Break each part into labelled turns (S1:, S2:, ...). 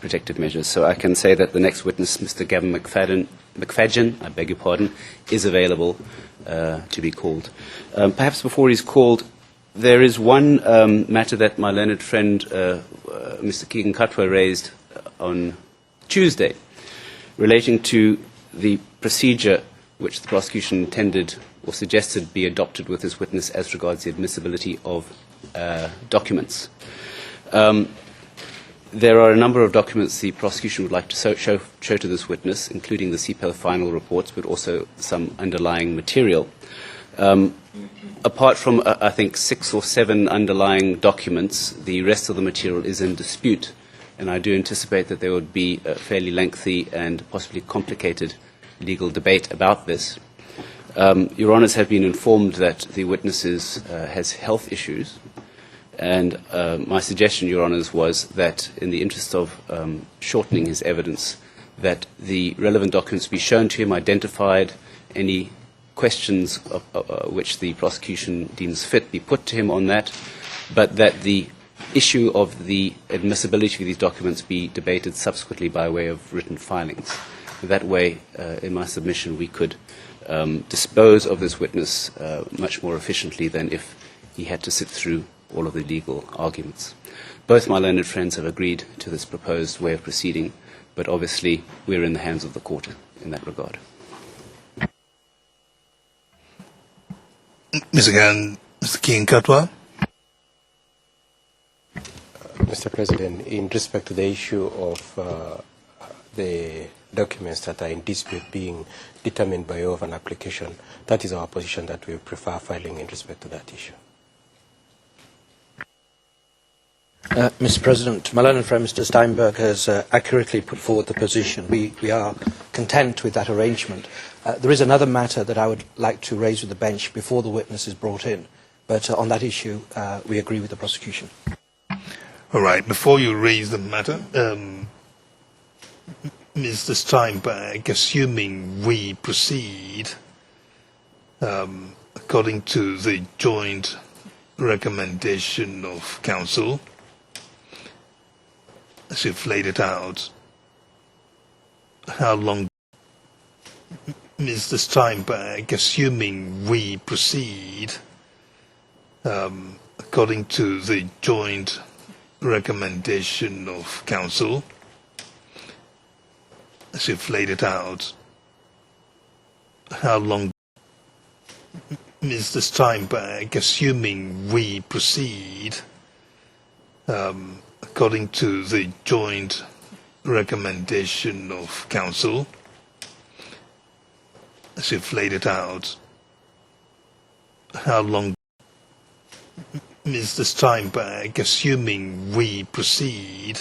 S1: protective measures. So I can say that the next witness, Mr. Gavin McFadgen, I beg your pardon, is available to be called. Perhaps before he's called, there is one matter that my learned friend, Mr. Keegan Katwa, raised on Tuesday, relating to the procedure which the prosecution intended or suggested be adopted with this witness as regards the admissibility of documents. There are a number of documents the prosecution would like to show to this witness, including the CPEL final reports, but also some underlying material. Apart from, I think, 6 or 7 underlying documents, the rest of the material is in dispute, and I do anticipate that there would be a fairly lengthy and possibly complicated legal debate about this. Your Honours have been informed that the witness has health issues, and my suggestion, Your Honours, was that in the interest of shortening his evidence, that the relevant documents be shown to him, identified, any questions which the prosecution deems fit be put to him on that, but that the issue of the admissibility of these documents be debated subsequently by way of written filings. That way, in my submission, we could dispose of this witness much more efficiently than if he had to sit through all of the legal arguments. Both my learned friends have agreed to this proposed way of proceeding, but obviously we're in the hands of the court in that regard.
S2: Mr. King Katwa.
S3: Mr. President, in respect to the issue of the documents that are in dispute being determined by way of an application, that is our position, that we prefer filing in respect to that issue.
S4: Mr. President, my learned friend Mr. Steinberg has accurately put forward the position. We are content with that arrangement. There is another matter that I would like to raise with the bench before the witness is brought in, but on that issue we agree with the prosecution.
S2: All right, before you raise the matter, Mr. Steinberg, assuming we proceed according to the joint recommendation of counsel, as you've laid it out, how long, Mr. Steinberg, assuming we proceed according to the joint recommendation of counsel, as you've laid it out, how long, Mr. Steinberg, assuming we proceed according to the joint recommendation of counsel, as you've laid it out, how long, Mr. Steinberg, assuming we proceed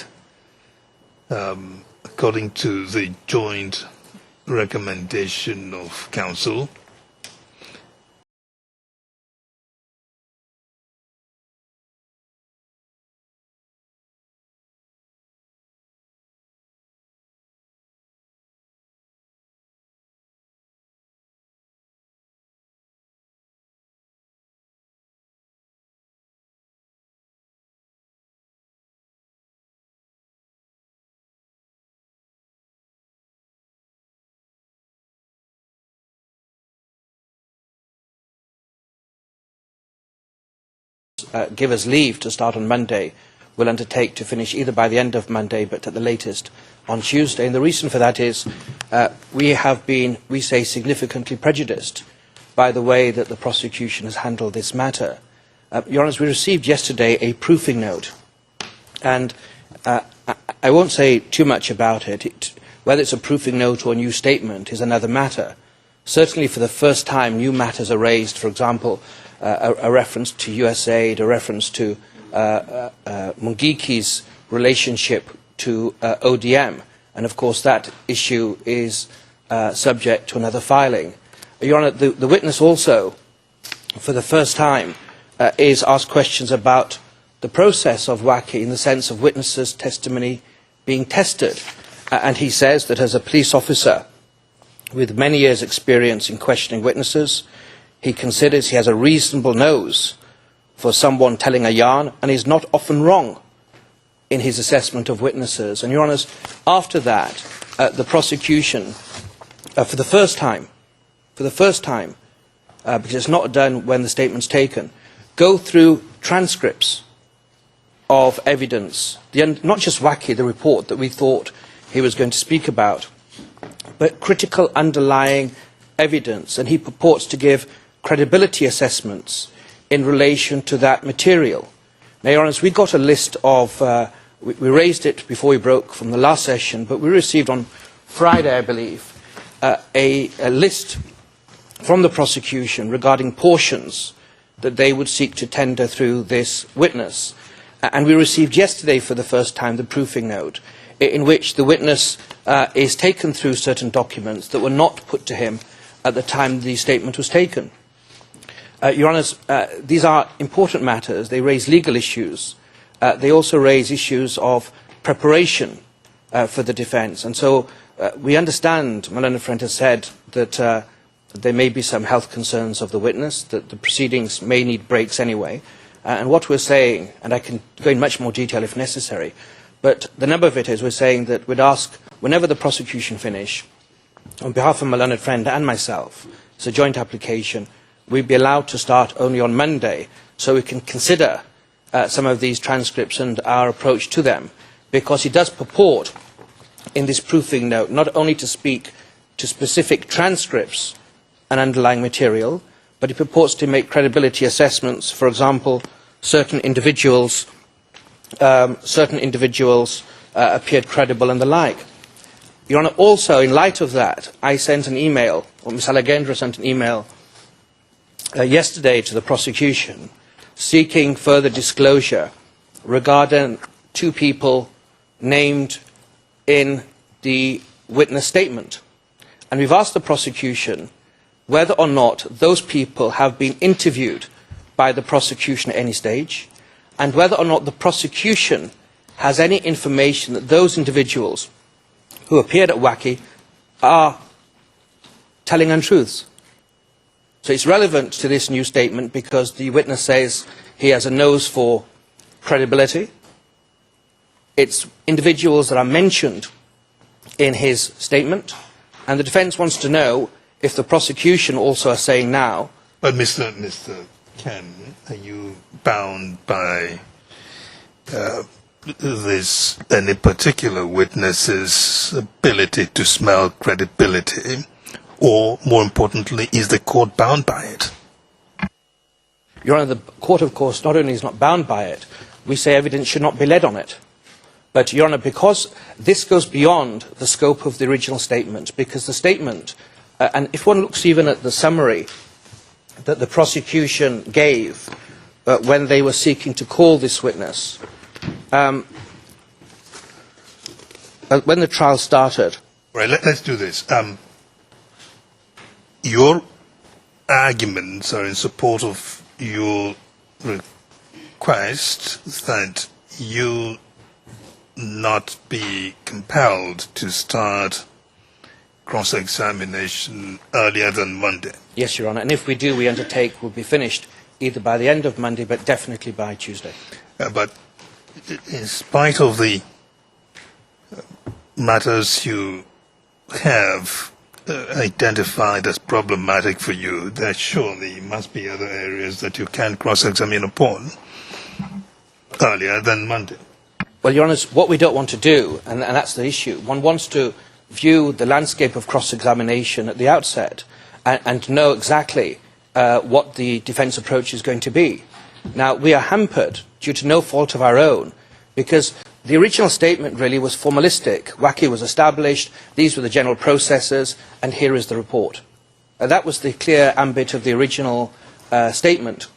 S2: according to the joint recommendation of counsel,
S4: give us leave to start on Monday, will undertake to finish either by the end of Monday, but at the latest on Tuesday. And the reason for that is we have been, we say, significantly prejudiced by the way that the prosecution has handled this matter. Your Honours, we received yesterday a proofing note, and I won't say too much about it. Whether it's a proofing note or a new statement is another matter. Certainly for the first time, new matters are raised, for example, a reference to USAID, a reference to Mungiki's relationship to ODM, and of course that issue is subject to another filing. Your Honour, the witness also, for the first time, is asked questions about the process of WACI in the sense of witnesses' testimony being tested, and he says that as a police officer with many years' experience in questioning witnesses, he considers he has a reasonable nose for someone telling a yarn and is not often wrong. in his assessment of witnesses. And, Your Honours, after that, the prosecution, for the first time, because it's not done when the statement's taken, go through transcripts of evidence, not just Waki, the report that we thought he was going to speak about, but critical underlying evidence, and he purports to give credibility assessments in relation to that material. Now, Your Honours, we got a list of, we raised it before we broke from the last session, but we received on Friday, I believe, a list from the prosecution regarding portions that they would seek to tender through this witness. And we received yesterday for the first time the proofing note, in which the witness is taken through certain documents that were not put to him at the time the statement was taken. Your Honours, these are important matters. They raise legal issues. They also raise issues of preparation for the defence. And so we understand, my learned friend has said, that there may be some health concerns of the witness, that the proceedings may need breaks anyway. And what we're saying, and I can go in much more detail if necessary, but the number of it is we're saying that we'd ask, whenever the prosecution finish, on behalf of my learned friend and myself, it's a joint application, we'd be allowed to start only on Monday, so we can consider some of these transcripts and our approach to them, because he does purport in this proofing note not only to speak to specific transcripts and underlying material, but he purports to make credibility assessments. For example, certain individuals appeared credible and the like. Your Honour, also in light of that, I sent an email, or Ms Alagendra sent an email yesterday to the prosecution seeking further disclosure regarding two people named in the witness statement. And we've asked the prosecution whether or not those people have been interviewed by the prosecution at any stage, and whether or not the prosecution has any information that those individuals who appeared at Waki are telling untruths. So it's relevant to this new statement because the witness says he has a nose for credibility. It's individuals that are mentioned in his statement, and the defence wants to know if the prosecution also are saying now.
S2: But Mr. Ken, are you bound by any particular witness's ability to smell credibility, or more importantly, is the court bound by it?
S4: Your Honour, the court, of course, not only is not bound by it, we say evidence should not be led on it. But, Your Honour, because this goes beyond the scope of the original statement, because the statement, and if one looks even at the summary that the prosecution gave when they were seeking to call this witness, when the trial started.
S2: Right, let's do this. Your arguments are in support of your request that you not be compelled to start cross-examination earlier than Monday.
S4: Yes, Your Honour, and if we do, we undertake will be finished either by the end of Monday, but definitely by Tuesday.
S2: But in spite of the matters you have identified as problematic for you, there surely must be other areas that you can cross-examine upon earlier than Monday.
S4: Well, Your Honour, what we don't want to do, and that's the issue, one wants to view the landscape of cross-examination at the outset and know exactly what the defence approach is going to be. Now, we are hampered due to no fault of our own because the original statement really was formalistic. Waki was established, these were the general processes, and here is the report. That was the clear ambit of the original statement.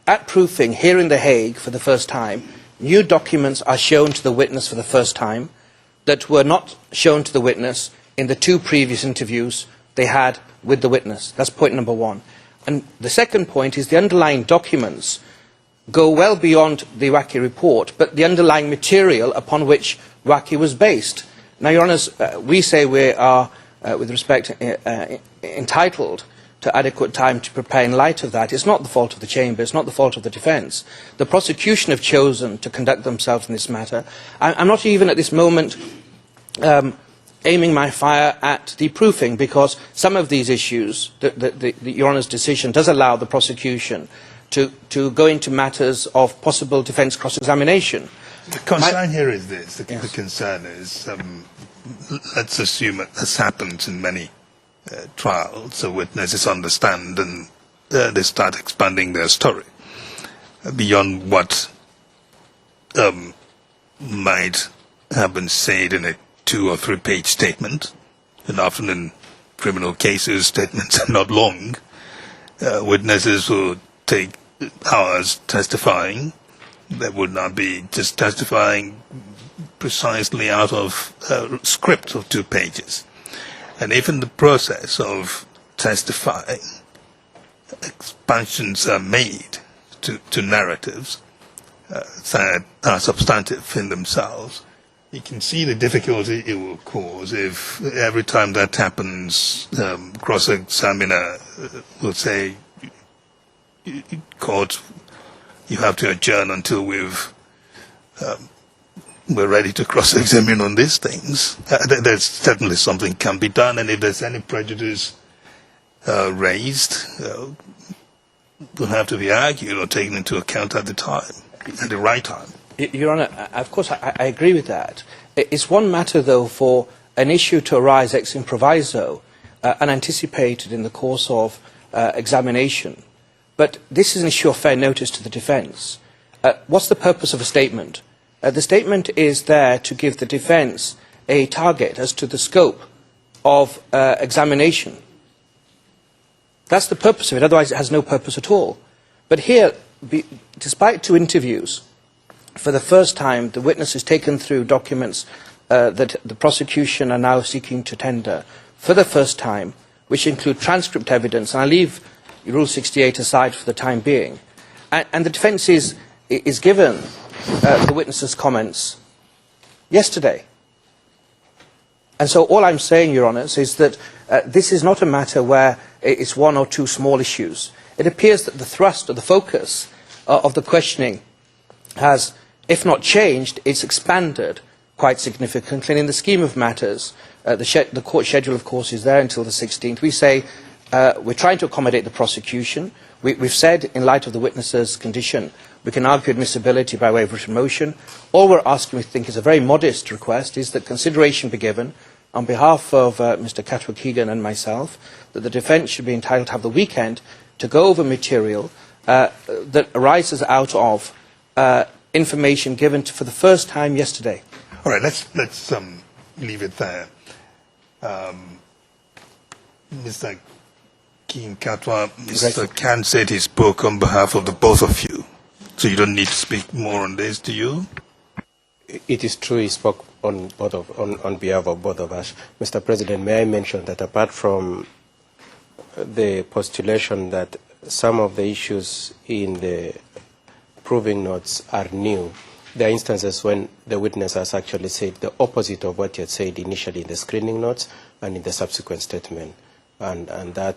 S4: At proofing, here in The Hague for the first time, new documents are shown to the witness for the first time that were not shown to the witness in the two previous interviews they had with the witness. That's point number one. And the second point is the underlying documents go well beyond the Waki report, but the underlying material upon which Waki was based. Now, Your Honours, we say we are, with respect, entitled to adequate time to prepare in light of that. It's not the fault of the Chamber, it's not the fault of the defence. The prosecution have chosen to conduct themselves in this matter. I'm not even at this moment aiming my fire at the proofing, because some of these issues, Your Honour's decision does allow the prosecution to go into matters of possible defence cross-examination.
S2: The concern here is this. The concern is, let's assume this happens in many trials. So witnesses understand and they start expanding their story beyond what might have been said in a 2 or 3 page statement. And often in criminal cases, statements are not long. Witnesses will take hours testifying. They would not be just testifying precisely out of a script of 2 pages. And if in the process of testifying, expansions are made to narratives that are substantive in themselves, you can see the difficulty it will cause if every time that happens, cross-examiner will say, court, you have to adjourn until we're ready to cross-examine on these things. There's certainly something can be done, and if there's any prejudice raised, will have to be argued or taken into account at the time, at the right time.
S4: Your Honour, of course I agree with that. It's one matter, though, for an issue to arise ex improviso, unanticipated in the course of examination. But this is an issue of fair notice to the defence. What's the purpose of a statement? The statement is there to give the defence a target as to the scope of examination. That's the purpose of it, otherwise it has no purpose at all. But here, despite 2 interviews, for the first time the witness has taken through documents that the prosecution are now seeking to tender for the first time, which include transcript evidence, and I leave Rule 68 aside for the time being. And the defence is given the witness's comments yesterday. And so all I'm saying, Your Honours, is that this is not a matter where it's 1 or 2 small issues. It appears that the thrust or the focus of the questioning has, if not changed, it's expanded quite significantly. And in the scheme of matters, the court schedule, of course, is there until the 16th. We say we're trying to accommodate the prosecution. We've said, in light of the witness's condition, we can argue admissibility by way of written motion. All we're asking, we think, is a very modest request, is that consideration be given, on behalf of Mr. Catwick-Keegan and myself, that the defence should be entitled to have the weekend to go over material that arises out of information given for the first time yesterday.
S2: All right, let's leave it there. Mr. King Katwa, Mr. Khan said he spoke on behalf of the both of you, so you don't need to speak more on this, do you?
S3: It is true he spoke on behalf of both of us. Mr. President, may I mention that apart from the postulation that some of the issues in the proving notes are new, there are instances when the witness has actually said the opposite of what he had said initially in the screening notes and in the subsequent statement. And that,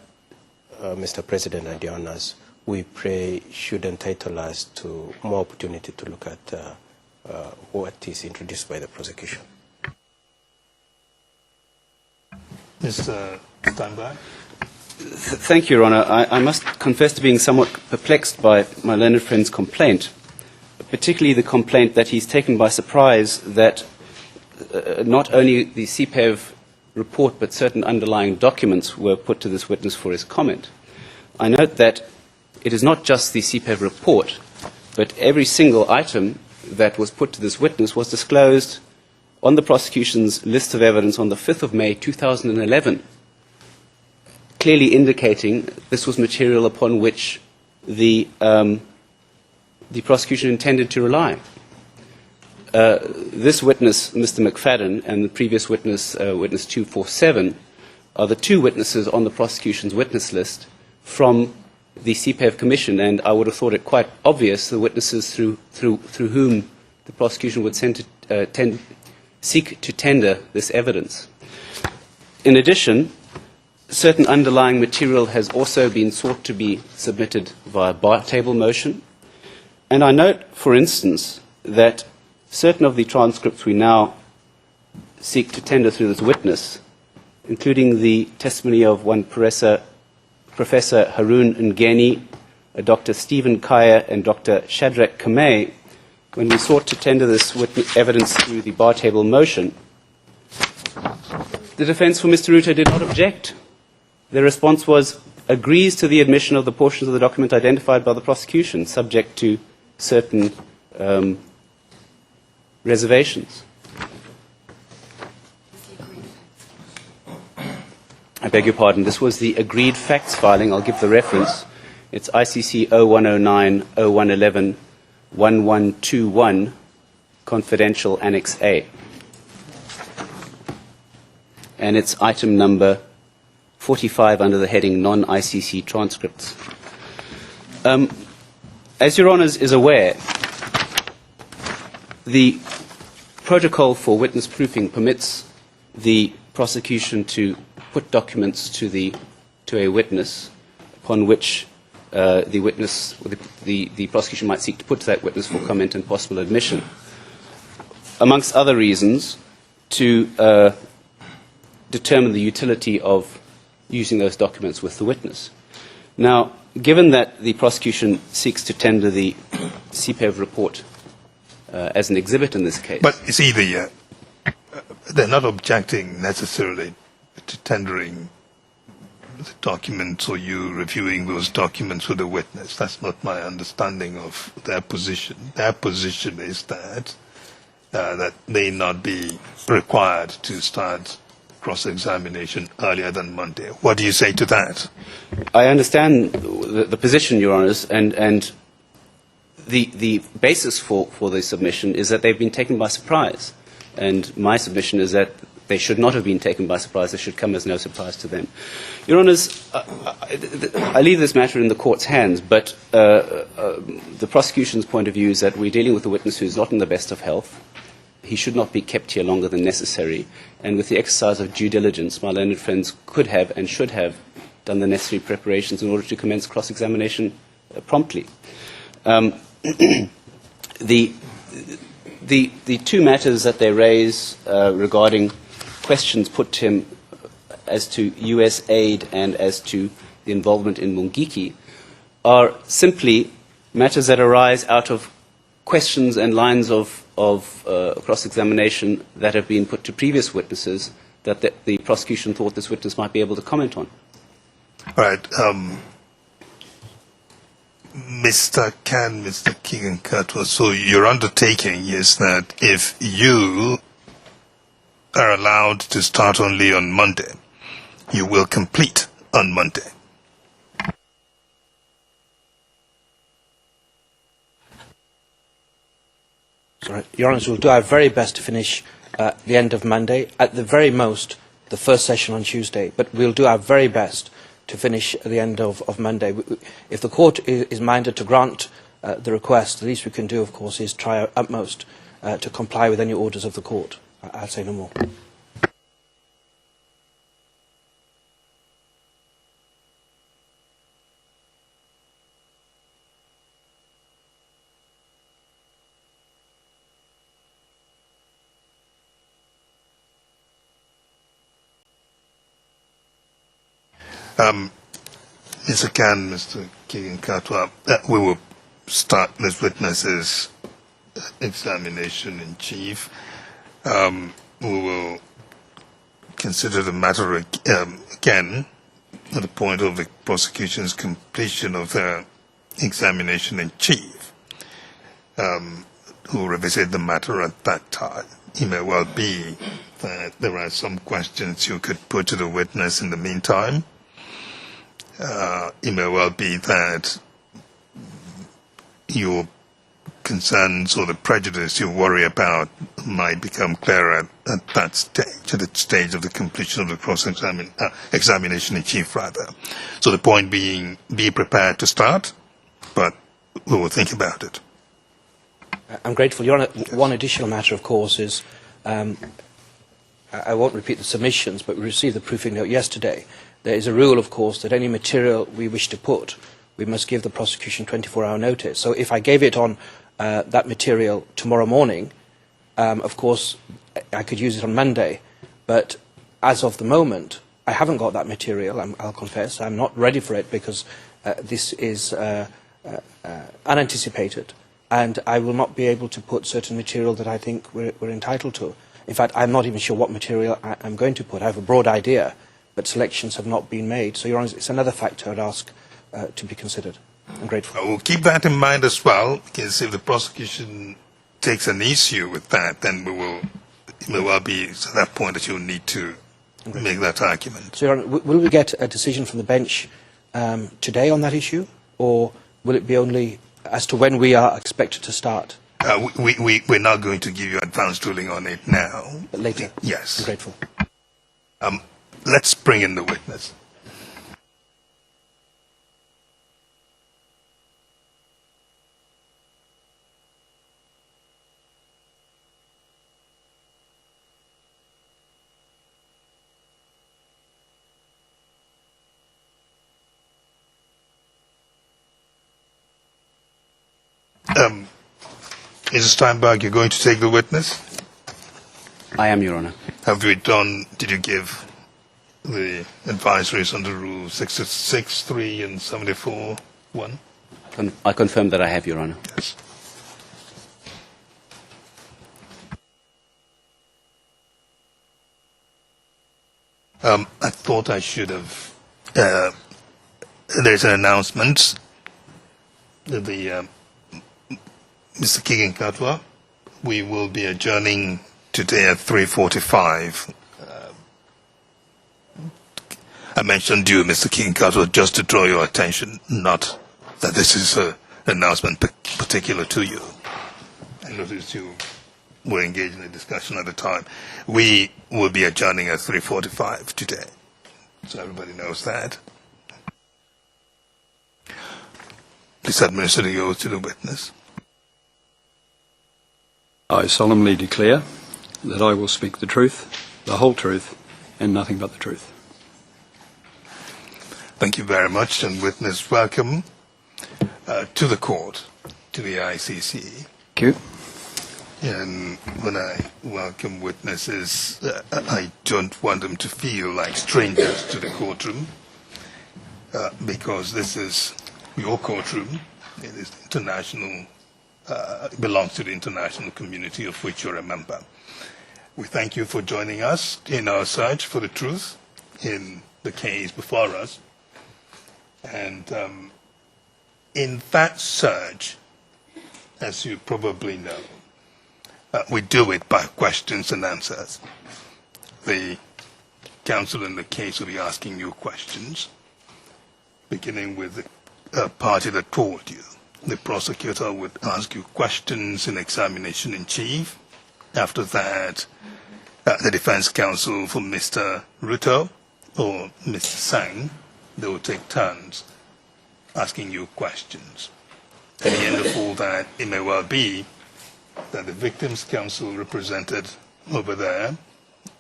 S3: Mr. President and Your Honours, we pray should entitle us to more opportunity to look at what is introduced by the prosecution.
S2: Mr. Steinberg?
S1: Thank you, Your Honour. I must confess to being somewhat perplexed by my learned friend's complaint, particularly the complaint that he's taken by surprise that not only the CPEV report but certain underlying documents were put to this witness for his comment. I note that it is not just the CPEV report, but every single item that was put to this witness was disclosed on the prosecution's list of evidence on the 5th of May 2011, clearly indicating this was material upon which the prosecution intended to rely. This witness, Mr. McFadden, and the previous witness, witness 247, are the 2 witnesses on the prosecution's witness list from the CPEV Commission, and I would have thought it quite obvious the witnesses through whom the prosecution would seek to tender this evidence. In addition, certain underlying material has also been sought to be submitted via bar table motion. And I note, for instance, that certain of the transcripts we now seek to tender through this witness, including the testimony of one Professor Haroon Ngeni, Dr. Stephen Kaya, and Dr. Shadrach Kamei, when we sought to tender this evidence through the bar table motion, the defense for Mr. Ruto did not object. Their response was, agrees to the admission of the portions of the document identified by the prosecution, subject to certain reservations. I beg your pardon. This was the agreed facts filing. I'll give the reference. It's ICC 0109 0111 1121, confidential Annex A. And it's item number 45 under the heading non-ICC transcripts. As Your Honours is aware, the protocol for witness proofing permits the prosecution to put documents to a witness upon which the prosecution might seek to put to that witness for comment and possible admission, amongst other reasons, to determine the utility of using those documents with the witness. Now, given that the prosecution seeks to tender the CPEV report as an exhibit in this case.
S2: But it's either they're not objecting necessarily to tendering the documents or you reviewing those documents with a witness. That's not my understanding of their position. Their position is that that they not be required to start cross-examination earlier than Monday. What do you say to that?
S1: I understand the position, Your Honours, and the basis for the submission is that they've been taken by surprise. And my submission is that they should not have been taken by surprise. They should come as no surprise to them. Your Honours, I leave this matter in the court's hands, but the prosecution's point of view is that we're dealing with a witness who's not in the best of health. He should not be kept here longer than necessary. And with the exercise of due diligence, my learned friends could have and should have done the necessary preparations in order to commence cross-examination promptly. The two matters that they raise regarding questions put to him as to US aid and as to the involvement in Mungiki are simply matters that arise out of questions and lines of cross-examination that have been put to previous witnesses that the prosecution thought this witness might be able to comment on.
S2: All right. Mr. KenyaMOJA.com, so your undertaking is that if you are allowed to start only on Monday, you will complete on Monday.
S4: Sorry, Your Honours, we'll do our very best to finish the end of Monday, at the very most the first session on Tuesday, but we'll do our very best to finish at the end of Monday. If the court is minded to grant the request, the least we can do, of course, is try our utmost to comply with any orders of the court. I'll say no more.
S2: Mr. KenyaMOJA.com, we will start this witness's examination in chief. We will consider the matter again at the point of the prosecution's completion of their examination in chief. We'll revisit the matter at that time. It may well be that there are some questions you could put to the witness in the meantime. It may well be that your concerns or the prejudice you worry about might become clearer at that stage, at the stage of the completion of the examination in chief, rather. So the point being, be prepared to start, but we will think about it.
S4: I'm grateful. Your Honour, one additional matter, of course, is I won't repeat the submissions, but we received the proofing note yesterday. There is a rule, of course, that any material we wish to put, we must give the prosecution 24-hour notice. So if I gave it on that material tomorrow morning, of course, I could use it on Monday. But as of the moment, I haven't got that material, I'll confess. I'm not ready for it because this is unanticipated. And I will not be able to put certain material that I think we're entitled to. In fact, I'm not even sure what material I'm going to put. I have a broad idea, but selections have not been made. So, Your Honour, it's another factor I'd ask to be considered. I'm grateful.
S2: We'll keep that in mind as well, because if the prosecution takes an issue with that, then it may well be at that point that you'll need to make that argument.
S4: So, Your Honour, will we get a decision from the bench today on that issue, or will it be only as to when we are expected to start?
S2: We're not going to give you advanced ruling on it now.
S4: But later?
S2: Yes.
S4: I'm grateful.
S2: Let's bring in the witness. Mrs. Steinberg, you're going to take the witness?
S1: I am, Your Honour.
S2: Did you give the advisories under Rule 66(3) and 74(1)?
S1: I confirm that I have, Your Honour.
S2: Yes. I thought I should have. There's an announcement that Mr. Kigen-Katwa, we will be adjourning today at 3:45. I mentioned you, Mr. Kigen-Katwa, just to draw your attention, not that this is an announcement particular to you. I noticed you were engaged in a discussion at the time. We will be adjourning at 3:45 today, so everybody knows that. Please administer the oath to the witness.
S5: I solemnly declare that I will speak the truth, the whole truth, and nothing but the truth.
S2: Thank you very much, and witness, welcome to the court, to the ICC.
S5: Thank you.
S2: And when I welcome witnesses, I don't want them to feel like strangers to the courtroom, because this is your courtroom. It is international. It belongs to the international community of which you're a member. We thank you for joining us in our search for the truth in the case before us. And in that search, as you probably know, we do it by questions and answers. The counsel in the case will be asking you questions, beginning with the party that told you. The prosecutor would ask you questions in examination in chief. After that, the defense counsel for Mr. Ruto or Mr. Sang, they will take turns asking you questions. At the end of all that, it may well be that the victim's counsel represented over there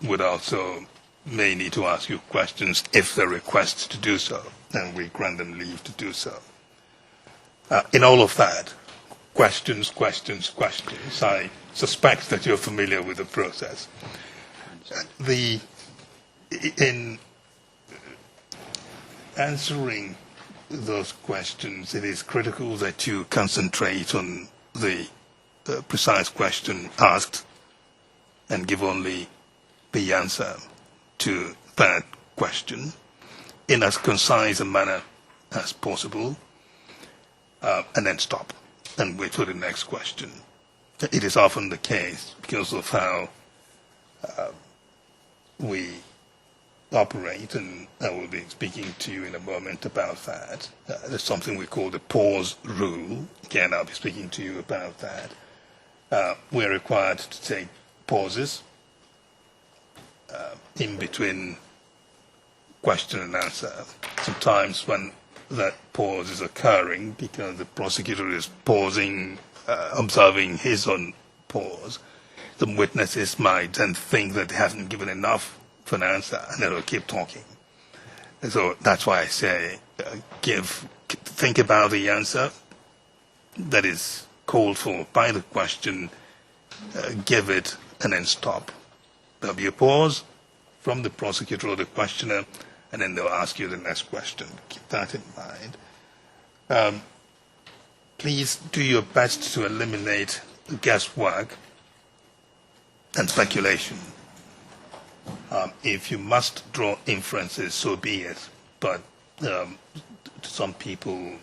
S2: would also may need to ask you questions if they request to do so, and we grant them leave to do so. In all of that, questions. I suspect that you're familiar with the process. In answering those questions, it is critical that you concentrate on the precise question asked and give only the answer to that question in as concise a manner as possible. And then stop and wait for the next question. It is often the case, because of how we operate, and I will be speaking to you in a moment about that. There's something we call the pause rule. Again, I'll be speaking to you about that. We're required to take pauses in between question and answer. Sometimes when that pause is occurring because the prosecutor is pausing, observing his own pause, the witnesses might then think that they haven't given enough for an answer, and they'll keep talking. And so that's why I say, think about the answer that is called for by the question, give it, and then stop. There'll be a pause from the prosecutor or the questioner, and then they'll ask you the next question. Keep that in mind. Please do your best to eliminate guesswork and speculation. If you must draw inferences, so be it. But to some people,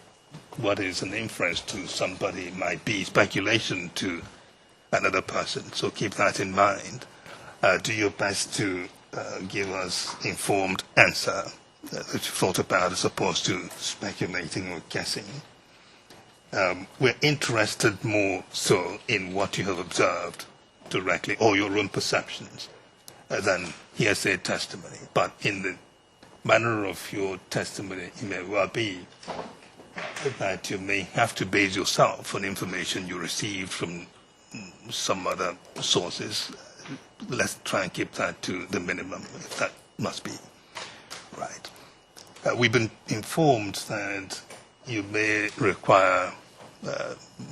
S2: what is an inference to somebody might be speculation to another person. So keep that in mind. Do your best to give us informed answer that you thought about as opposed to speculating or guessing. We're interested more so in what you have observed directly or your own perceptions than hearsay testimony. But in the manner of your testimony, it may well be that you may have to base yourself on information you received from some other sources. Let's try and keep that to the minimum, if that must be right. We've been informed that you may require,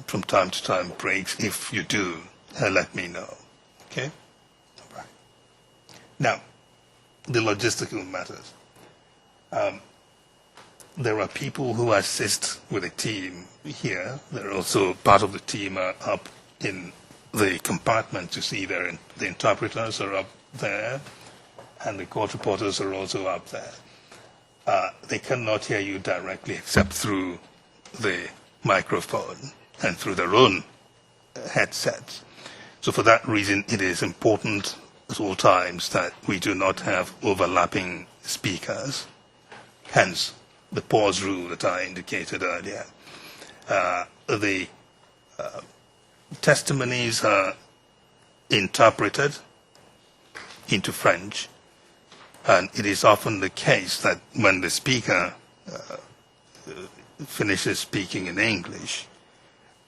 S2: from time to time, breaks. If you do, let me know. Okay? All right. Now, the logistical matters. There are people who assist with the team here. There are also part of the team are up in the compartment to see the interpreters are up there, and the court reporters are also up there. They cannot hear you directly except through the microphone and through their own headsets. So for that reason, it is important at all times that we do not have overlapping speakers, hence the pause rule that I indicated earlier. The testimonies are interpreted into French, and it is often the case that when the speaker finishes speaking in English,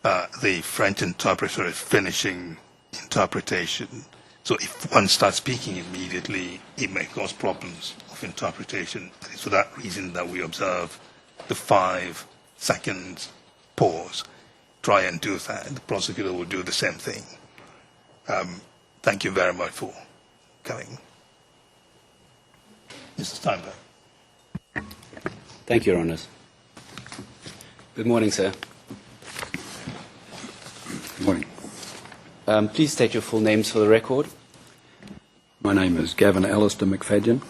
S2: the French interpreter is finishing interpretation. So if one starts speaking immediately, it may cause problems of interpretation. And it's for that reason that we observe the 5 seconds pause. Try and do that. The prosecutor will do the same thing. Thank you very much for coming. Mr. Steinberg.
S1: Thank you, Your Honours. Good morning, sir.
S5: Good morning.
S1: Please state your full names for the record.
S5: My name is Gavin Alistair McFadyen.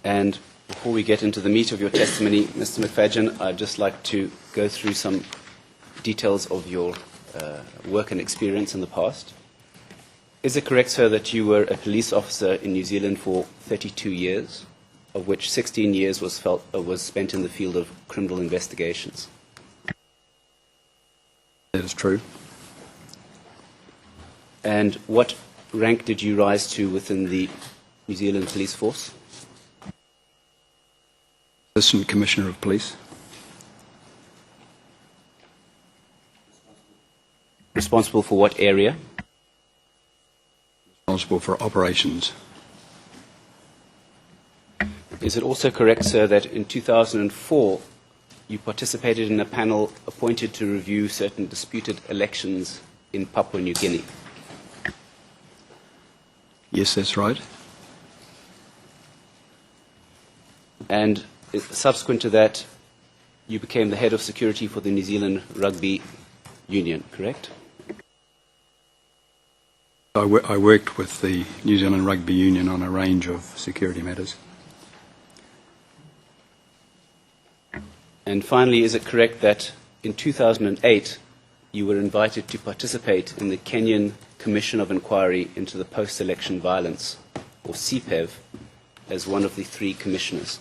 S1: And before we get into the meat of your testimony, Mr. McFadyen, I'd just like to go through some details of your work and experience in the past. Is it correct, sir, that you were a police officer in New Zealand for 32 years, of which 16 years was spent in the field of criminal investigations?
S5: That is true.
S1: And what rank did you rise to within the New Zealand Police Force?
S5: Assistant Commissioner of Police.
S1: Responsible for what area?
S5: Responsible for operations.
S1: Is it also correct, sir, that in 2004 you participated in a panel appointed to review certain disputed elections in Papua New Guinea?
S5: Yes, that's right.
S1: And subsequent to that, you became the head of security for the New Zealand Rugby Union, correct?
S5: I worked with the New Zealand Rugby Union on a range of security matters.
S1: And finally, is it correct that in 2008 you were invited to participate in the Kenyan Commission of Inquiry into the Post-Election Violence, or CPEV, as one of the 3 commissioners?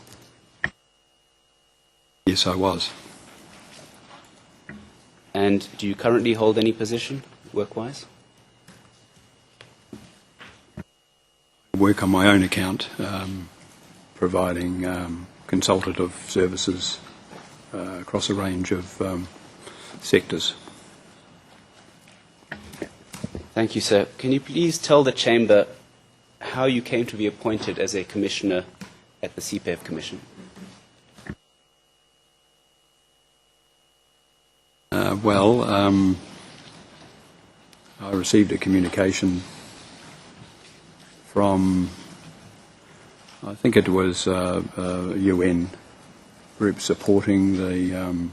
S5: Yes, I was.
S1: And do you currently hold any position, work-wise?
S5: I work on my own account, providing consultative services across a range of sectors.
S1: Thank you, sir. Can you please tell the Chamber how you came to be appointed as a commissioner at the CPEF Commission?
S5: I received a communication from, I think it was a UN group supporting the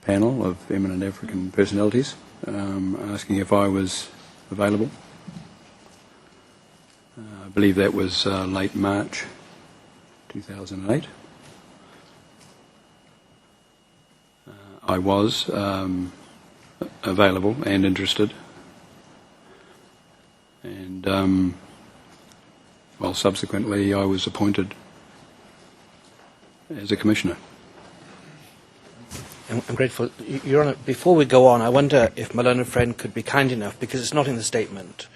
S5: panel of eminent African personalities, asking if I was available. I believe that was late March 2008. I was available and interested, and subsequently I was appointed as a commissioner.
S4: I'm grateful. Your Honour, before we go on, I wonder if my learned friend could be kind enough, because it's not in the statement.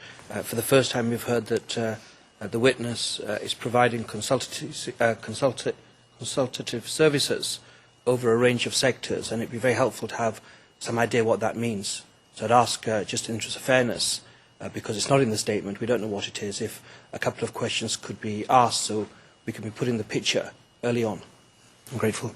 S4: For the first time we've heard that the witness is providing consultative services over a range of sectors, and it'd be very helpful to have some idea what that means. So I'd ask, just in the interest of fairness, because it's not in the statement, we don't know what it is, if a couple of questions could be asked so we can be put in the picture early on. I'm grateful.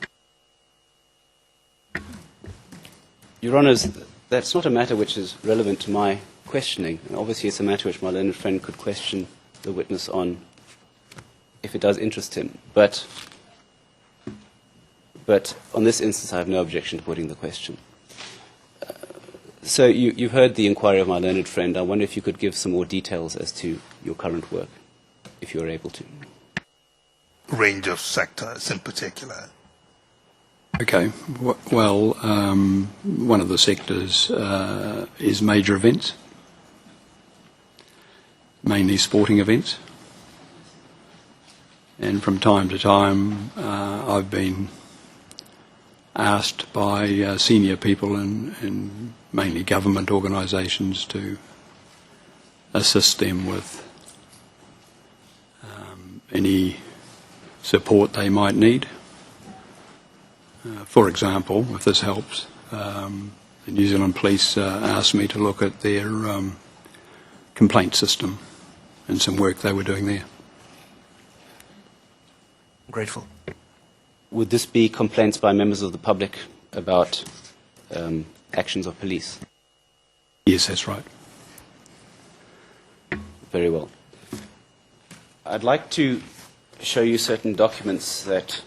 S1: Your Honours, that's not a matter which is relevant to my questioning. And obviously it's a matter which my learned friend could question the witness on if it does interest him. But on this instance I have no objection to putting the question. So you've heard the inquiry of my learned friend. I wonder if you could give some more details as to your current work, if you're able to.
S2: Range of sectors in particular.
S5: Okay. Well, one of the sectors is major events, mainly sporting events. And from time to time, I've been asked by senior people in mainly government organisations to assist them with any support they might need. For example, if this helps, the New Zealand Police asked me to look at their complaint system and some work they were doing there.
S4: I'm grateful.
S1: Would this be complaints by members of the public about actions of police?
S5: Yes, that's right.
S1: Very well. I'd like to show you certain documents that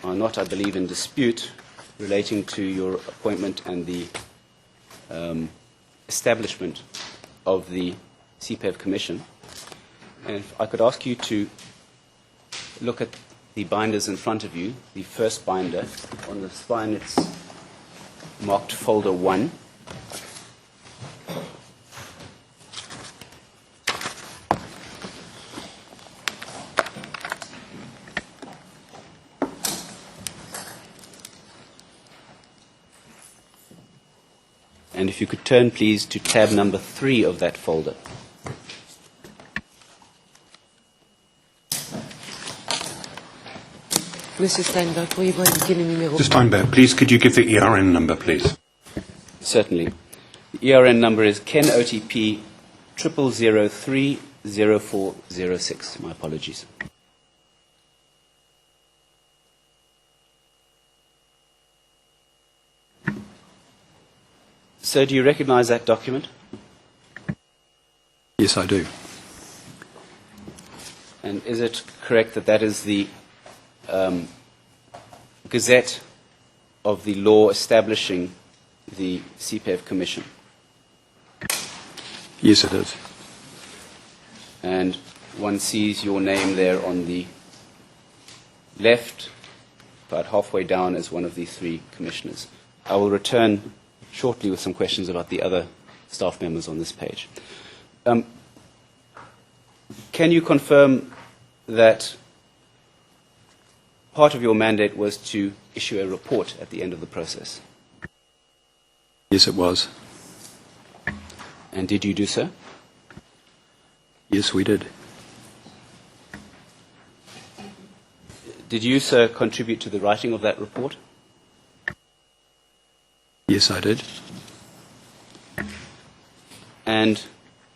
S1: are not, I believe, in dispute relating to your appointment and the establishment of the CPEF Commission. And if I could ask you to look at the binders in front of you. The first binder, on the spine it's marked folder 1. And if you could turn, please, to tab number 3 of that folder.
S6: Monsieur Steinberg, pourriez-vous indiquer le numéro?
S7: Mr. Steinberg, please, could you give the ERN number, please?
S1: Certainly. The ERN number is KenOTP 00030406. My apologies. Sir, do you recognize that document?
S5: Yes, I do.
S1: And is it correct that that is the Gazette of the law establishing the CPEF Commission?
S5: Yes, it is.
S1: And one sees your name there on the left, about halfway down, as one of the 3 commissioners. I will return shortly with some questions about the other staff members on this page. Can you confirm that part of your mandate was to issue a report at the end of the process?
S5: Yes, it was.
S1: And did you do so?
S5: Yes, we did.
S1: Did you, sir, contribute to the writing of that report?
S5: Yes, I did.
S1: And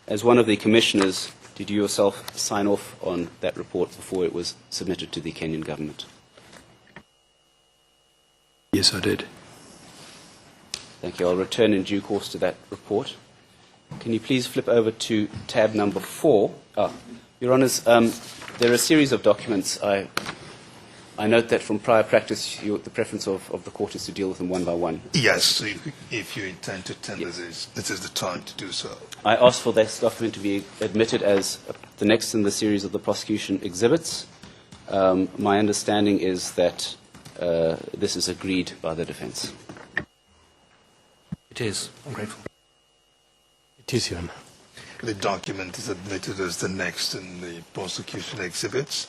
S1: as one of the commissioners, did you yourself sign off on that report before it was submitted to the Kenyan government?
S5: Yes, I did.
S1: Thank you. I'll return in due course to that report. Can you please flip over to tab number 4? Your Honours, there are a series of documents. I note that from prior practice, the preference of the court is to deal with them one by one.
S2: Yes, if you intend to tender this is the time to do so.
S1: I asked for this document to be admitted as the next in the series of the prosecution exhibits. My understanding is that this is agreed by the defence.
S4: It is. I'm grateful.
S3: It is, Your Honor.
S2: The document is admitted as the next in the prosecution exhibits.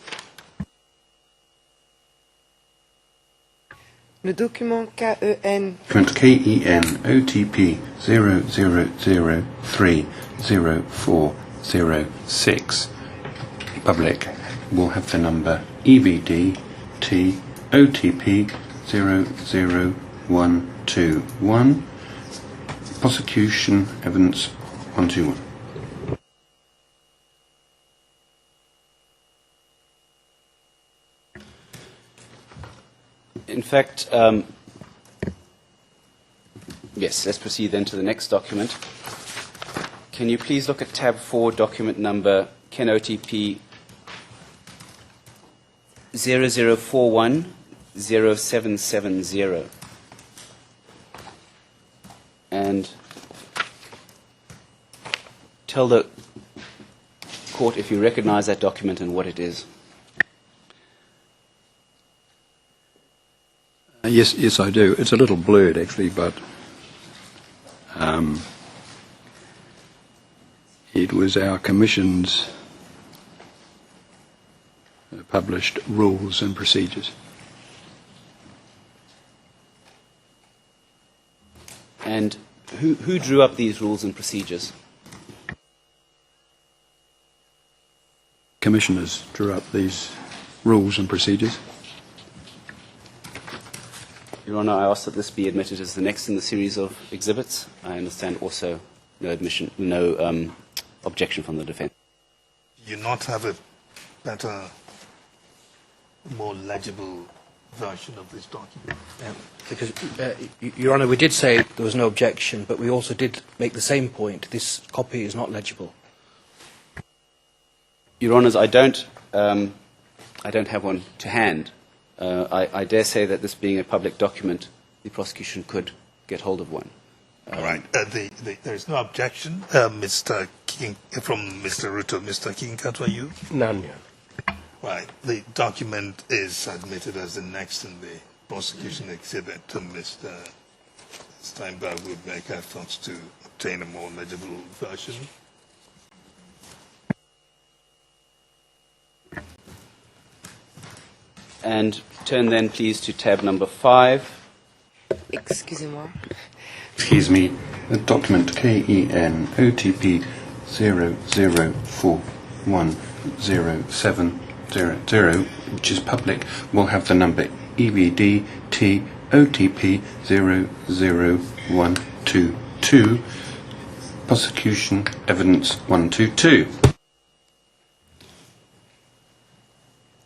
S6: Le document KEN
S7: Document KEN-OTP 000304006. Public will have the number EBD-T-OTP 00121. Prosecution evidence 121.
S1: In fact, yes, let's proceed then to the next document. Can you please look at tab 4, document number KenOTP 00410770, and tell the court if you recognize that document and what it is.
S5: Yes, I do. It's a little blurred, actually, but it was our Commission's published rules and procedures.
S1: And who drew up these rules and procedures?
S5: Commissioners drew up these rules and procedures.
S1: Your Honour, I ask that this be admitted as the next in the series of exhibits. I understand also no objection from the defence.
S2: Do you not have a better, more legible version of this document?
S4: Because, Your Honour, we did say there was no objection, but we also did make the same point. This copy is not legible.
S1: Your Honours, I don't have one to hand. I dare say that this being a public document, the prosecution could get hold of one.
S2: All right. There is no objection, Mr. King, from Mr. Ruto. Mr. King, are you?
S3: None, Your Honor.
S2: Right. The document is admitted as the next in the prosecution exhibit. Mr. Steinberg will make efforts to obtain a more legible version.
S1: And turn then, please, to tab number 5.
S6: Excusez-moi.
S7: Excuse me, the document KEN-OTP 0041070, which is public, will have the number EBD-T-OTP 00122. Prosecution evidence 122.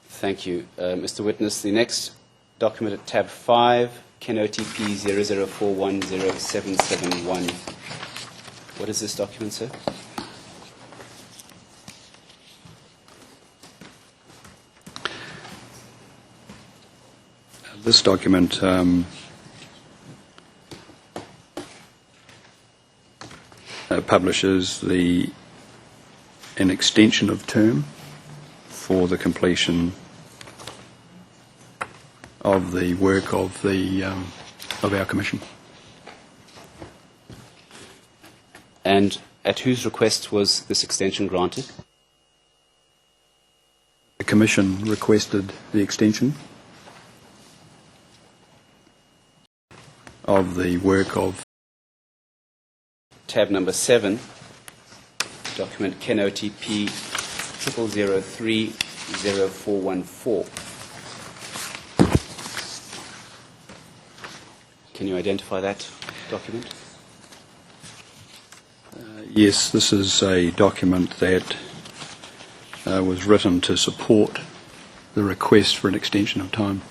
S1: Thank you. Mr. Witness, the next document at tab 5, KenOTP 004107771. What is this document, sir?
S5: This document publishes an extension of term for the completion of the work of our commission.
S1: And at whose request was this extension granted?
S5: The commission requested the extension of the work of
S1: tab number 7, document KenOTP 00030414. Can you identify that document?
S5: Yes, this is a document that was written to support the request for an extension of time.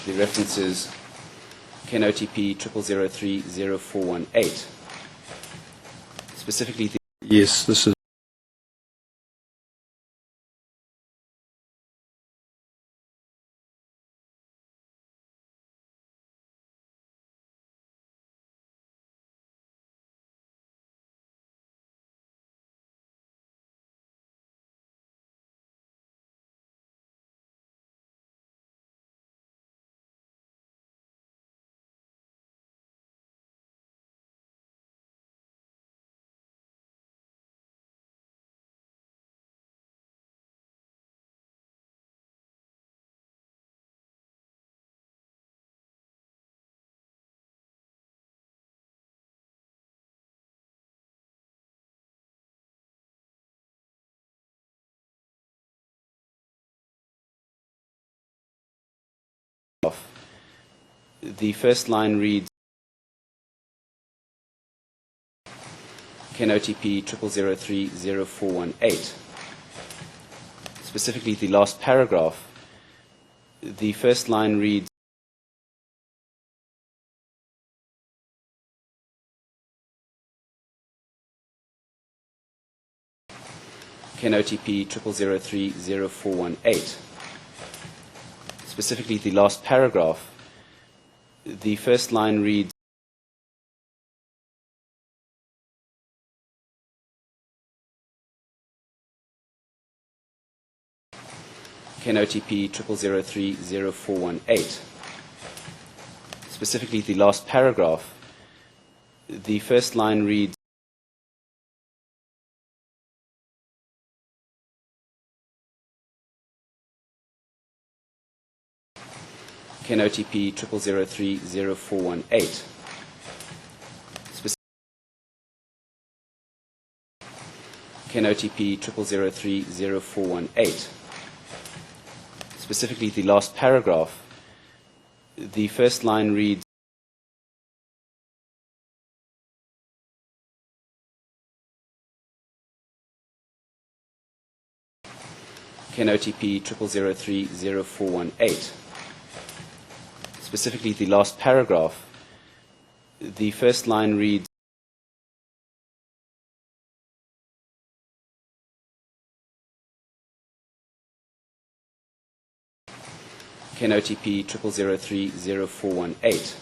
S1: The reference is KenyaMOJA.com 00030418. Specifically,
S5: Yes, this is
S1: the first line reads KenyaMOJA.com 00030418. Specifically, the last paragraph. The first line reads KenyaMOJA.com 00030418. Specifically, the last paragraph. The first line reads KenyaMOJA.com 00030418. Specifically, the last paragraph. The first line reads KenyaMOJA.com 00030418. KenyaMOJA.com 00030418. Specifically, the last paragraph. The first line reads KenyaMOJA.com 00030418. Specifically, the last paragraph. The first line reads KenyaMOJA.com 00030418.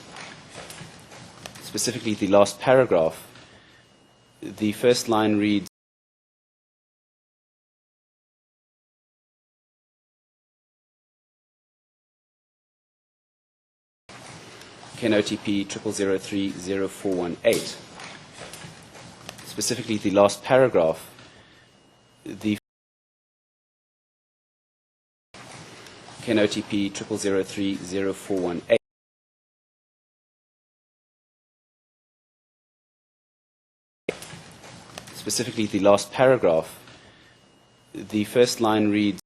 S1: Specifically, the last paragraph. The first line reads KenyaMOJA.com 00030418. Specifically, the last paragraph. The KenyaMOJA.com 00030418. Specifically, the last paragraph. The first line reads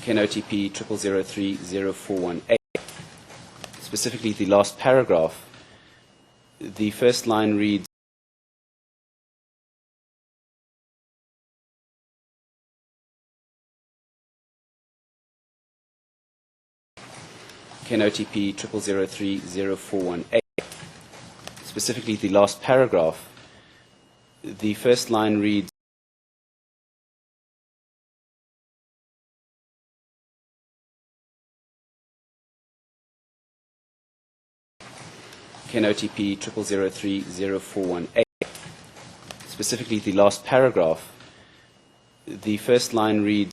S1: KenyaMOJA.com 00030418. Specifically, the last paragraph. The first line reads KenyaMOJA.com 00030418. Specifically, the last paragraph. The first line reads KenyaMOJA.com 00030418. Specifically, the last paragraph. The first line reads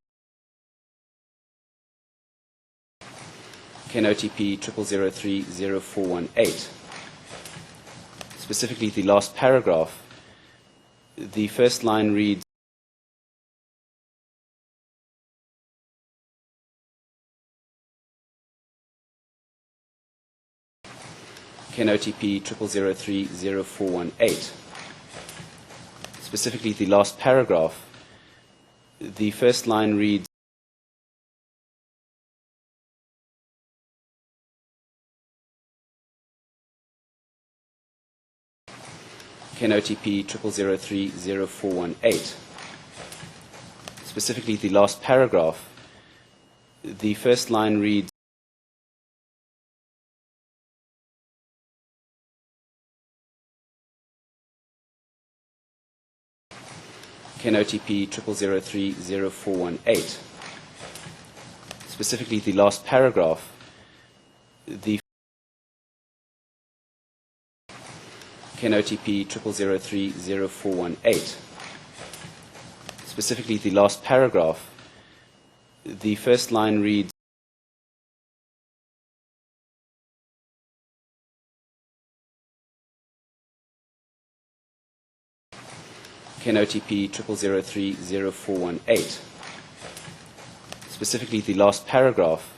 S1: KenyaMOJA.com 00030418. Specifically, the last paragraph. The first line reads KenOTP 00030418. Specifically, the last paragraph. The first line reads, KenOTP 00030418. Specifically, the last paragraph. The first line reads, KenOTP 00030418. Specifically, the last paragraph. The KenOTP 00030418. Specifically, the last paragraph. The first line reads, KenOTP 00030418. Specifically, the last paragraph.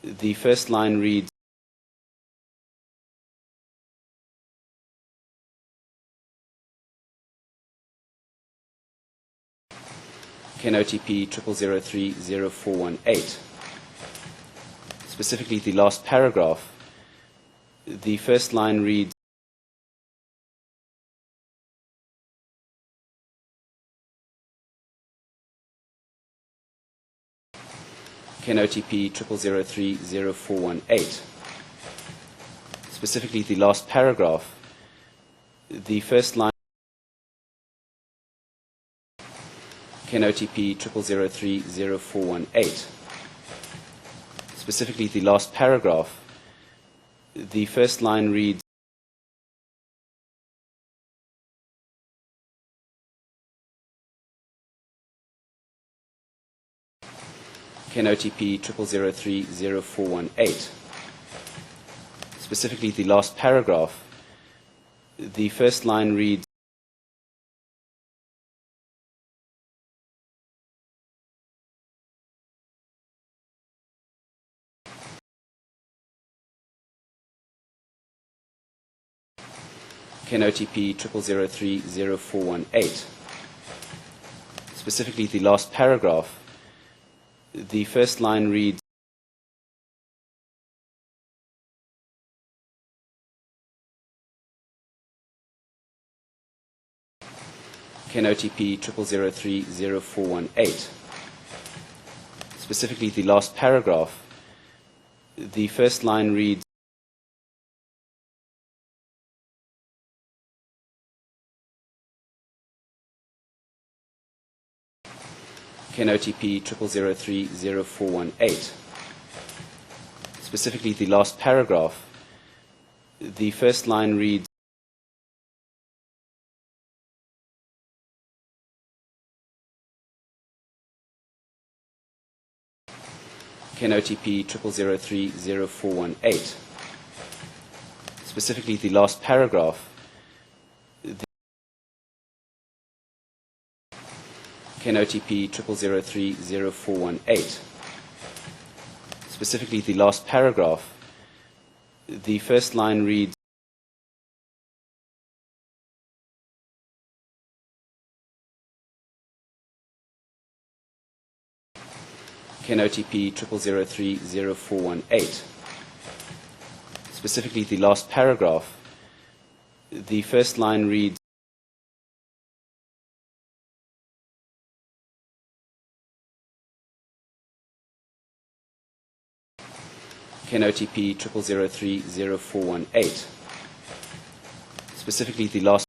S1: The first line reads, KenOTP 00030418. Specifically, the last paragraph. The first line reads, KenOTP 00030418. Specifically, the last paragraph. The first line. KenOTP 00030418. Specifically, the last paragraph. The first line reads, KenOTP 00030418. Specifically, the last paragraph. The first line reads, KenOTP 00030418. Specifically, the last paragraph. The first line reads, KenOTP 00030418. Specifically, the last paragraph. The first line reads, KenOTP 00030418. Specifically, the last paragraph. The first line reads, KenOTP 00030418. Specifically, the last paragraph. KenOTP 00030418. Specifically, the last paragraph. The first line reads, KenOTP 00030418. Specifically, the last paragraph. The first line reads, KenOTP 00030418. Specifically, the last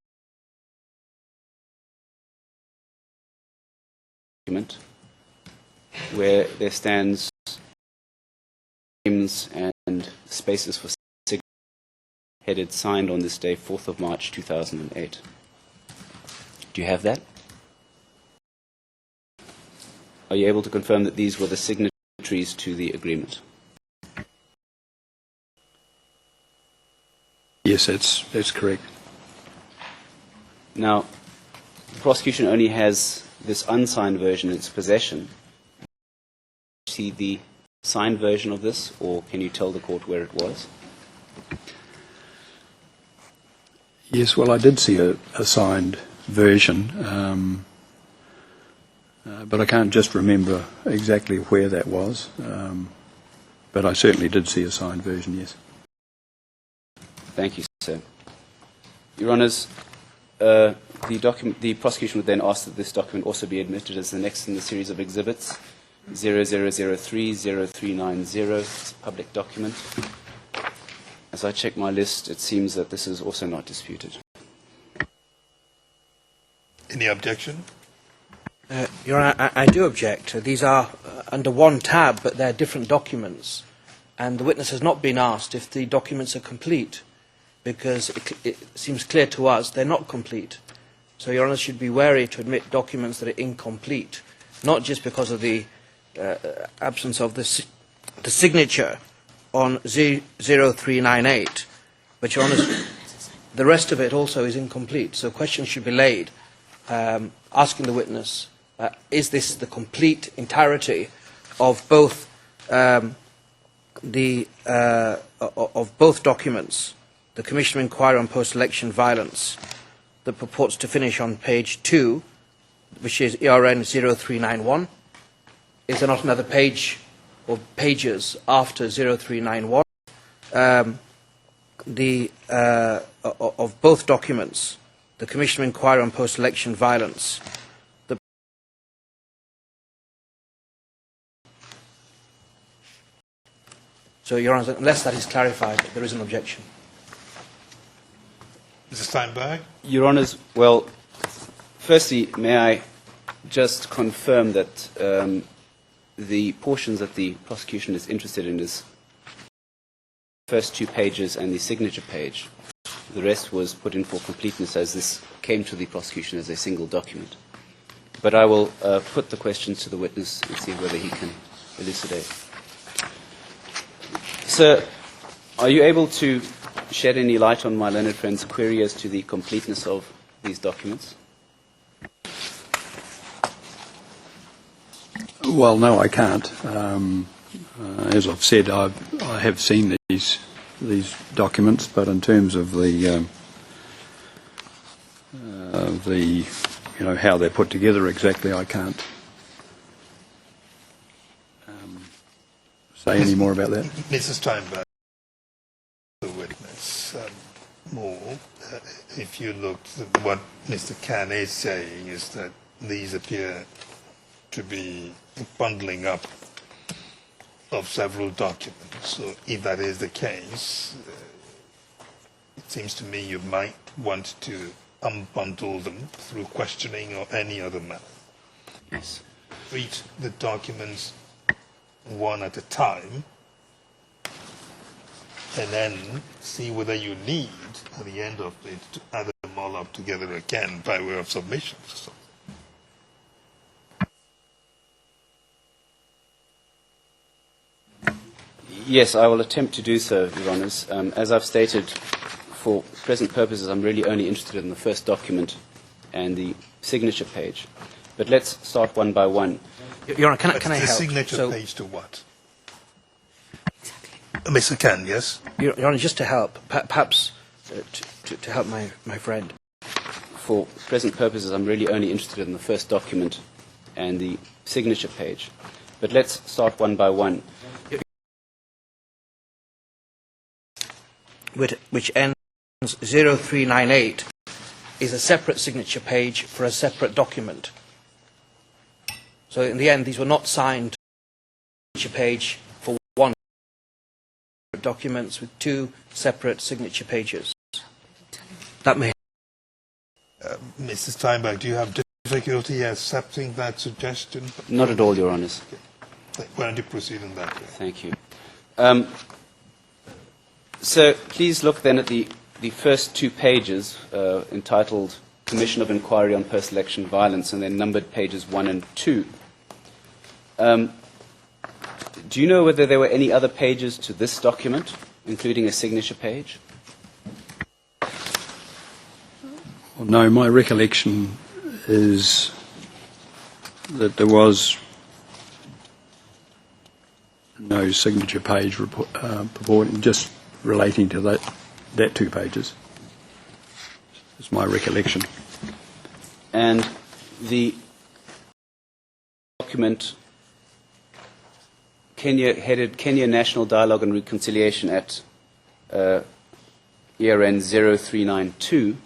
S1: document where there stands names and spaces for signature, headed signed on this day, 4th of March 2008. Do you have that? Are you able to confirm that these were the signatories to the agreement?
S5: Yes, that's correct.
S1: Now, the prosecution only has this unsigned version in its possession. See the signed version of this, or can you tell the court where it was?
S5: Yes, well, I did see a signed version, but I can't just remember exactly where that was. But I certainly did see a signed version, yes.
S1: Thank you, sir. Your Honours, the prosecution would then ask that this document also be admitted as the next in the series of exhibits, 0003, 0390. It's a public document. As I check my list, it seems that this is also not disputed.
S2: Any objection?
S4: Your Honour, I do object. These are under one tab, but they're different documents. And the witness has not been asked if the documents are complete, because it seems clear to us they're not complete. So Your Honour should be wary to admit documents that are incomplete, not just because of the absence of the signature on 0398, but Your Honour, the rest of it also is incomplete. So questions should be laid, asking the witness, is this the complete entirety of both of both documents, the Commission of Inquiry on Post-Election Violence, that purports to finish on page 2, which is ERN 0391. Is there not another page or pages after 0391? Of both documents, the Commission of Inquiry on Post-Election Violence. So, Your Honour, unless that is clarified, there is an objection.
S2: Mr. Steinberg?
S1: Your Honours, well, firstly, may I just confirm that the portions that the prosecution is interested in is first 2 pages and the signature page. The rest was put in for completeness as this came to the prosecution as a single document. But I will put the questions to the witness and see whether he can elucidate. Sir, are you able to shed any light on my learned friend's query as to the completeness of these documents?
S5: Well, no, I can't. As I've said, I have seen these documents, but in terms of the how they're put together exactly, I can't say any more about that.
S2: Mr. Steinberg, the witness, if you look at what Mr. Khan is saying is that these appear to be bundling up of several documents. So if that is the case, it seems to me you might want to unbundle them through questioning or any other method.
S1: Yes.
S2: Read the documents one at a time and then see whether you need, at the end of it, to add them all up together again by way of submission. So.
S1: Yes, I will attempt to do so, Your Honours. As I've stated, for present purposes, I'm really only interested in the first document and the signature page. But let's start one by one.
S4: Your Honour, can I help?
S2: The signature page to what? Mr. Khan, yes?
S4: Your Honour, just to help, perhaps to help my friend.
S1: For present purposes, I'm really only interested in the first document and the signature page. But let's start one by one.
S4: Which ends 0398 is a separate signature page for a separate document. So in the end, these were not signed signature page for one documents with 2 separate signature pages. That may.
S2: Mr. Steinberg, do you have difficulty accepting that suggestion?
S1: Not at all, Your Honours.
S2: Okay. Why don't you proceed in that way?
S1: Thank you. So please look then at the first 2 pages entitled Commission of Inquiry on Post-Election Violence and then numbered pages 1 and 2. Do you know whether there were any other pages to this document, including a signature page?
S5: Well, no, my recollection is that there was no signature page purporting, just relating to that 2 pages. It's my recollection.
S1: And the document headed Kenya National Dialogue and Reconciliation at year end 0392.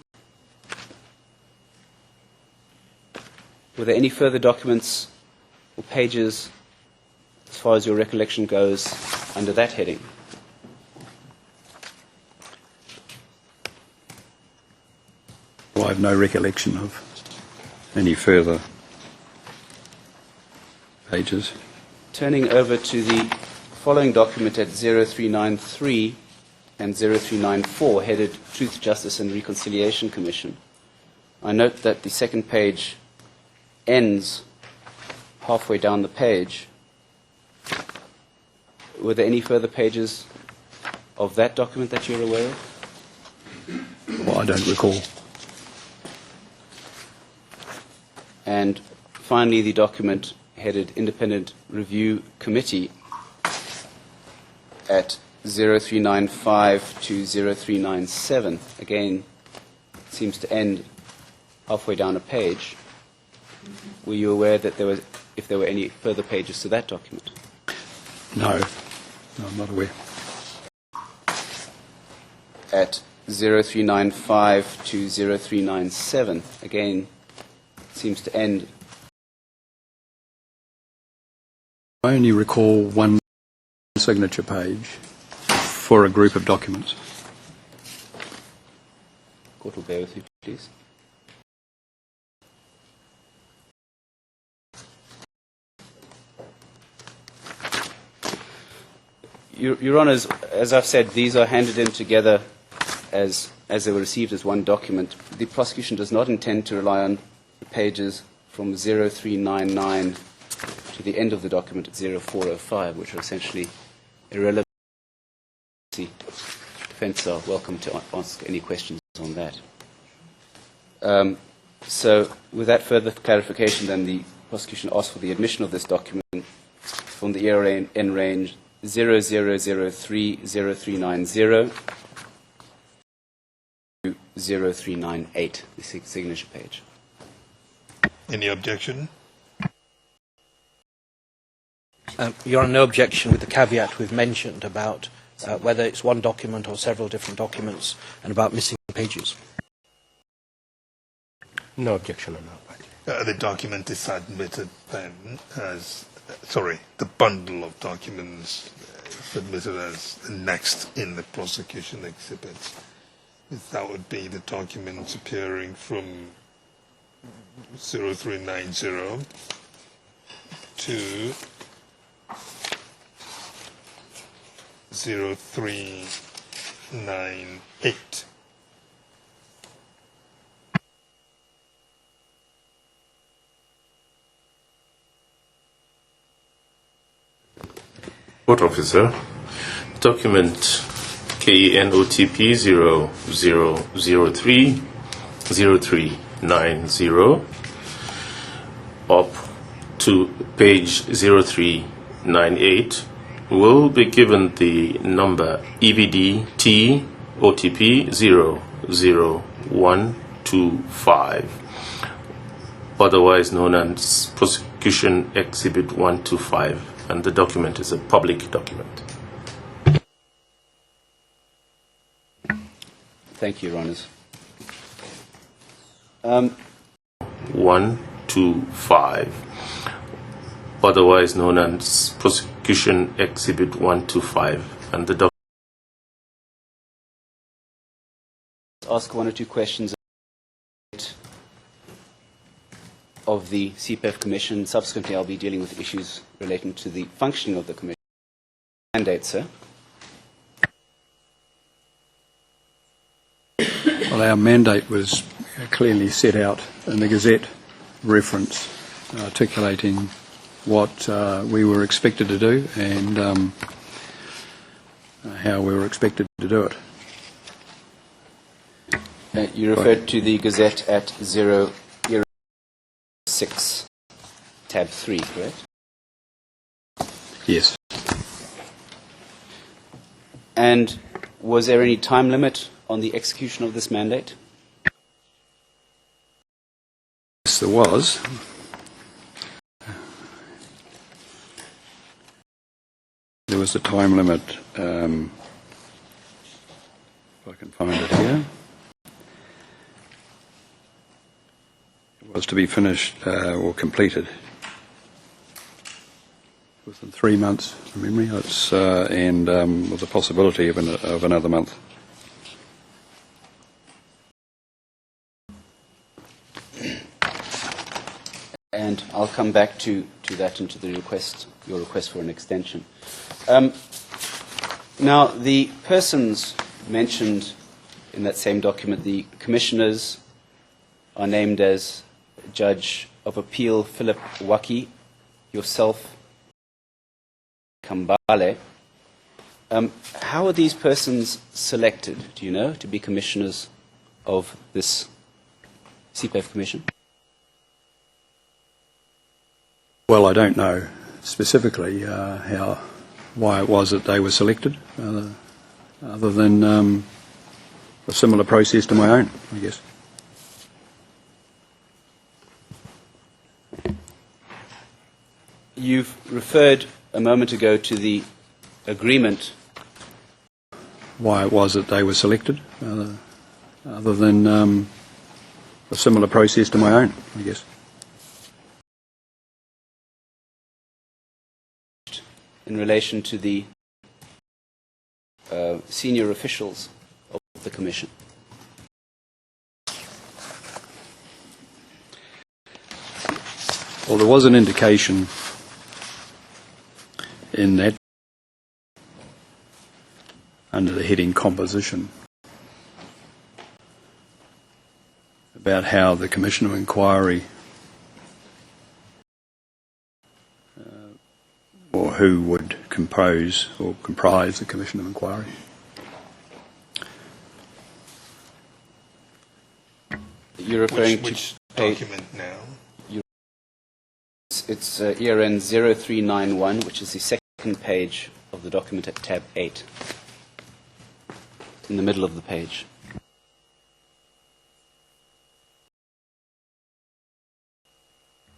S1: Were there any further documents or pages, as far as your recollection goes, under that heading?
S5: Well, I have no recollection of any further pages.
S1: Turning over to the following document at 0393 and 0394, headed Truth, Justice and Reconciliation Commission, I note that the second page ends halfway down the page. Were there any further pages of that document that you're aware of?
S5: Well, I don't recall.
S1: And finally, the document headed Independent Review Committee at 0395 to 0397. Again, seems to end halfway down a page. Were you aware that if there were any further pages to that document?
S5: No, I'm not aware.
S1: At 0395 to 0397, again, seems to end.
S5: I only recall one signature page for a group of documents.
S1: Court will bear with me, please. Your Honours, as I've said, these are handed in together as they were received as one document. The prosecution does not intend to rely on the pages from 0399 to the end of the document at 0405, which are essentially irrelevant. The defence are welcome to ask any questions on that. So, with that further clarification, then the prosecution asks for the admission of this document from the ERN range 00030390 to 0398, the signature page.
S2: Any objection?
S4: Your Honour, no objection, with the caveat we've mentioned about whether it's one document or several different documents and about missing pages.
S3: No objection on our part.
S2: The document is submitted then as, the bundle of documents submitted as next in the prosecution exhibit. That would be the documents appearing from 0390 to 0398.
S8: Court Officer, document KenyaMOJA.com 00030390 up to page 0398 will be given the number EVD T OTP 00125, otherwise known as Prosecution Exhibit 125, and the document is a public document.
S1: Thank you, Your Honours.
S8: 125, otherwise known as Prosecution Exhibit 125, and the document.
S1: Ask one or two questions of the CPEF Commission. Subsequently, I'll be dealing with issues relating to the functioning of the Commission. Mandate, sir.
S5: Well, our mandate was clearly set out in the Gazette reference, articulating what we were expected to do and how we were expected to do it.
S1: You referred to the Gazette at 06, tab 3, correct?
S5: Yes.
S1: And was there any time limit on the execution of this mandate?
S5: Yes, there was. There was a time limit, if I can find it here. It was to be finished or completed within 3 months, from memory, and with the possibility of another month.
S1: And I'll come back to that and to the your request for an extension. Now, the persons mentioned in that same document, the commissioners, are named as Judge of Appeal Philip Waki, yourself, Kambale. How are these persons selected, do you know, to be commissioners of this CPEF commission?
S5: Well, I don't know specifically why it was that they were selected, other than a similar process to my own, I guess.
S1: You've referred a moment ago to the agreement.
S5: Why it was that they were selected, other than a similar process to my own, I guess.
S1: In relation to the senior officials of the Commission.
S5: Well, there was an indication in that, under the heading composition, about how the Commission of Inquiry or who would compose or comprise the Commission of Inquiry.
S1: You're referring
S2: which
S1: to page,
S2: document now?
S1: it's ERN 0391, which is the second page of the document at tab 8, in the middle of the page.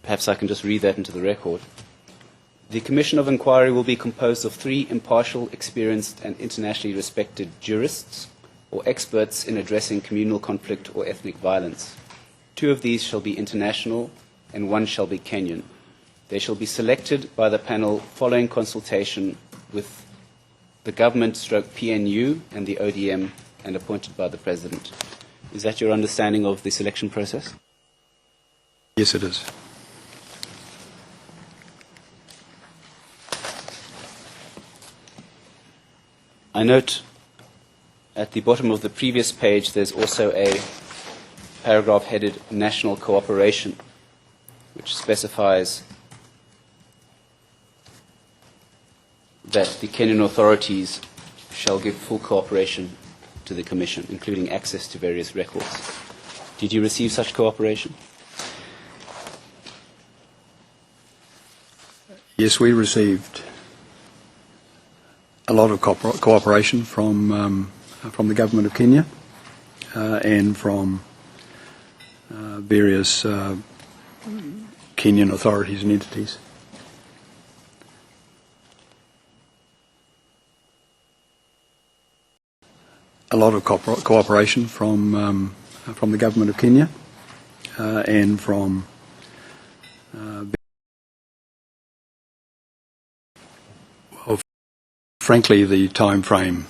S1: Perhaps I can just read that into the record. The Commission of Inquiry will be composed of 3 impartial, experienced and internationally respected jurists or experts in addressing communal conflict or ethnic violence. 2 of these shall be international and 1 shall be Kenyan. They shall be selected by the panel following consultation with the government/PNU and the ODM and appointed by the President. Is that your understanding of the selection process?
S5: Yes, it is.
S1: I note at the bottom of the previous page there's also a paragraph headed National Cooperation, which specifies that the Kenyan authorities shall give full cooperation to the Commission, including access to various records. Did you receive such cooperation?
S5: Yes, we received a lot of cooperation from the Government of Kenya and from various Kenyan authorities and entities. A lot of cooperation from the Government of Kenya and from frankly, the time frame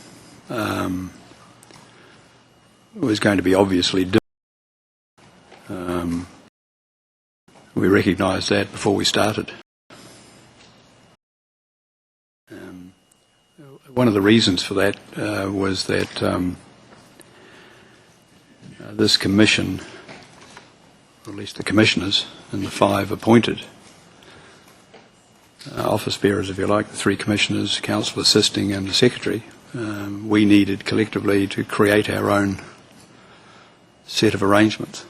S5: was going to be obviously different. We recognised that before we started. One of the reasons for that was that this commission, or at least the commissioners and the 5 appointed office bearers, if you like, the 3 commissioners, counsel assisting and the secretary, we needed collectively to create our own set of arrangements,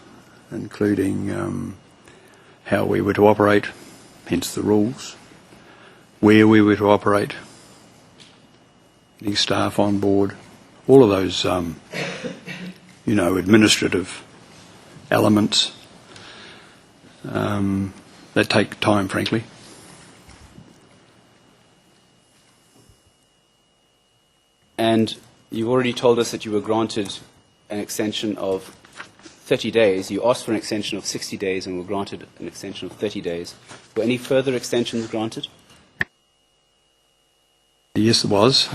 S5: including how we were to operate, hence the rules, where we were to operate, getting staff on board, all of those, administrative elements that take time, frankly.
S1: And you've already told us that you were granted an extension of 30 days. You asked for an extension of 60 days and were granted an extension of 30 days. Were any further extensions granted?
S5: Yes, there was.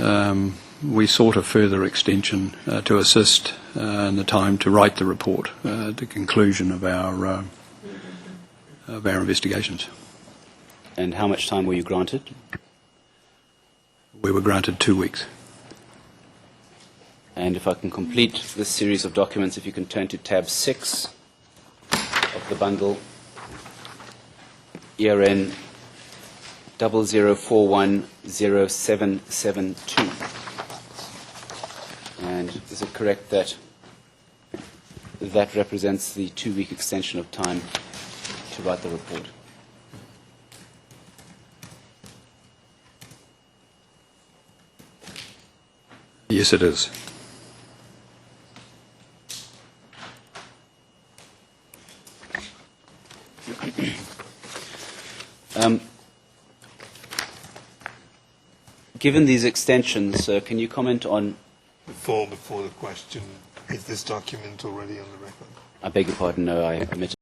S5: We sought a further extension to assist in the time to write the report at the conclusion of our investigations.
S1: And how much time were you granted?
S5: We were granted 2 weeks.
S1: And if I can complete this series of documents, if you can turn to tab 6 of the bundle, ERN 00410772. And is it correct that that represents the 2-week extension of time to write the report?
S5: Yes, it is.
S1: Given these extensions, can you comment on...
S2: Before the question, is this document already on the record?
S1: I beg your pardon, no, I omitted.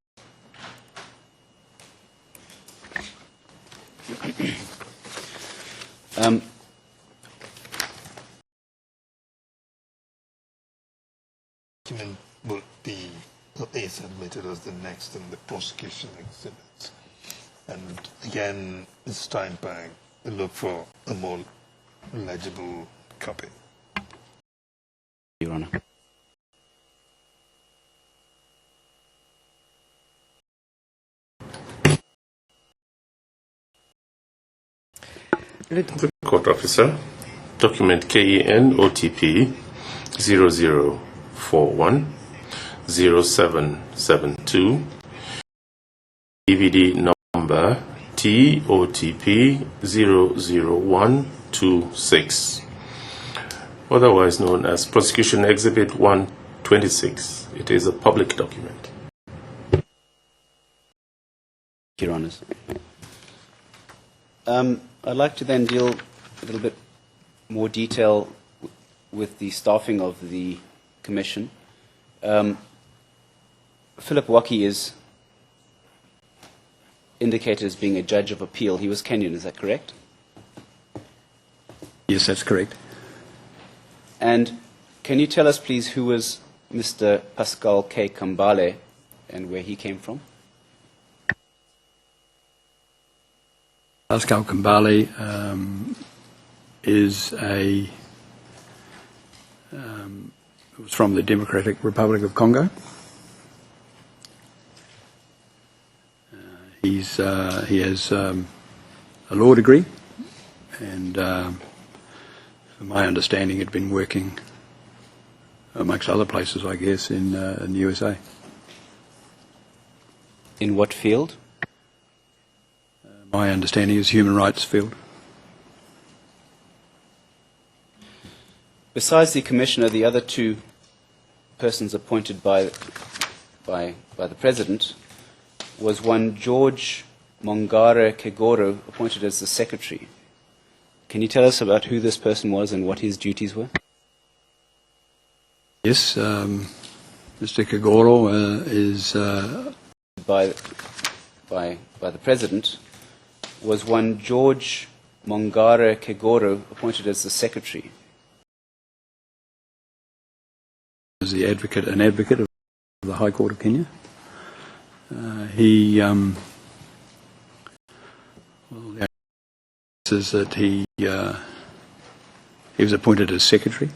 S2: Document would be submitted as the next in the prosecution exhibits. And again, this time back, we look for a more legible copy.
S1: Your Honor.
S8: The court officer, document KenOTP 0041 0772, DVD number TOTP 00126, otherwise known as Prosecution Exhibit 126. It is a public document.
S1: Your Honours. I'd like to then deal a little bit more detail with the staffing of the Commission. Philip Waki is indicated as being a judge of appeal. He was Kenyan, is that correct?
S5: Yes, that's correct.
S1: And can you tell us, please, who was Mr. Pascal K. Kambale and where he came from?
S5: Pascal Kambale was from the Democratic Republic of Congo. He has a law degree, and from my understanding, had been working, amongst other places, I guess, in the USA.
S1: In what field?
S5: My understanding is human rights field.
S1: Besides the Commissioner, the other two persons appointed by the President was one George Mongare Kegoro, appointed as the Secretary. Can you tell us about who this person was and what his duties were?
S5: Yes, Mr. Kegoro is...
S1: By the President was one George Mongare Kegoro, appointed as the Secretary.
S5: As an advocate of the High Court of Kenya. He says that he was appointed as Secretary,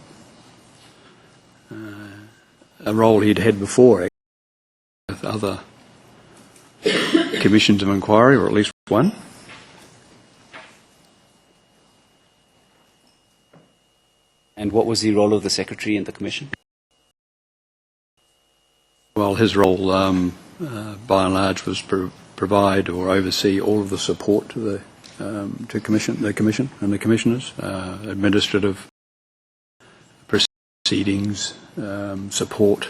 S5: a role he'd had before with other commissions of inquiry, or at least one.
S1: And what was the role of the Secretary in the Commission?
S5: Well, his role, by and large, was provide or oversee all of the support to the commission and the commissioners, administrative proceedings, support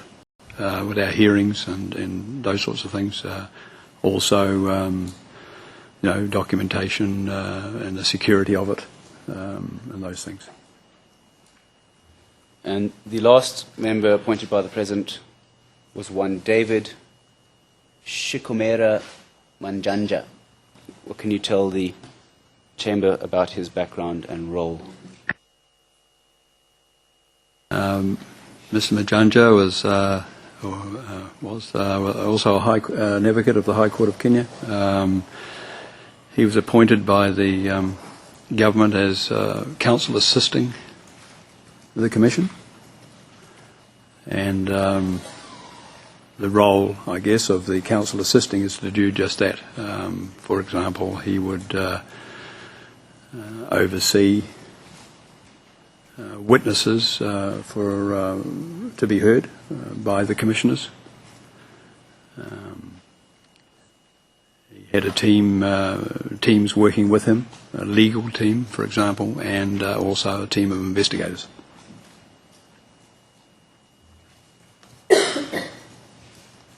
S5: with our hearings and those sorts of things. also documentation and the security of it and those things.
S1: And the last member appointed by the President was one David Shikomera Manjanja. What can you tell the Chamber about his background and role? Mr.
S5: Manjanja was also an advocate of the High Court of Kenya. He was appointed by the government as counsel assisting the Commission, and the role, I guess, of the counsel assisting is to do just that. For example, he would oversee witnesses to be heard by the commissioners. He had a teams working with him, a legal team, for example, and also a team of investigators.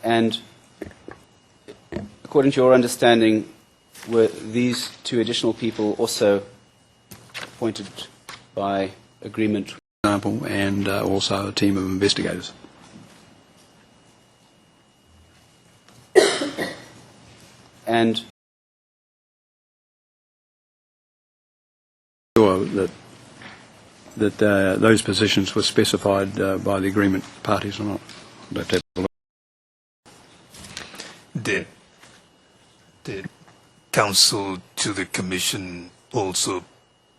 S5: And according to your understanding, were these two additional people also appointed by agreement? For example, and also a team of investigators. And sure that those positions were specified by the agreement parties or not.
S2: Did counsel to the Commission also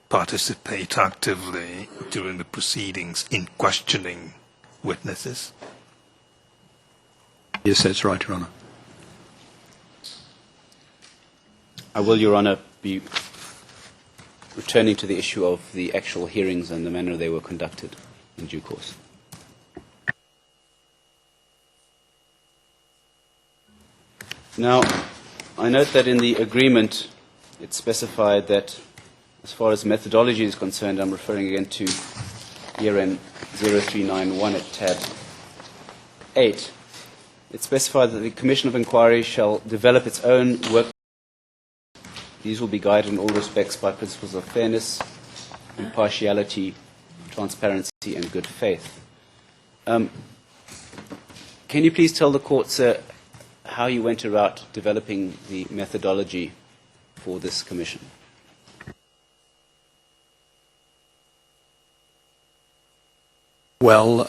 S2: participate actively during the proceedings in questioning witnesses?
S5: Yes, that's right, Your Honour.
S1: I will, Your Honour, be returning to the issue of the actual hearings and the manner they were conducted in due course. Now, I note that in the agreement it specified that as far as methodology is concerned, I'm referring again to ERN 0391 at tab 8. It specified that the Commission of Inquiry shall develop its own work. These will be guided in all respects by principles of fairness, impartiality, transparency, and good faith. Can you please tell the Court, sir, how you went about developing the methodology for this Commission?
S5: Well,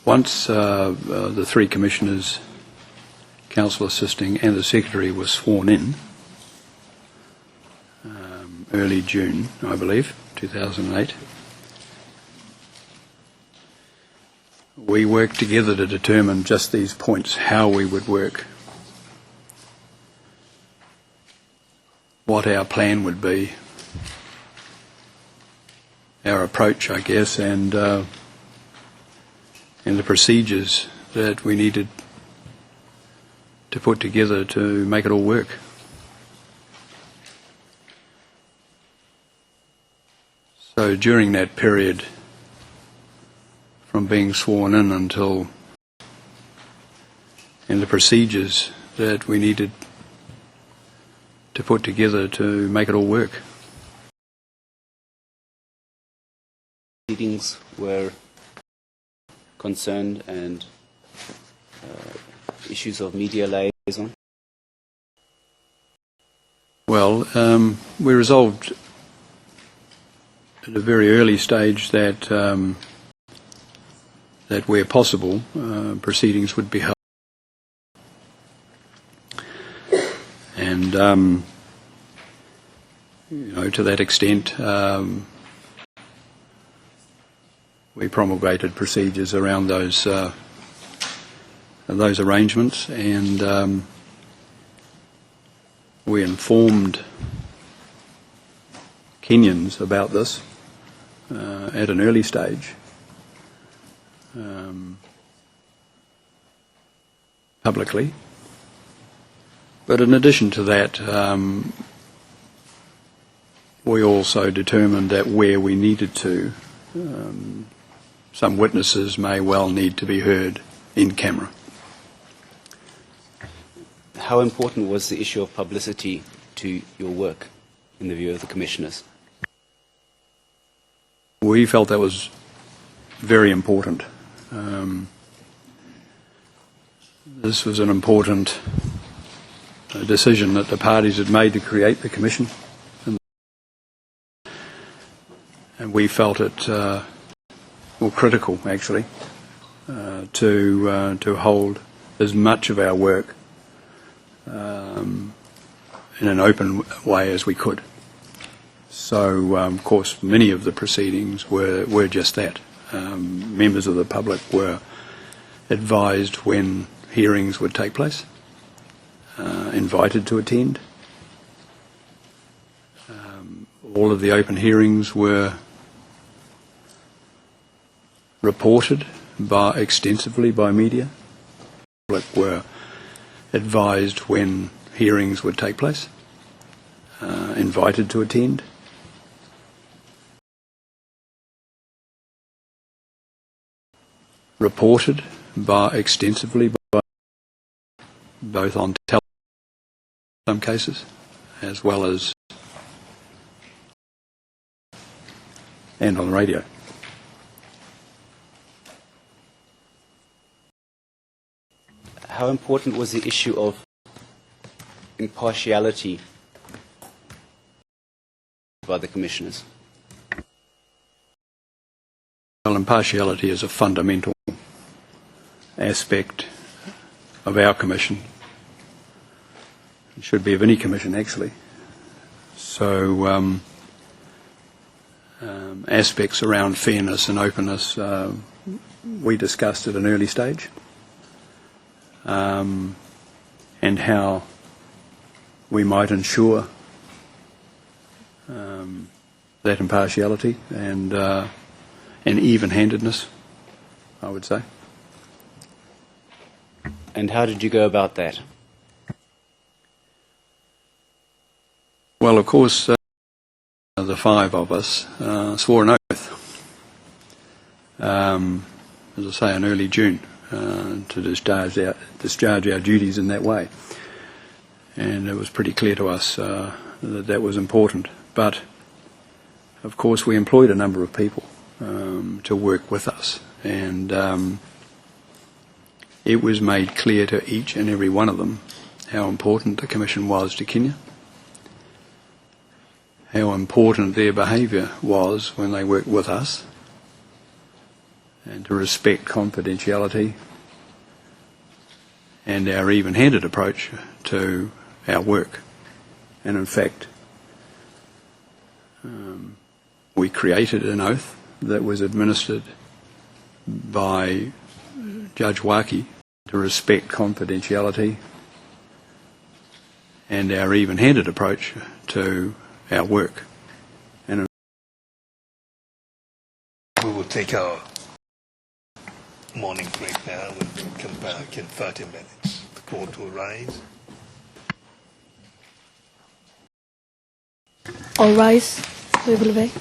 S5: once the three commissioners, counsel assisting and the secretary were sworn in, early June, I believe, 2008, we worked together to determine just these points, how we would work, what our plan would be, our approach, I guess, and the procedures that we needed to put together to make it all work. So during that period, from being sworn in until, and the procedures that we needed to put together to make it all work.
S1: Proceedings were concerned and issues of media liaison?
S5: Well, we resolved at a very early stage that that where possible, proceedings would be held. And, to that extent, we promulgated procedures around those arrangements, and we informed Kenyans about this at an early stage, publicly. But in addition to that, we also determined that where we needed to, some witnesses may well need to be heard in camera.
S1: How important was the issue of publicity to your work, in the view of the commissioners?
S5: We felt that was very important. This was an important decision that the parties had made to create the commission, and we felt it critical, actually, to hold as much of our work in an open way as we could. So, of course, many of the proceedings were just that. Members of the public were advised when hearings would take place, invited to attend. All of the open hearings were reported extensively by media. The public were advised when hearings would take place, invited to attend. Reported extensively by both on television in some cases, as well as and on radio.
S1: How important was the issue of impartiality by the commissioners?
S5: Well, impartiality is a fundamental aspect of our commission. It should be of any commission, actually. So aspects around fairness and openness we discussed at an early stage, and how we might ensure that impartiality and even-handedness, I would say.
S1: And how did you go about that?
S5: Well, of course, the five of us swore an oath, as I say, in early June, to discharge our duties in that way. And it was pretty clear to us that was important. But, of course, we employed a number of people to work with us, and it was made clear to each and every one of them how important the Commission was to Kenya, how important their behaviour was when they worked with us, and to respect confidentiality and our even-handed approach to our work. And in fact, we created an oath that was administered by Judge Waki to respect confidentiality and our even-handed approach to our work. And
S2: we will take our morning break now. We'll come back in 30 minutes. The court will rise.
S9: All rise. We will wait.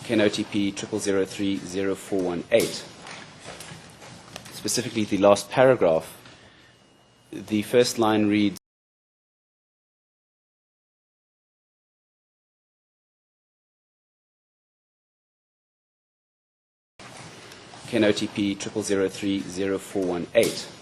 S1: KenOTP 00030418. Specifically, the last paragraph, the first line reads, KenOTP 00030418.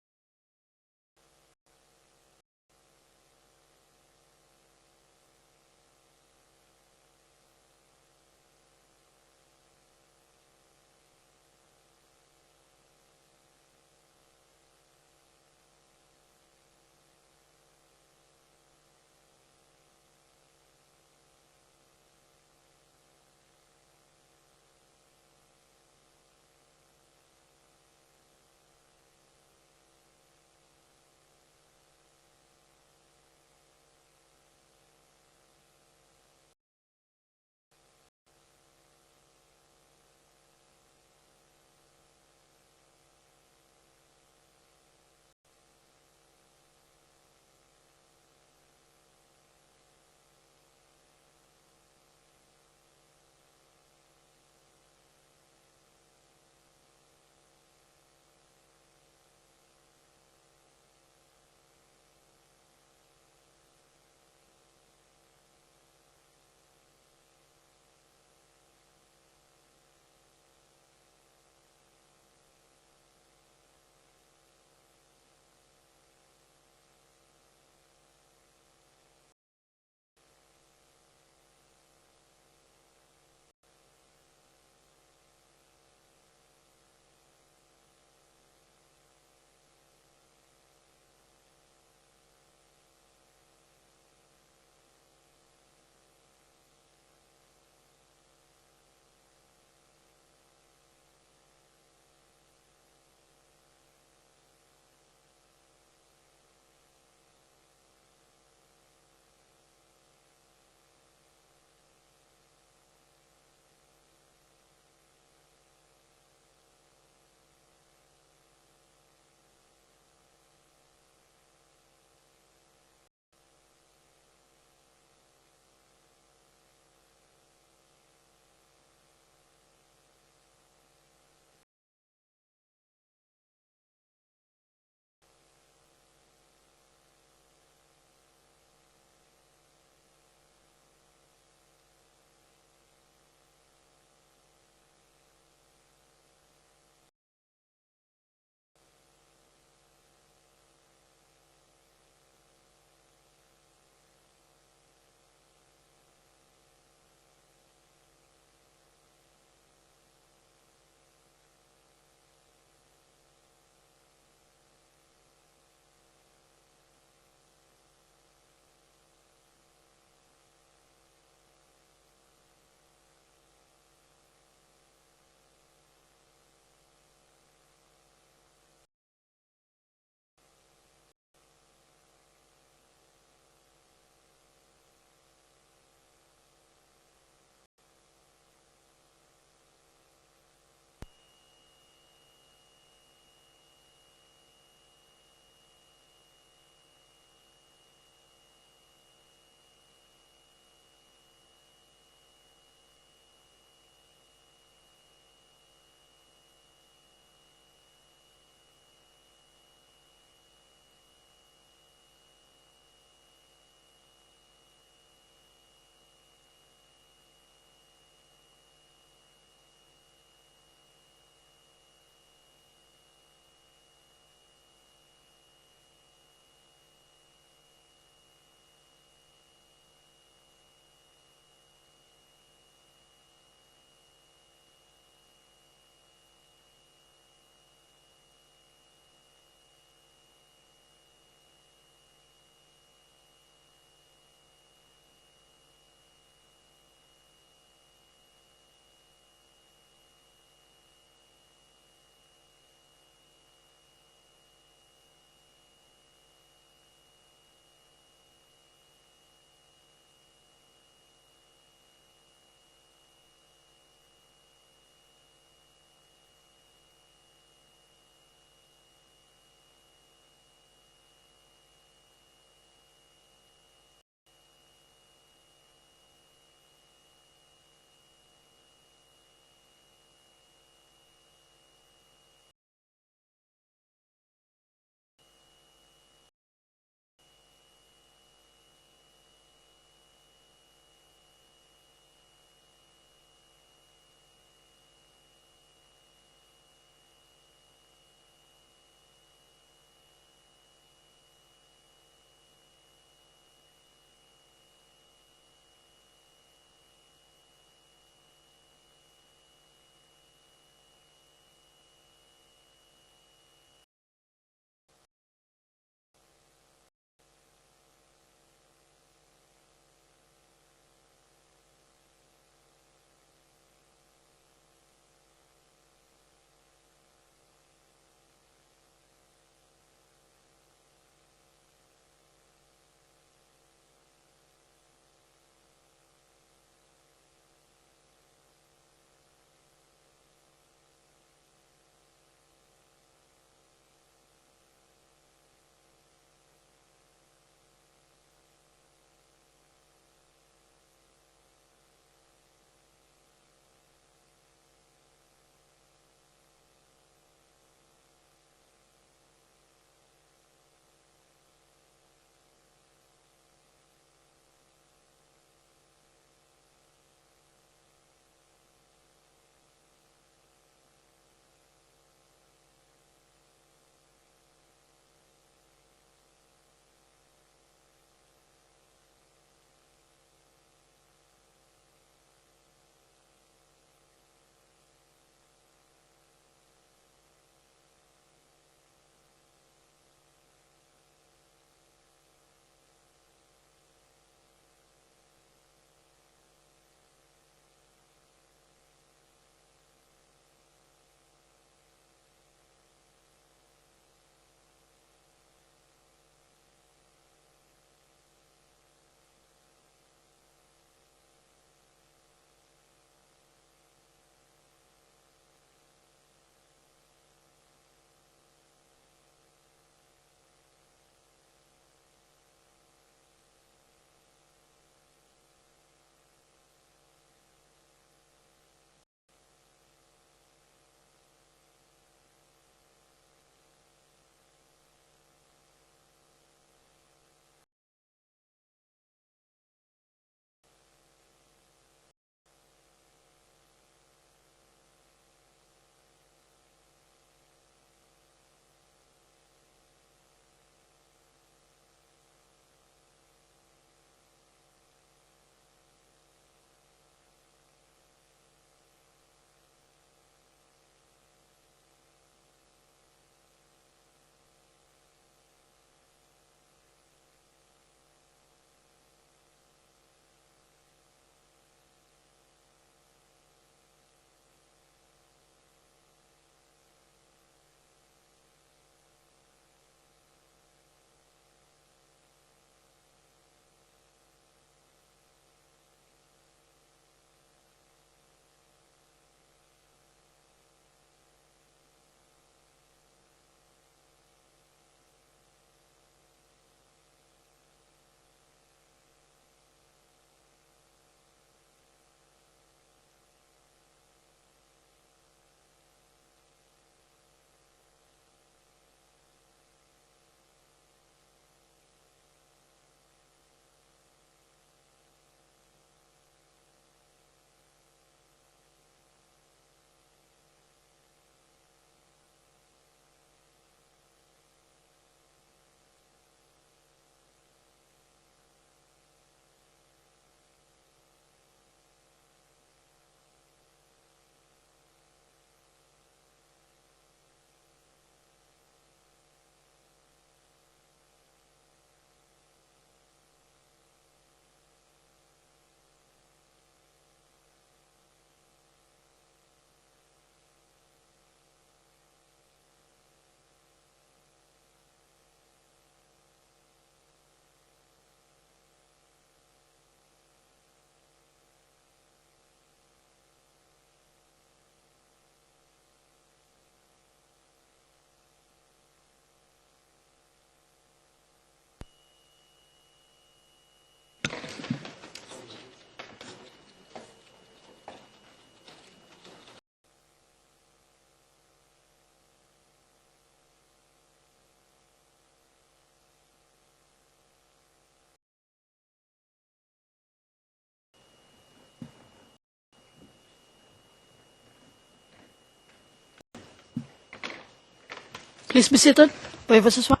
S9: Please be seated. Witness is one.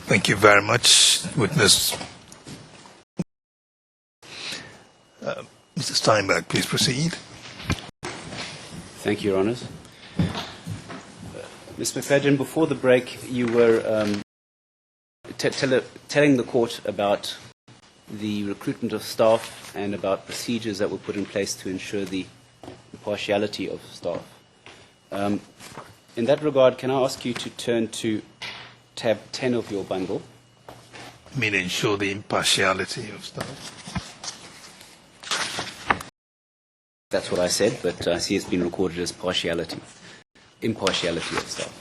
S2: Thank you very much, witness. Mr. Steinberg, please proceed.
S1: Thank you, Your Honours. Ms. McFadden, before the break, you were telling the court about the recruitment of staff and about procedures that were put in place to ensure the impartiality of staff. In that regard, can I ask you to turn to tab 10 of your bundle?
S2: I mean, ensure the impartiality of staff.
S1: That's what I said, but I see it's been recorded as impartiality of staff.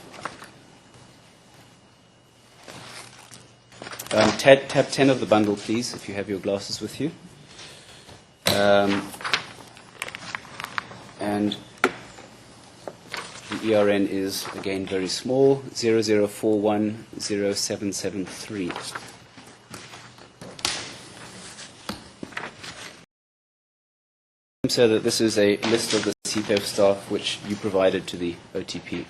S1: Tab 10 of the bundle, please, if you have your glasses with you. And the ERN is, again, very small, 00410773. So that this is a list of the CPEV staff which you provided to the OTP.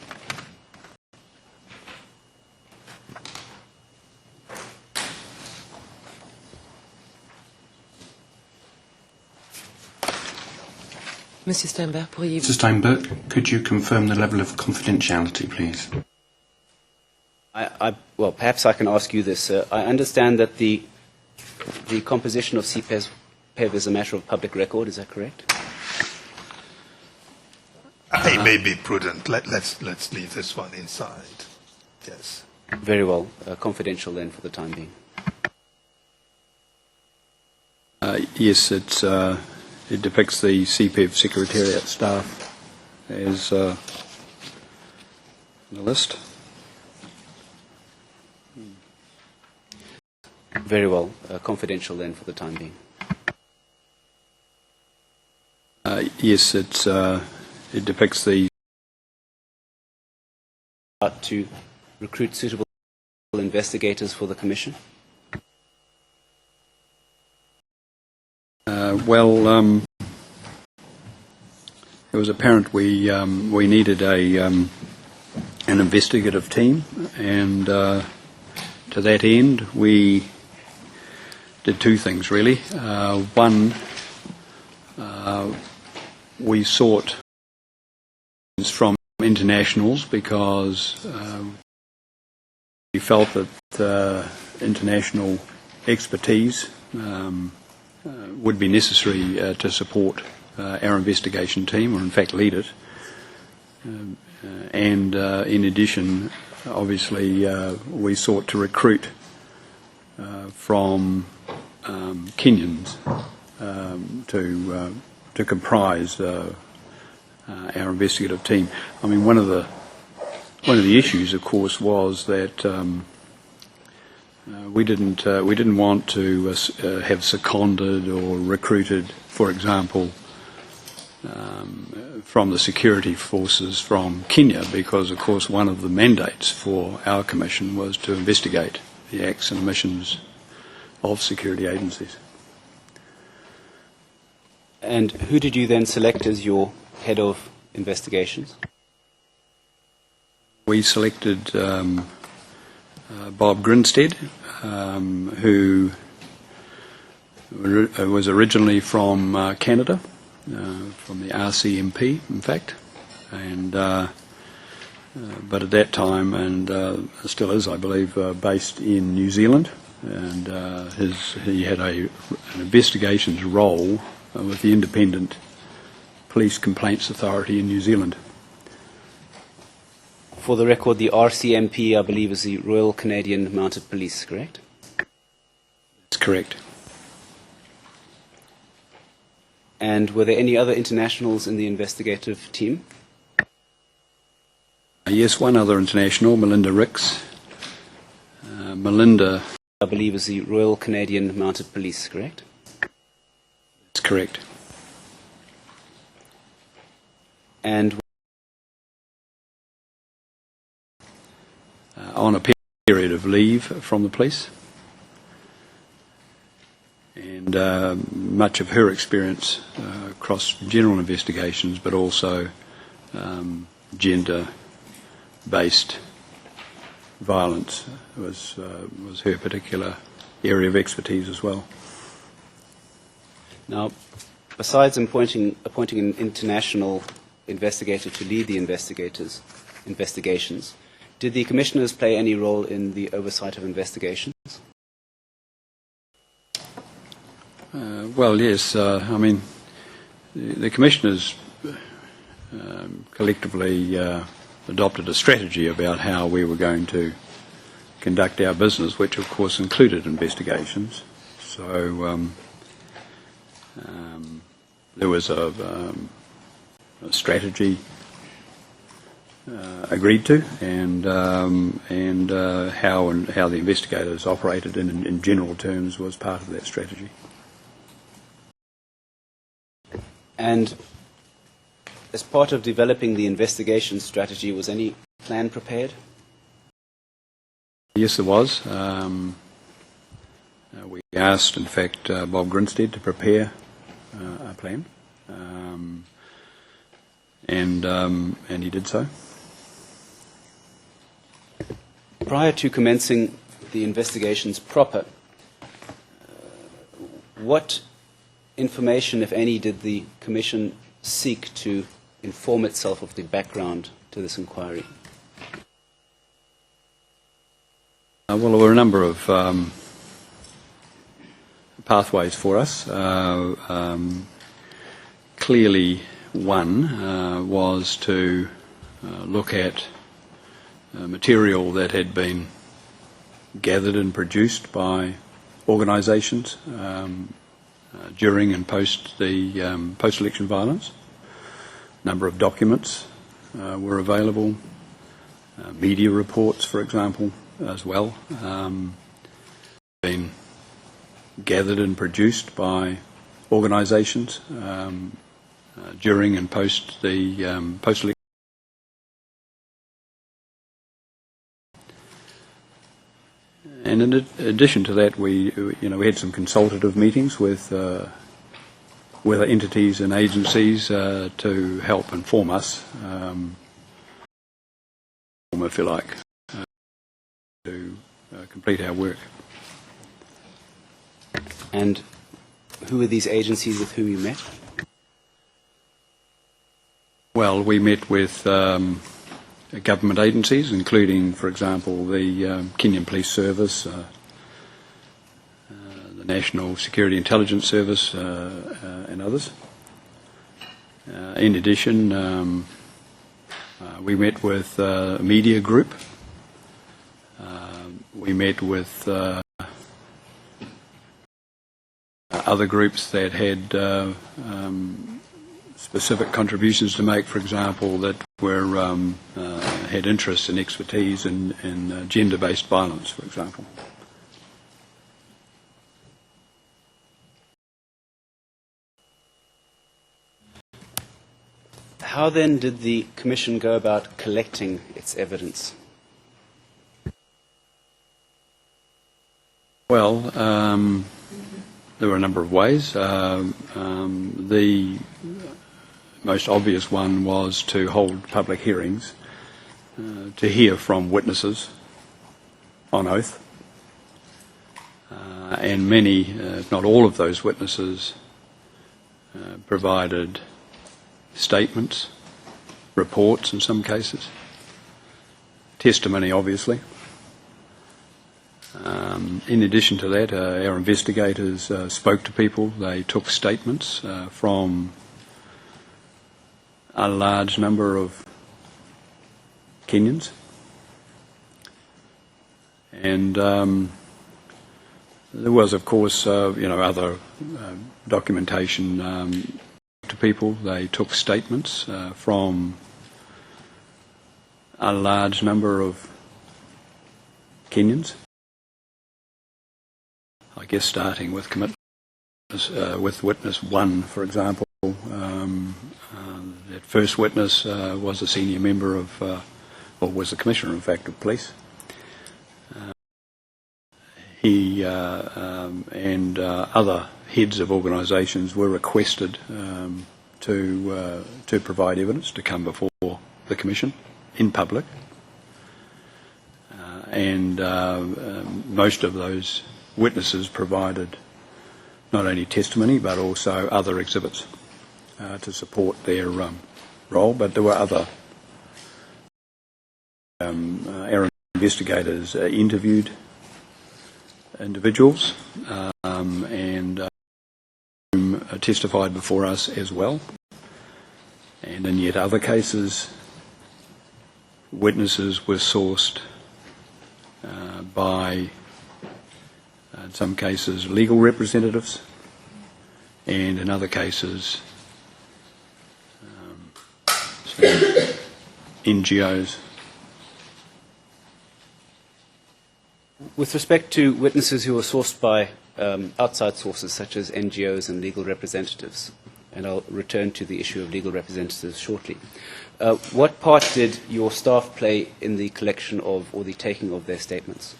S6: Monsieur Steinberg, pourriez-vous...
S7: Mr. Steinberg, could you confirm the level of confidentiality, please?
S1: Well, perhaps I can ask you this. I understand that the composition of CPEV is a matter of public record. Is that correct?
S2: It may be prudent. Let's leave this one inside. Yes.
S1: Very well. Confidential then for the time being.
S5: Yes, it depicts the CPEV Secretariat staff as the list.
S1: Very well. Confidential then for the time being.
S5: Yes, it depicts the...
S1: To recruit suitable investigators for the Commission?
S5: Well, it was apparent we needed an investigative team, and to that end we did two things really. One, we sought from internationals because we felt that international expertise would be necessary to support our investigation team, or in fact lead it. And in addition, obviously, we sought to recruit from Kenyans to comprise our investigative team. I mean, one of the issues, of course, was that we didn't want to have seconded or recruited, for example, from the security forces from Kenya, because, of course, one of the mandates for our commission was to investigate the acts and omissions of security agencies.
S1: And who did you then select as your head of investigations?
S5: We selected Bob Grinstead, who was originally from Canada, from the RCMP, in fact, and but at that time, and still is, I believe, based in New Zealand, and he had an investigations role with the Independent Police Complaints Authority in New Zealand.
S1: For the record, the RCMP, I believe, is the Royal Canadian Mounted Police, correct?
S5: That's correct.
S1: And were there any other internationals in the investigative team?
S5: Yes, one other international, Melinda Ricks. Melinda,
S1: I believe, is the Royal Canadian Mounted Police, correct?
S5: that's correct.
S1: And
S5: on a period of leave from the police, and much of her experience across general investigations, but also gender gender-based violence was her particular area of expertise as well.
S1: Now, besides appointing an international investigator to lead the investigations, did the commissioners play any role in the oversight of investigations?
S5: Well, yes. I mean, the commissioners collectively adopted a strategy about how we were going to conduct our business, which of course included investigations. So there was a strategy agreed to, and how the investigators operated in general terms was part of that strategy.
S1: And as part of developing the investigation strategy, was any plan prepared?
S5: Yes, there was. We asked, in fact, Bob Grinstead to prepare a plan, and he did so.
S1: Prior to commencing the investigations proper, what information, if any, did the Commission seek to inform itself of the background to this inquiry?
S5: Well, there were a number of pathways for us. Clearly, one was to look at material that had been gathered and produced by organisations during and post the post-election violence. A number of documents were available, media reports, for example, as well, been gathered and produced by organisations during and post the post-election. And in addition to that, we had some consultative meetings with entities and agencies to help inform us, if you like, to complete our work.
S1: And who were these agencies with whom you met?
S5: Well, we met with government agencies, including, for example, the Kenyan Police Service, the National Security Intelligence Service, and others. In addition, we met with a media group. We met with other groups that had specific contributions to make, for example, that were had interest and expertise in gender-based violence, for example.
S1: How then did the Commission go about collecting its evidence?
S5: Well, there were a number of ways. The most obvious one was to hold public hearings to hear from witnesses on oath. And many, if not all of those witnesses, provided statements, reports in some cases, testimony obviously. In addition to that, our investigators spoke to people. They took statements from a large number of Kenyans, and there was, of course, other documentation to people. They took statements from a large number of Kenyans. I guess starting with with witness one, for example. That first witness was a senior member of, or was the Commissioner, in fact, of Police. He and other heads of organisations were requested to provide evidence to come before the Commission in public. and most of those witnesses provided not only testimony but also other exhibits to support their role. But there were other our investigators interviewed individuals and testified before us as well. And in yet other cases, witnesses were sourced by, in some cases, legal representatives, and in other cases, NGOs.
S1: With respect to witnesses who were sourced by outside sources such as NGOs and legal representatives, and I'll return to the issue of legal representatives shortly, what part did your staff play in the collection of or the taking of their statements?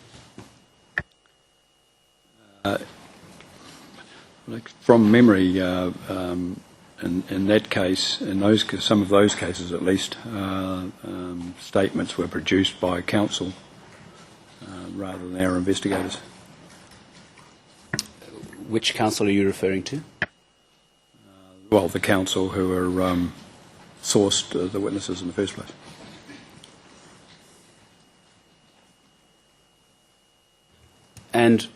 S5: From memory, in that case, in those some of those cases at least, statements were produced by counsel rather than our investigators.
S1: Which counsel are you referring to?
S5: Well, the counsel who were sourced the witnesses in the first place.
S1: And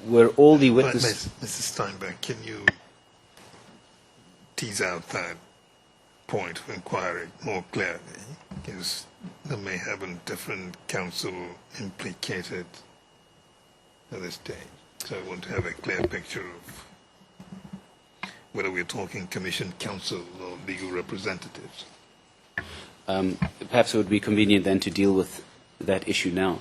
S1: were all the witnesses...
S2: Mr. Steinberg, can you tease out that point of inquiry more clearly? Because there may have been different counsel implicated at this stage. So I want to have a clear picture of whether we're talking commission counsel or legal representatives.
S1: Perhaps it would be convenient then to deal with that issue now.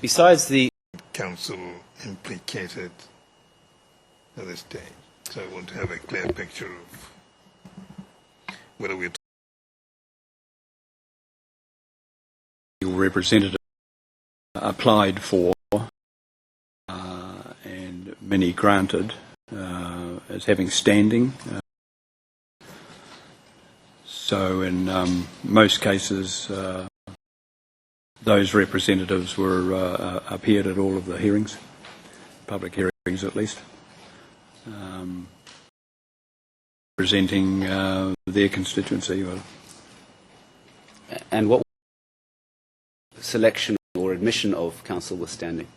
S1: Besides the
S2: counsel implicated at this stage. So I want to have a clear picture of whether we're
S5: legal representative applied for and many granted as having standing. So in most cases, those representatives were appeared at all of the hearings, public hearings at least, presenting their constituency.
S1: And what selection or admission of counsel withstanding?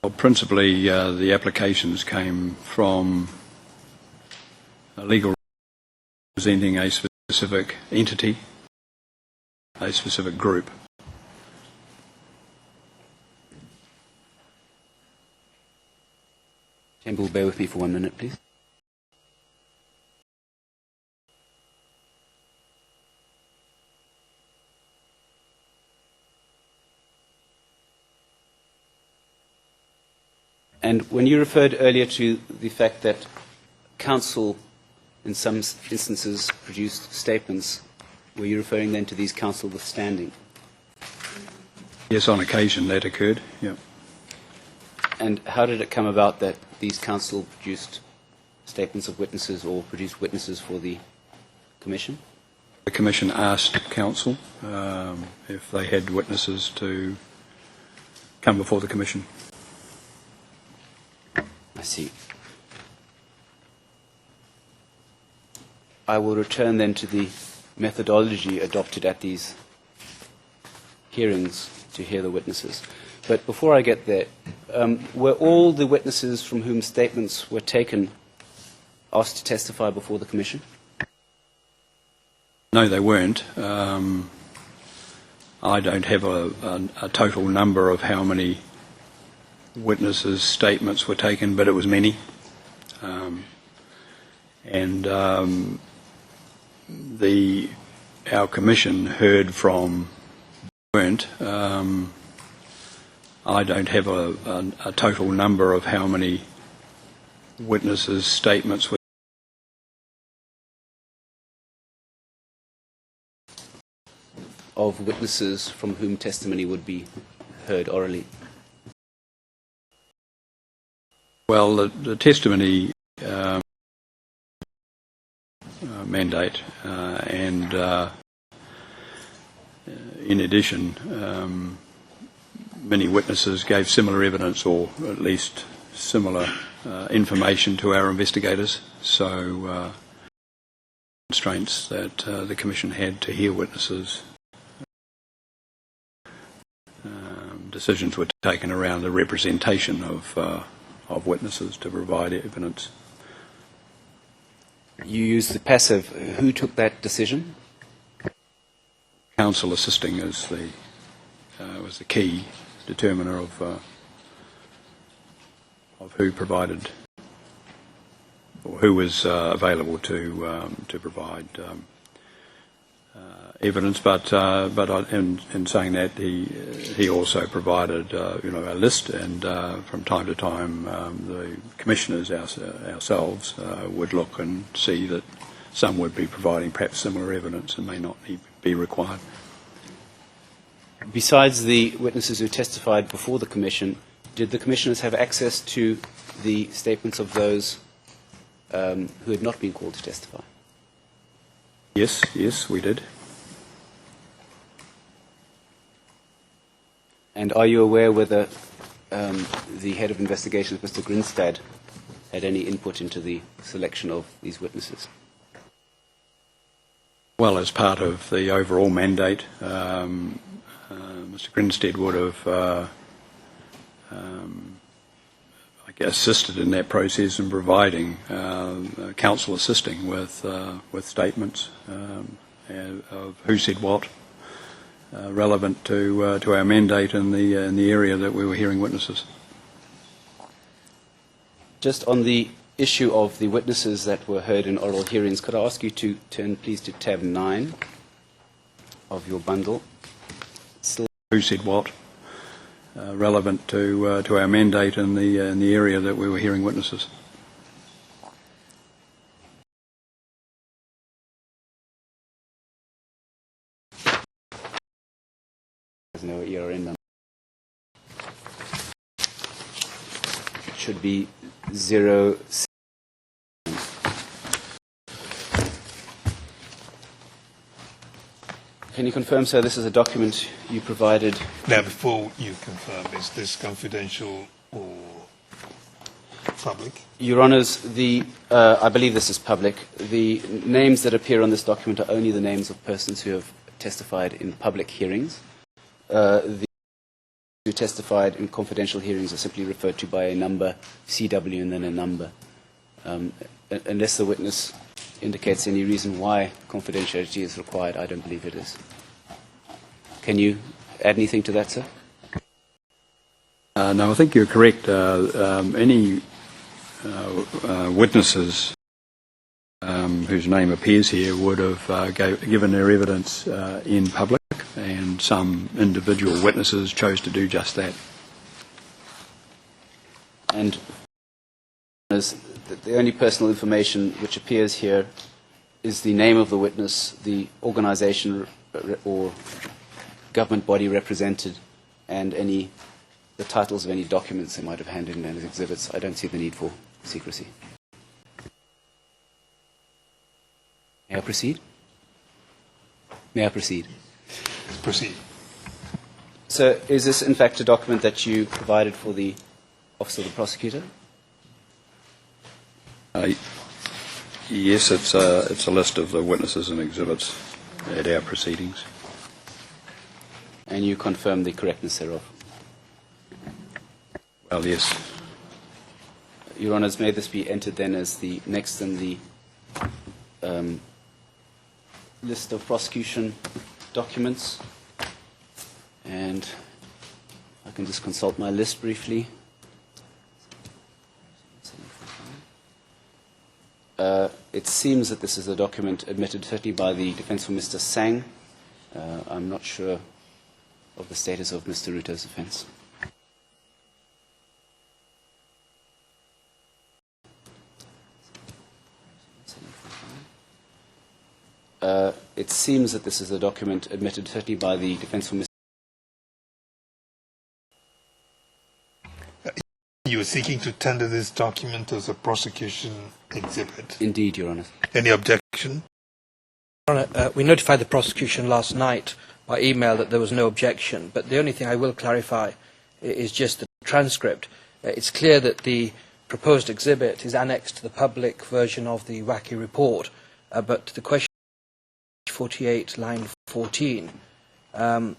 S5: Well, principally, the applications came from a legal representing a specific entity, a specific group.
S1: Chamber, bear with me for 1 minute, please. And when you referred earlier to the fact that counsel in some instances produced statements, were you referring then to these counsel withstanding?
S5: Yes, on occasion that occurred, yeah.
S1: And how did it come about that these counsel produced statements of witnesses or produced witnesses for the Commission?
S5: The Commission asked counsel if they had witnesses to come before the Commission.
S1: I see. I will return then to the methodology adopted at these hearings to hear the witnesses. But before I get there, were all the witnesses from whom statements were taken asked to testify before the Commission?
S5: No, they weren't. I don't have a total number of how many witnesses' statements were taken, but it was many. Our Commission heard from weren't. I don't have a total number of how many witnesses' statements were
S1: of witnesses from whom testimony would be heard orally.
S5: Well, the testimony mandate, and in addition, many witnesses gave similar evidence, or at least similar information to our investigators. So constraints that the Commission had to hear witnesses. Decisions were taken around the representation of witnesses to provide evidence.
S1: You used the passive. Who took that decision?
S5: Counsel assisting as was the key determiner of who provided or who was available to provide evidence. But in saying that, he also provided a list, and from time to time the commissioners ourselves would look and see that some would be providing perhaps similar evidence and may not be required.
S1: Besides the witnesses who testified before the Commission, did the Commissioners have access to the statements of those who had not been called to testify?
S5: Yes, we did.
S1: And are you aware whether the head of investigations, Mr. Grinstead, had any input into the selection of these witnesses?
S5: Well, as part of the overall mandate, Mr. Grinstead would have assisted in that process and providing counsel assisting with statements of who said what, relevant to our mandate in the area that we were hearing witnesses.
S1: Just on the issue of the witnesses that were heard in oral hearings, could I ask you to turn, please, to tab 9 of your bundle?
S5: Who said what, relevant to our mandate in the area that we were hearing witnesses.
S1: There's no ERN number. It should be 0. Can you confirm, sir, this is a document you provided?
S2: Now, before you confirm, is this confidential or public?
S1: Your Honours, I believe this is public. The names that appear on this document are only the names of persons who have testified in public hearings. The who testified in confidential hearings are simply referred to by a number, CW, and then a number. Unless the witness indicates any reason why confidentiality is required, I don't believe it is. Can you add anything to that, sir?
S5: No, I think you're correct. Any witnesses whose name appears here would have given their evidence in public, and some individual witnesses chose to do just that.
S1: And the only personal information which appears here is the name of the witness, the organisation or government body represented, and the titles of any documents they might have handed in as exhibits. I don't see the need for secrecy. May I proceed? May I proceed?
S2: Proceed.
S1: So is this in fact a document that you provided for the Office of the Prosecutor?
S5: Yes, it's a list of the witnesses and exhibits at our proceedings.
S1: And you confirm the correctness thereof?
S5: Well, yes.
S1: Your Honours, may this be entered then as the next in the list of prosecution documents. And I can just consult my list briefly. It seems that this is a document admitted certainly by the defence for Mr. Sang. I'm not sure of the status of Mr. Ruto's offence. It seems that this is a document admitted certainly by the defence for Mr.
S2: You are seeking to tender this document as a prosecution exhibit.
S1: Indeed, Your Honour.
S2: Any objection?
S4: We notified the prosecution last night by email that there was no objection, but the only thing I will clarify is just the transcript. It's clear that the proposed exhibit is annexed to the public version of the WACI report, but the question 48, line 14, to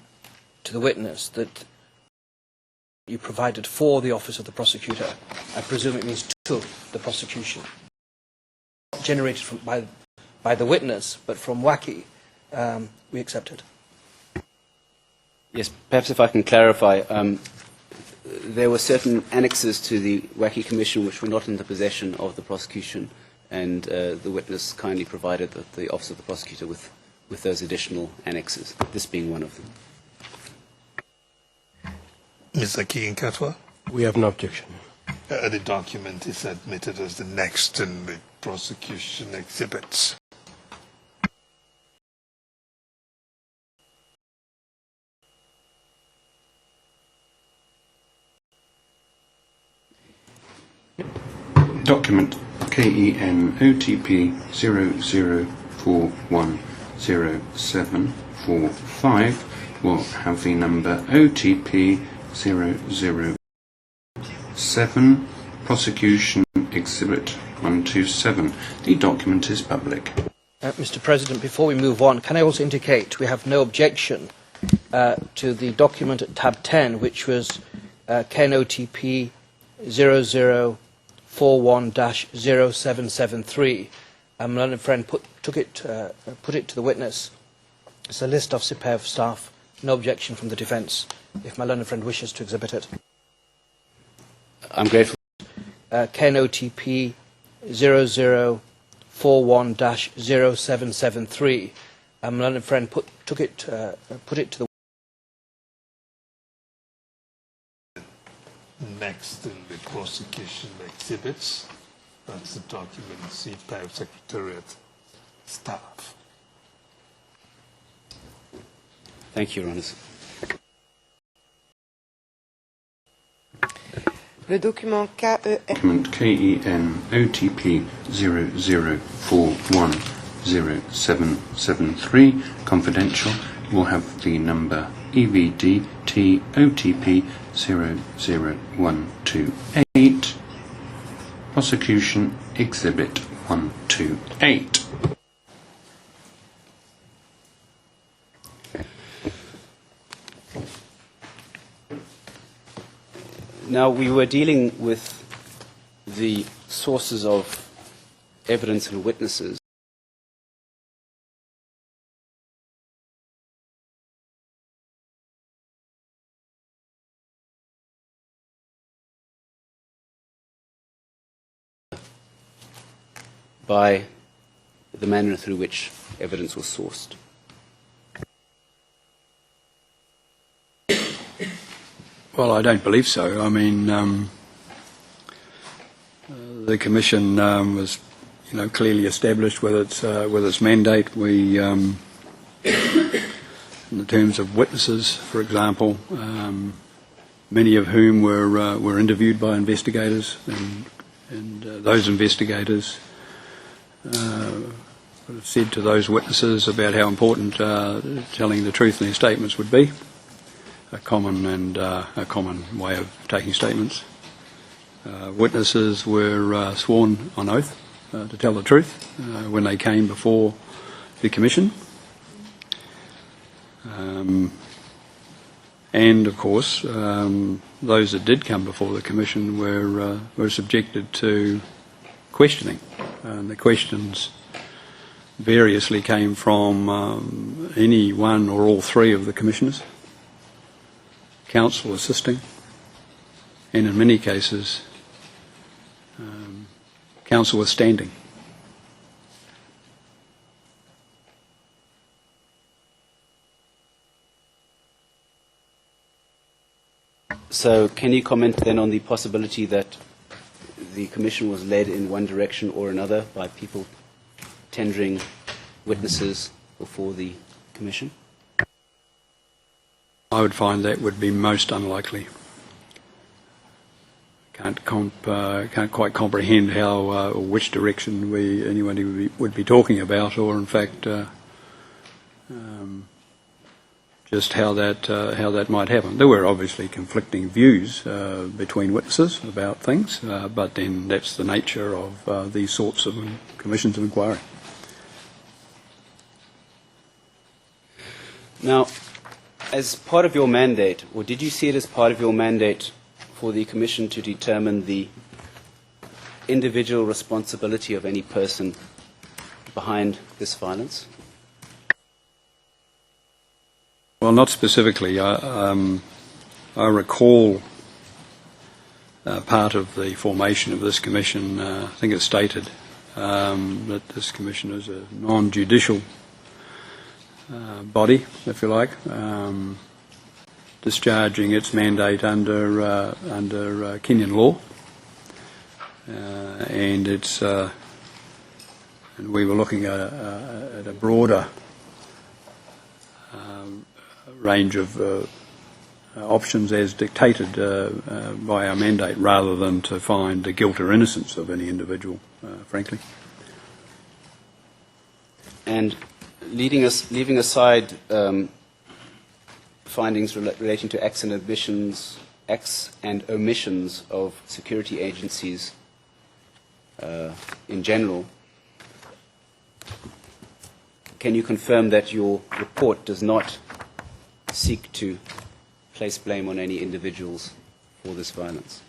S4: the witness that you provided for the Office of the Prosecutor, I presume it means to the prosecution, generated by the witness, but from WACI, we accept it.
S1: Yes, perhaps if I can clarify, there were certain annexes to the WACI Commission which were not in the possession of the prosecution, and the witness kindly provided the Office of the Prosecutor with those additional annexes, this being one of them.
S2: Mr. Keegan-Katwa?
S3: We have no objection.
S2: The document is admitted as the next in the prosecution exhibits.
S7: Document KENOTP 00410745 will have the number OTP 007, Prosecution Exhibit 127. The document is public.
S4: Mr. President, before we move on, can I also indicate we have no objection to the document at tab 10, which was KENOTP 0041-0773. My learned friend put it to the witness. It's a list of SIPEV staff. No objection from the defence, if my learned friend wishes to exhibit it.
S1: I'm grateful.
S4: KENOTP 0041-0773. My learned friend put it to the
S2: Next in the prosecution exhibits, that's the document CPAV Secretariat staff.
S1: Thank you, Your Honours.
S6: Le document
S7: Document KENOTP 00410773, confidential, will have the number EVDTOTP 00128, Prosecution Exhibit 128.
S1: Now, we were dealing with the sources of evidence and witnesses. By the manner through which evidence was sourced.
S5: Well, I don't believe so. I mean, the Commission was, clearly established with its mandate. We, in the terms of witnesses, for example, many of whom were interviewed by investigators, and those investigators said to those witnesses about how important telling the truth in their statements would be. A common way of taking statements. Witnesses were sworn on oath to tell the truth when they came before the Commission. And of course, those that did come before the Commission were subjected to questioning. And the questions variously came from any one or all three of the Commissioners, counsel assisting, and in many cases, counsel was standing.
S1: So can you comment then on the possibility that the Commission was led in one direction or another by people tendering witnesses before the Commission?
S5: I would find that would be most unlikely. Can't quite comprehend how or which direction anybody would be talking about, or in fact just how that might happen. There were obviously conflicting views between witnesses about things, but then that's the nature of these sorts of commissions of inquiry.
S1: Now, as part of your mandate, or did you see it as part of your mandate for the Commission to determine the individual responsibility of any person behind this violence?
S5: Well, not specifically. I recall part of the formation of this commission. I think it's stated that this commission is a non-judicial body, if you like, discharging its mandate under Kenyan law, and it's and we were looking at a broader range of options as dictated by our mandate, rather than to find the guilt or innocence of any individual, frankly.
S1: And leaving aside findings relating to acts and omissions of security agencies in general, can you confirm that your report does not seek to place blame on any individuals for this violence?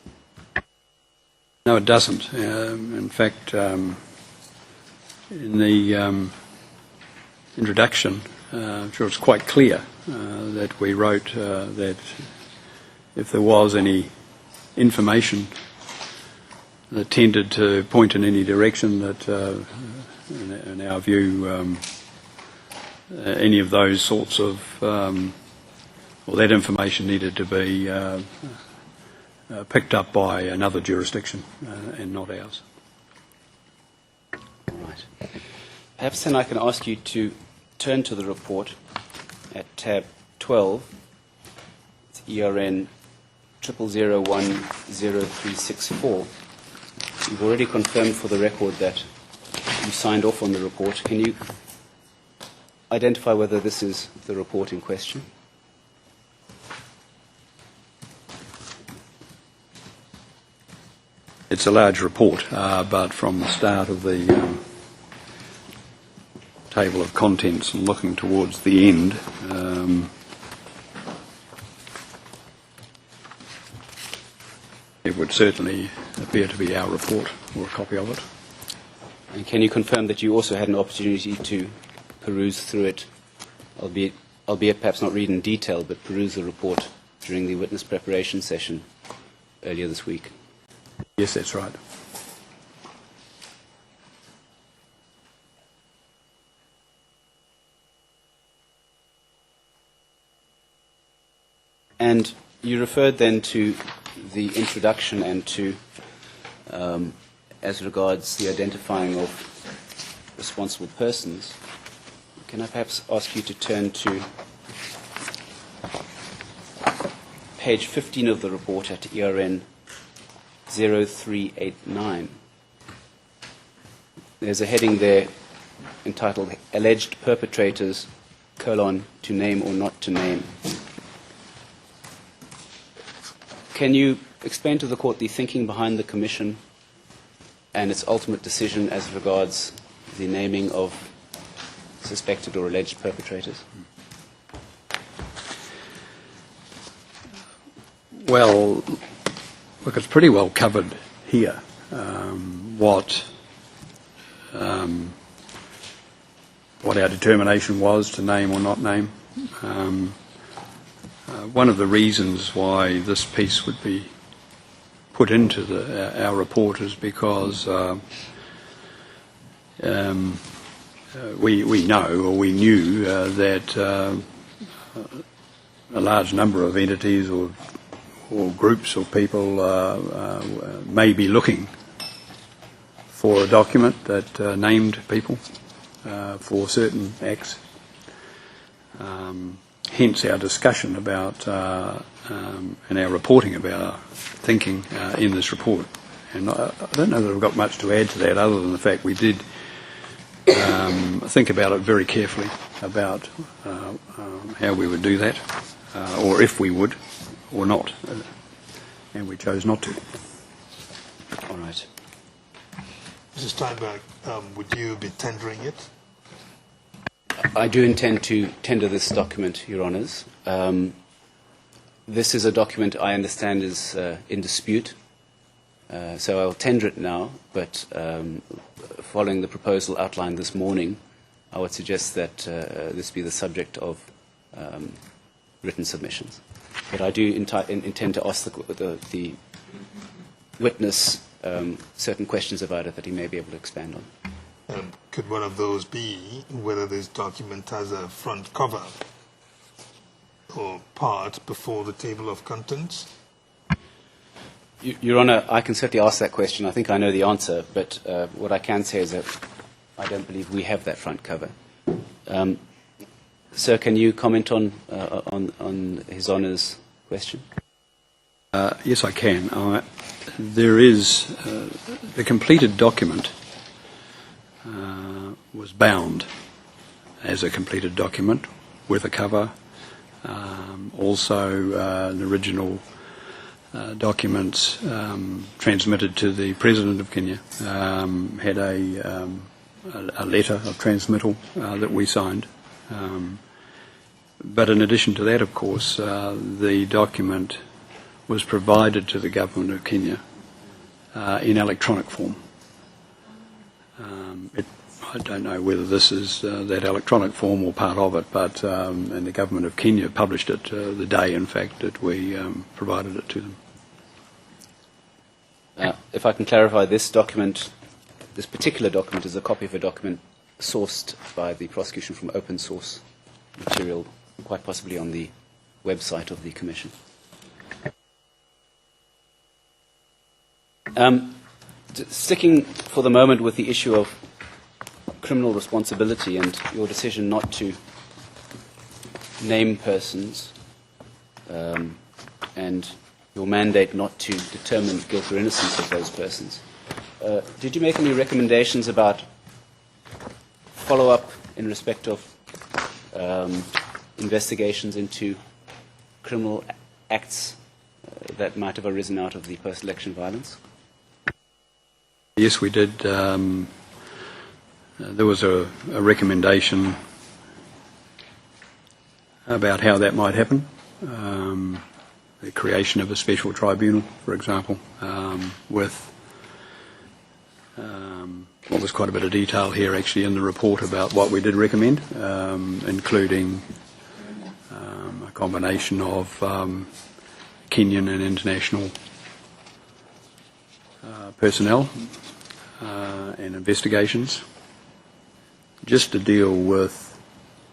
S5: No, it doesn't. In fact, in the introduction, I'm sure it's quite clear that we wrote that if there was any information that tended to point in any direction, that in our view any of those sorts of or that information needed to be picked up by another jurisdiction and not ours.
S1: All right. Perhaps then I can ask you to turn to the report at tab 12. It's ERN 00010364. You've already confirmed for the record that you signed off on the report. Can you identify whether this is the report in question?
S5: It's a large report, but from the start of the table of contents and looking towards the end, it would certainly appear to be our report or a copy of it.
S1: And can you confirm that you also had an opportunity to peruse through it, albeit perhaps not read in detail, but peruse the report during the witness preparation session earlier this week?
S5: Yes, that's right.
S1: And you referred then to the introduction and to, as regards the identifying of responsible persons. Can I perhaps ask you to turn to page 15 of the report at ERN 0389. There's a heading there entitled Alleged Perpetrators, : to name or not to name. Can you explain to the Court the thinking behind the Commission and its ultimate decision as regards the naming of suspected or alleged perpetrators?
S5: Well, look, it's pretty well covered here what our determination was to name or not name. One of the reasons why this piece would be put into our report is because we know, or we knew, that a large number of entities or groups or people may be looking for a document that named people for certain acts. Hence our discussion about and our reporting about our thinking in this report. And I don't know that I've got much to add to that, other than the fact we did think about it very carefully about how we would do that, or if we would, or not, and we chose not to.
S1: All right.
S2: Mr. Steinberg, would you be tendering it?
S1: I do intend to tender this document, Your Honours. This is a document I understand is in dispute, so I'll tender it now, but following the proposal outlined this morning, I would suggest that this be the subject of written submissions. But I do intend to ask the witness certain questions about it that he may be able to expand on.
S2: Could one of those be whether this document has a front cover or part before the table of contents?
S1: Your Honour, I can certainly ask that question. I think I know the answer, but what I can say is that I don't believe we have that front cover. Sir, can you comment on His Honour's question?
S5: Yes, I can. There is the completed document was bound as a completed document with a cover. Also, the original documents transmitted to the President of Kenya had a letter of transmittal that we signed. But in addition to that, of course, the document was provided to the Government of Kenya in electronic form. I don't know whether this is that electronic form or part of it, but and the Government of Kenya published it the day, in fact, that we provided it to them.
S1: If I can clarify, this document, this particular document, is a copy of a document sourced by the prosecution from open source material, quite possibly on the website of the Commission. Sticking for the moment with the issue of criminal responsibility and your decision not to name persons and your mandate not to determine guilt or innocence of those persons, did you make any recommendations about follow-up in respect of investigations into criminal acts that might have arisen out of the post-election violence?
S5: Yes, we did. There was a recommendation about how that might happen. The creation of a special tribunal, for example, with well, there's quite a bit of detail here actually in the report about what we did recommend, including a combination of Kenyan and international personnel and investigations, just to deal with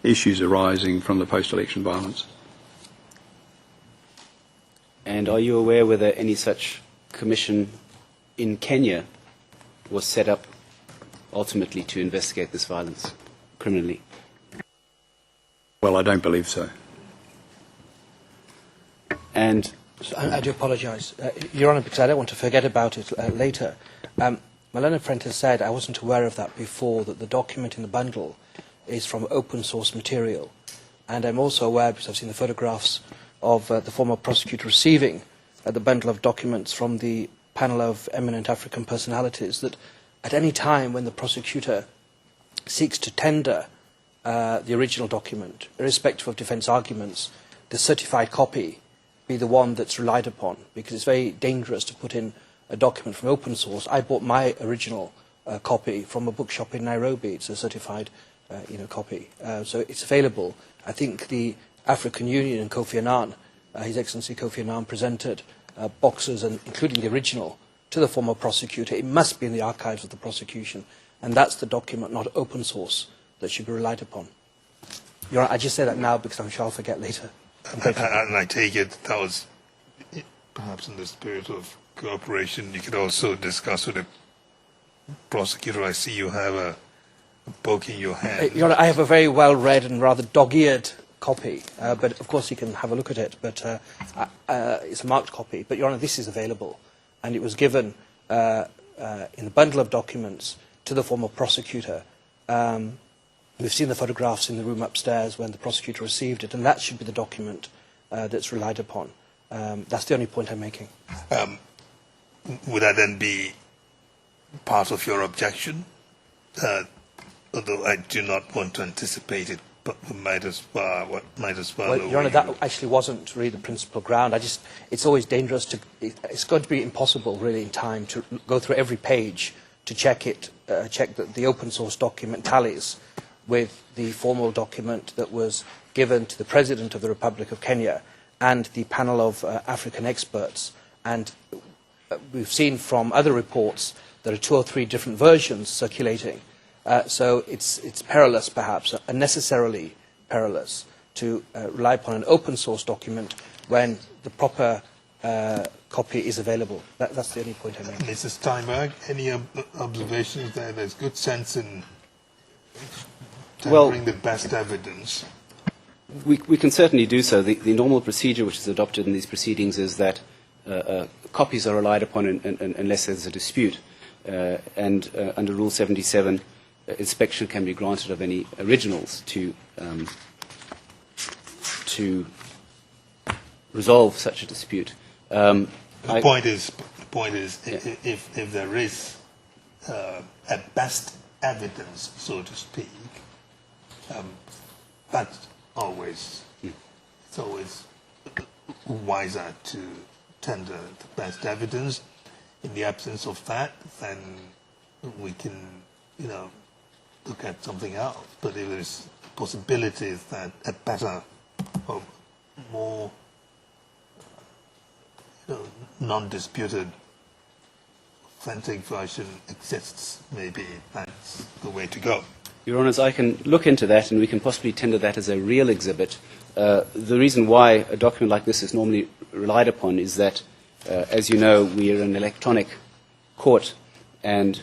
S5: issues arising from the post-election violence.
S1: And are you aware whether any such commission in Kenya was set up ultimately to investigate this violence criminally?
S5: Well, I don't believe so.
S1: And
S4: I do apologise, Your Honour, because I don't want to forget about it later. My learned friend has said, I wasn't aware of that before, that the document in the bundle is from open source material. And I'm also aware, because I've seen the photographs of the former prosecutor receiving the bundle of documents from the panel of eminent African personalities, that at any time when the prosecutor seeks to tender the original document, irrespective of defence arguments, the certified copy be the one that's relied upon, because it's very dangerous to put in a document from open source. I bought my original copy from a bookshop in Nairobi. It's a certified copy. So it's available. I think the African Union and Kofi Annan, His Excellency Kofi Annan, presented boxes, and including the original, to the former prosecutor. It must be in the archives of the prosecution. And that's the document, not open source, that should be relied upon. Your Honor, I just say that now because I'm sure I'll forget later.
S2: And I take it that was perhaps in the spirit of cooperation. You could also discuss with the prosecutor. I see you have a book in your hand.
S4: Your Honor, I have a very well-read and rather dog-eared copy, but of course you can have a look at it. But it's a marked copy. But Your Honor, this is available, and it was given in the bundle of documents to the former prosecutor We've seen the photographs in the room upstairs when the prosecutor received it, and that should be the document that's relied upon. That's the only point I'm making.
S2: Would that then be part of your objection? Although I do not want to anticipate it, but we might as well.
S4: Well, Your Honour, that actually wasn't really the principal ground. It's always dangerous to. It's going to be impossible, really, in time to go through every page to check that the open source document tallies with the formal document that was given to the President of the Republic of Kenya and the panel of African experts. And we've seen from other reports there are 2 or 3 different versions circulating. So it's perilous, perhaps, unnecessarily perilous, to rely upon an open source document when the proper copy is available. That's the only point I make.
S2: Mrs. Steinberg, any observations there? There's good sense in tendering the best evidence.
S1: We can certainly do so. The normal procedure which is adopted in these proceedings is that copies are relied upon unless there's a dispute. And under Rule 77, inspection can be granted of any originals to resolve such a dispute.
S2: The point is, if there is a best evidence, so to speak, that's always it's always wiser to tender the best evidence. In the absence of that, then we can, look at something else. But if there's possibilities that a better or more non-disputed authentic version exists, maybe that's the way to go.
S1: Your Honours, I can look into that and we can possibly tender that as a real exhibit. The reason why a document like this is normally relied upon is that, as you know, we are an electronic court and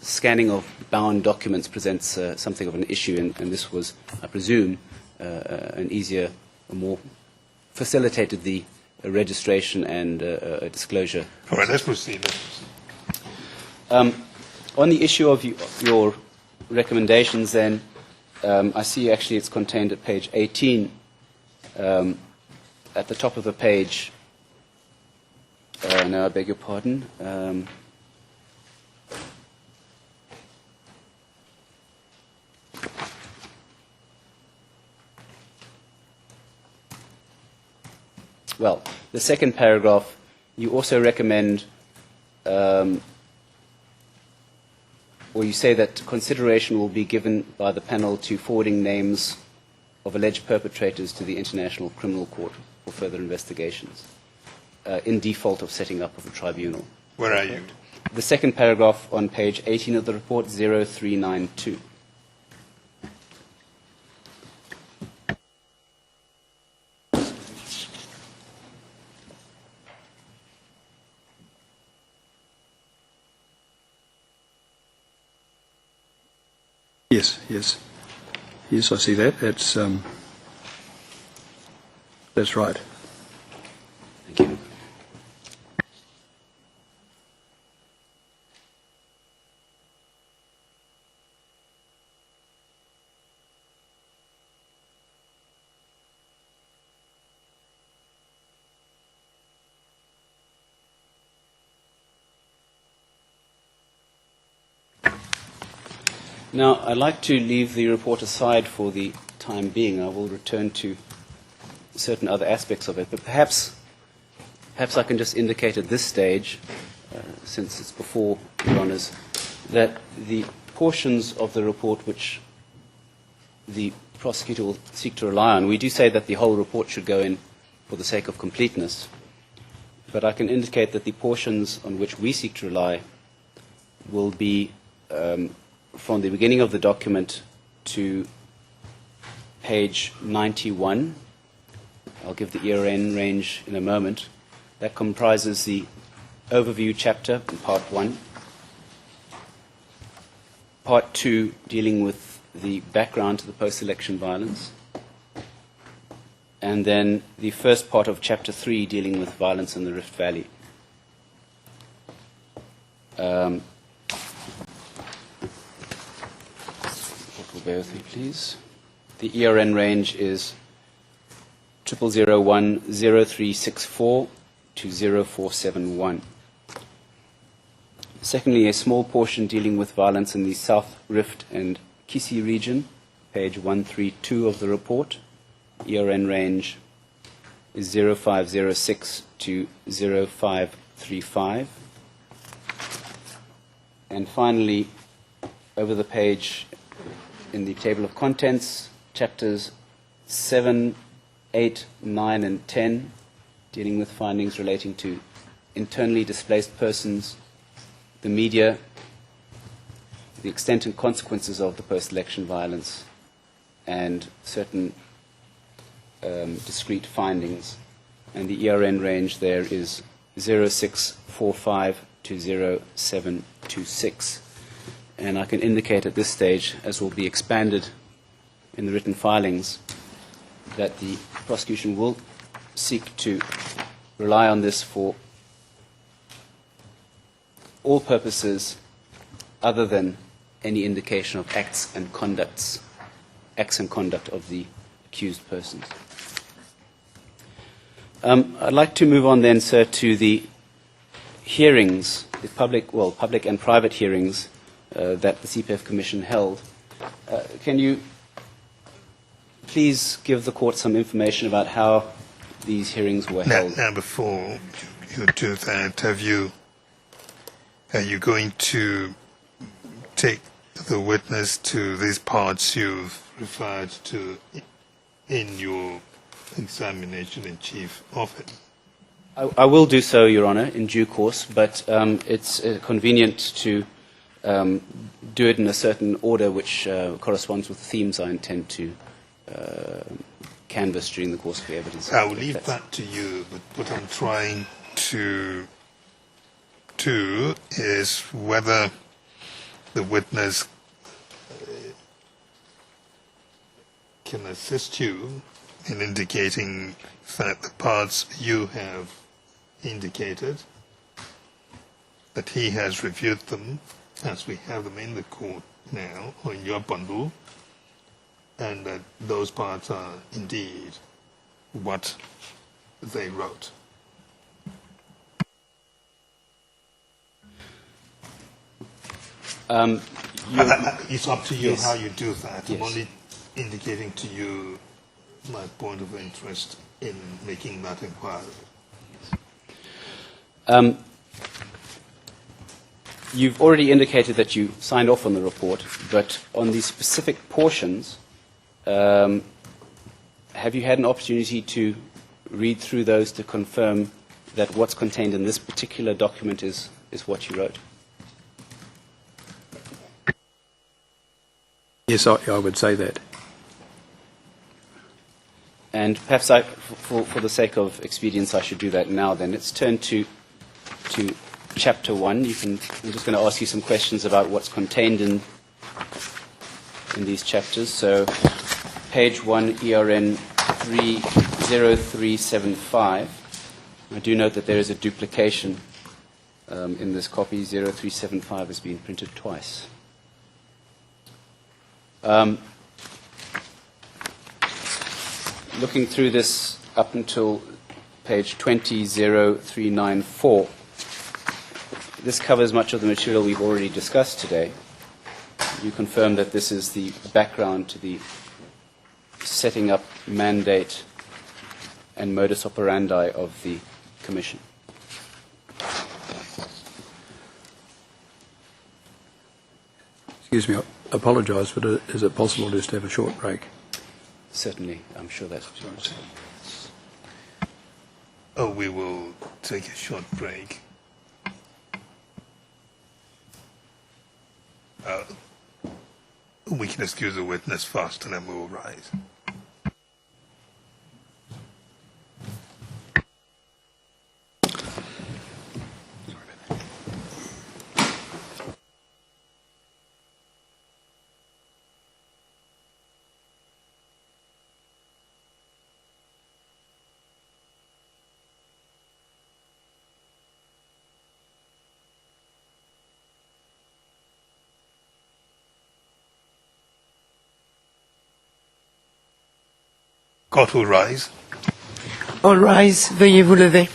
S1: scanning of bound documents presents something of an issue, and this was, I presume, an easier, more facilitated the registration and disclosure.
S2: All right, let's proceed.
S1: On the issue of your recommendations, then, I see actually it's contained at page 18. At the top of the page, no, I beg your pardon. Well, the second paragraph, you also recommend, or you say that consideration will be given by the panel to forwarding names of alleged perpetrators to the International Criminal Court for further investigations, in default of setting up of a tribunal.
S2: Where are you?
S1: The second paragraph on page 18 of the report, 0392.
S5: Yes, I see that. That's right.
S1: Thank you. Now, I'd like to leave the report aside for the time being. I will return to certain other aspects of it, but perhaps I can just indicate at this stage, since it's before Your Honours, that the portions of the report which the prosecutor will seek to rely on, we do say that the whole report should go in for the sake of completeness, but I can indicate that the portions on which we seek to rely will be from the beginning of the document to page 91. I'll give the ERN range in a moment. That comprises the overview chapter in part 1, part 2 dealing with the background to the post-election violence, and then the first part of chapter 3 dealing with violence in the Rift Valley. bear with me, please. The ERN range is 00010364 to 0471. Secondly, a small portion dealing with violence in the South Rift and Kisi region, page 132 of the report. ERN range is 0506 to 0535. And finally, over the page in the table of contents, chapters 7, 8, 9, and 10, dealing with findings relating to internally displaced persons, the media, the extent and consequences of the post-election violence, and certain discrete findings. And the ERN range there is 0645 to 0726. And I can indicate at this stage, as will be expanded in the written filings, that the prosecution will seek to rely on this for all purposes other than any indication of acts and conduct of the accused persons. I'd like to move on then, sir, to the hearings, the public and private hearings that the CPF Commission held. Can you please give the Court some information about how these hearings were held?
S2: Now before you do that, are you going to take the witness to these parts you've referred to in your examination in chief of it?
S1: I will do so, Your Honour, in due course, but it's convenient to do it in a certain order which corresponds with the themes I intend to canvass during the course of the evidence.
S2: I will leave that to you, but what I'm trying to do is whether the witness can assist you in indicating that the parts you have indicated, that he has reviewed them as we have them in the court now, or in your bundle, and that those parts are indeed what they wrote. It's up to you how you do that.
S1: Yes.
S2: I'm only indicating to you my point of interest in making that inquiry.
S1: You've already indicated that you signed off on the report, but on the specific portions, have you had an opportunity to read through those to confirm that what's contained in this particular document is what you wrote?
S5: Yes, I would say that.
S1: And perhaps for the sake of expedience, I should do that now then. Let's turn to Chapter 1. I'm just going to ask you some questions about what's contained in these chapters. So, page 1, ERN 30375. I do note that there is a duplication in this copy. 0375 has been printed twice. Looking through this up until page 20394, this covers much of the material we've already discussed today. You confirm that this is the background to the setting up mandate and modus operandi of the Commission.
S5: Excuse me, I apologise, but is it possible just to have a short break?
S1: Certainly, I'm sure that's what you want to say.
S2: Oh, we will take a short break. We can excuse the witness first and then we will rise. court will rise.
S6: All rise, veuillez vous lever.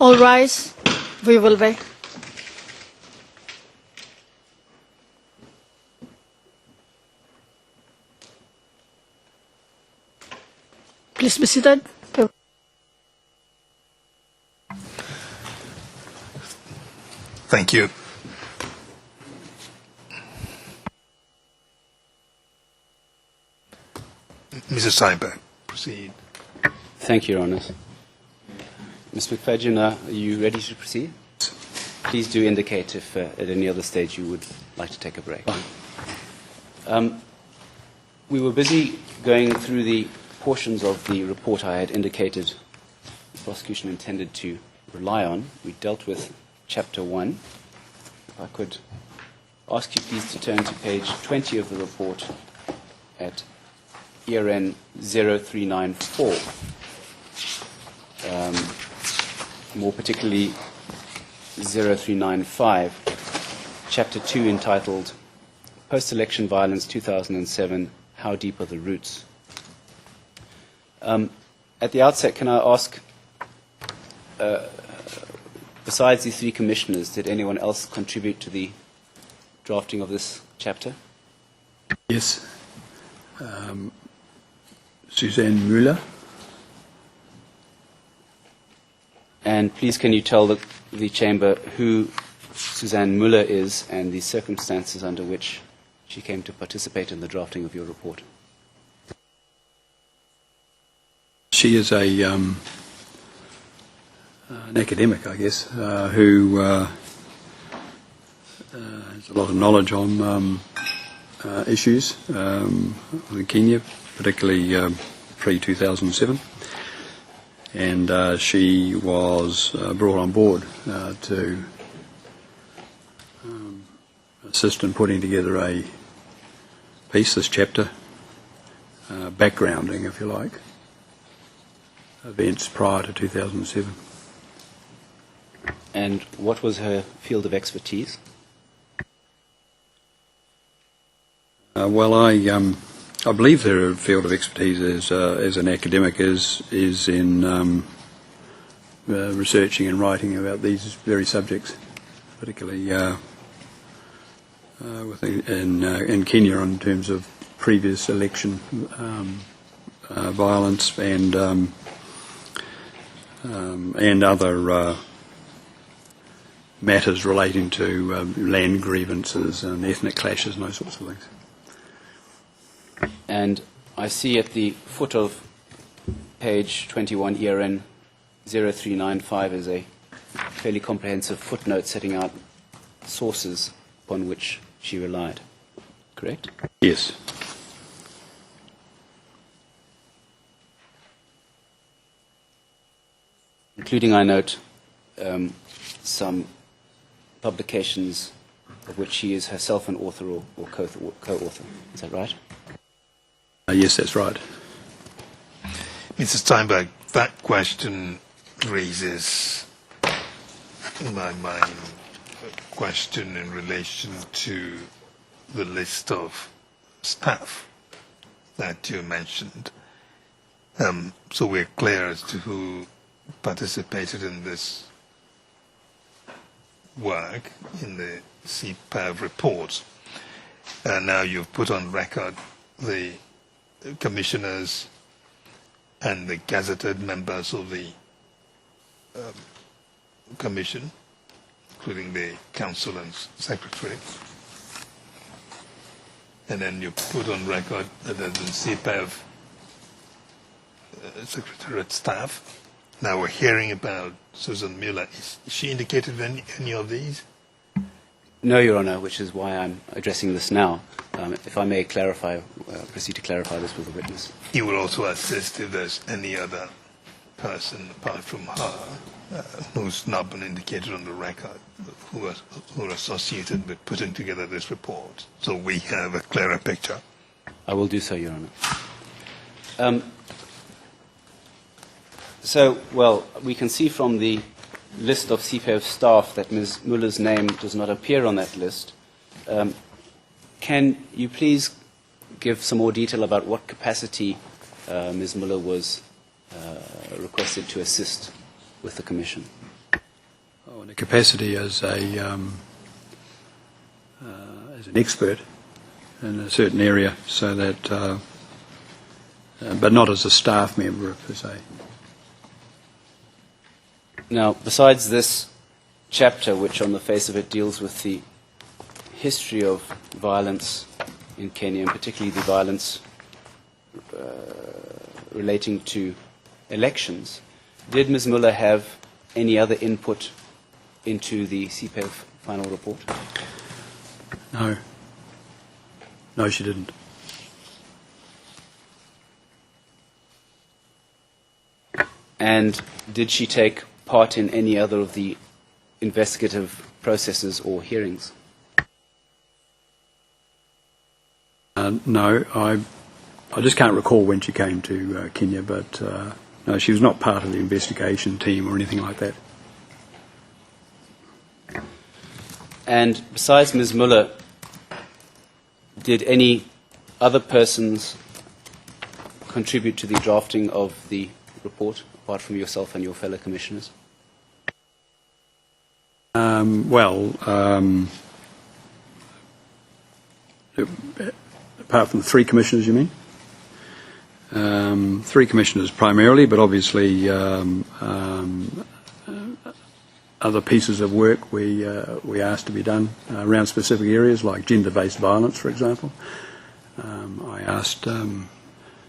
S9: All rise. We will wait. Please be seated.
S2: Thank you. Mr. Steinberg, proceed.
S1: Thank you, Your Honours. Ms. McFadden, are you ready to proceed? Please do indicate if at any other stage you would like to take a break. We were busy going through the portions of the report I had indicated the prosecution intended to rely on. We dealt with Chapter 1. If I could ask you please to turn to page 20 of the report at ERN 0394. More particularly 0395, Chapter 2 entitled Post-Election Violence 2007, How Deep Are the Roots? At the outset, can I ask, besides the three commissioners, did anyone else contribute to the drafting of this chapter?
S5: Yes. Suzanne Müller.
S1: And please can you tell the Chamber who Suzanne Müller is and the circumstances under which she came to participate in the drafting of your report?
S5: She is an academic, I guess, who has a lot of knowledge on issues in Kenya, particularly pre-2007. And she was brought on board to assist in putting together a piece, this chapter, backgrounding, if you like, events prior to 2007.
S1: And what was her field of expertise?
S5: Well, I believe her field of expertise as an academic is in researching and writing about these very subjects, particularly in Kenya in terms of previous election violence and other matters relating to land grievances and ethnic clashes and those sorts of things.
S1: And I see at the foot of page 21 ERN 0395 is a fairly comprehensive footnote setting out sources upon which she relied. Correct?
S5: Yes.
S1: Including, I note, some publications of which she is herself an author or co-author. Is that right?
S5: Yes, that's right.
S2: Mr. Steinberg, that question raises in my mind a question in relation to the list of staff that you mentioned. So we're clear as to who participated in this work in the CPAV report. Now you've put on record the commissioners and the gazetted members of the commission, including the council and secretary. And then you put on record that there's the CPAV secretariat staff. Now we're hearing about Susan Müller. Is she indicated in any of these?
S1: No, Your Honour, which is why I'm addressing this now. If I may clarify, proceed to clarify this with the witness.
S2: You will also assist if there's any other person apart from her who's not been indicated on the record who are associated with putting together this report, so we have a clearer picture.
S1: I will do so, Your Honour. Well, we can see from the list of CPAV staff that Ms. Müller's name does not appear on that list. Can you please give some more detail about what capacity Ms. Müller was requested to assist with the Commission?
S5: or in a capacity as an expert in a certain area, so that, but not as a staff member per se.
S1: Now, besides this chapter, which on the face of it deals with the history of violence in Kenya, and particularly the violence relating to elections, did Ms. Muller have any other input into the CPEV final report?
S5: No. No, she didn't.
S1: And did she take part in any other of the investigative processes or hearings?
S5: No, I just can't recall when she came to Kenya, but no, she was not part of the investigation team or anything like that.
S1: And besides Ms. Muller, did any other persons contribute to the drafting of the report, apart from yourself and your fellow commissioners?
S5: Apart from the three commissioners, you mean? Three commissioners primarily, but obviously other pieces of work we asked to be done around specific areas like gender-based violence, for example. I asked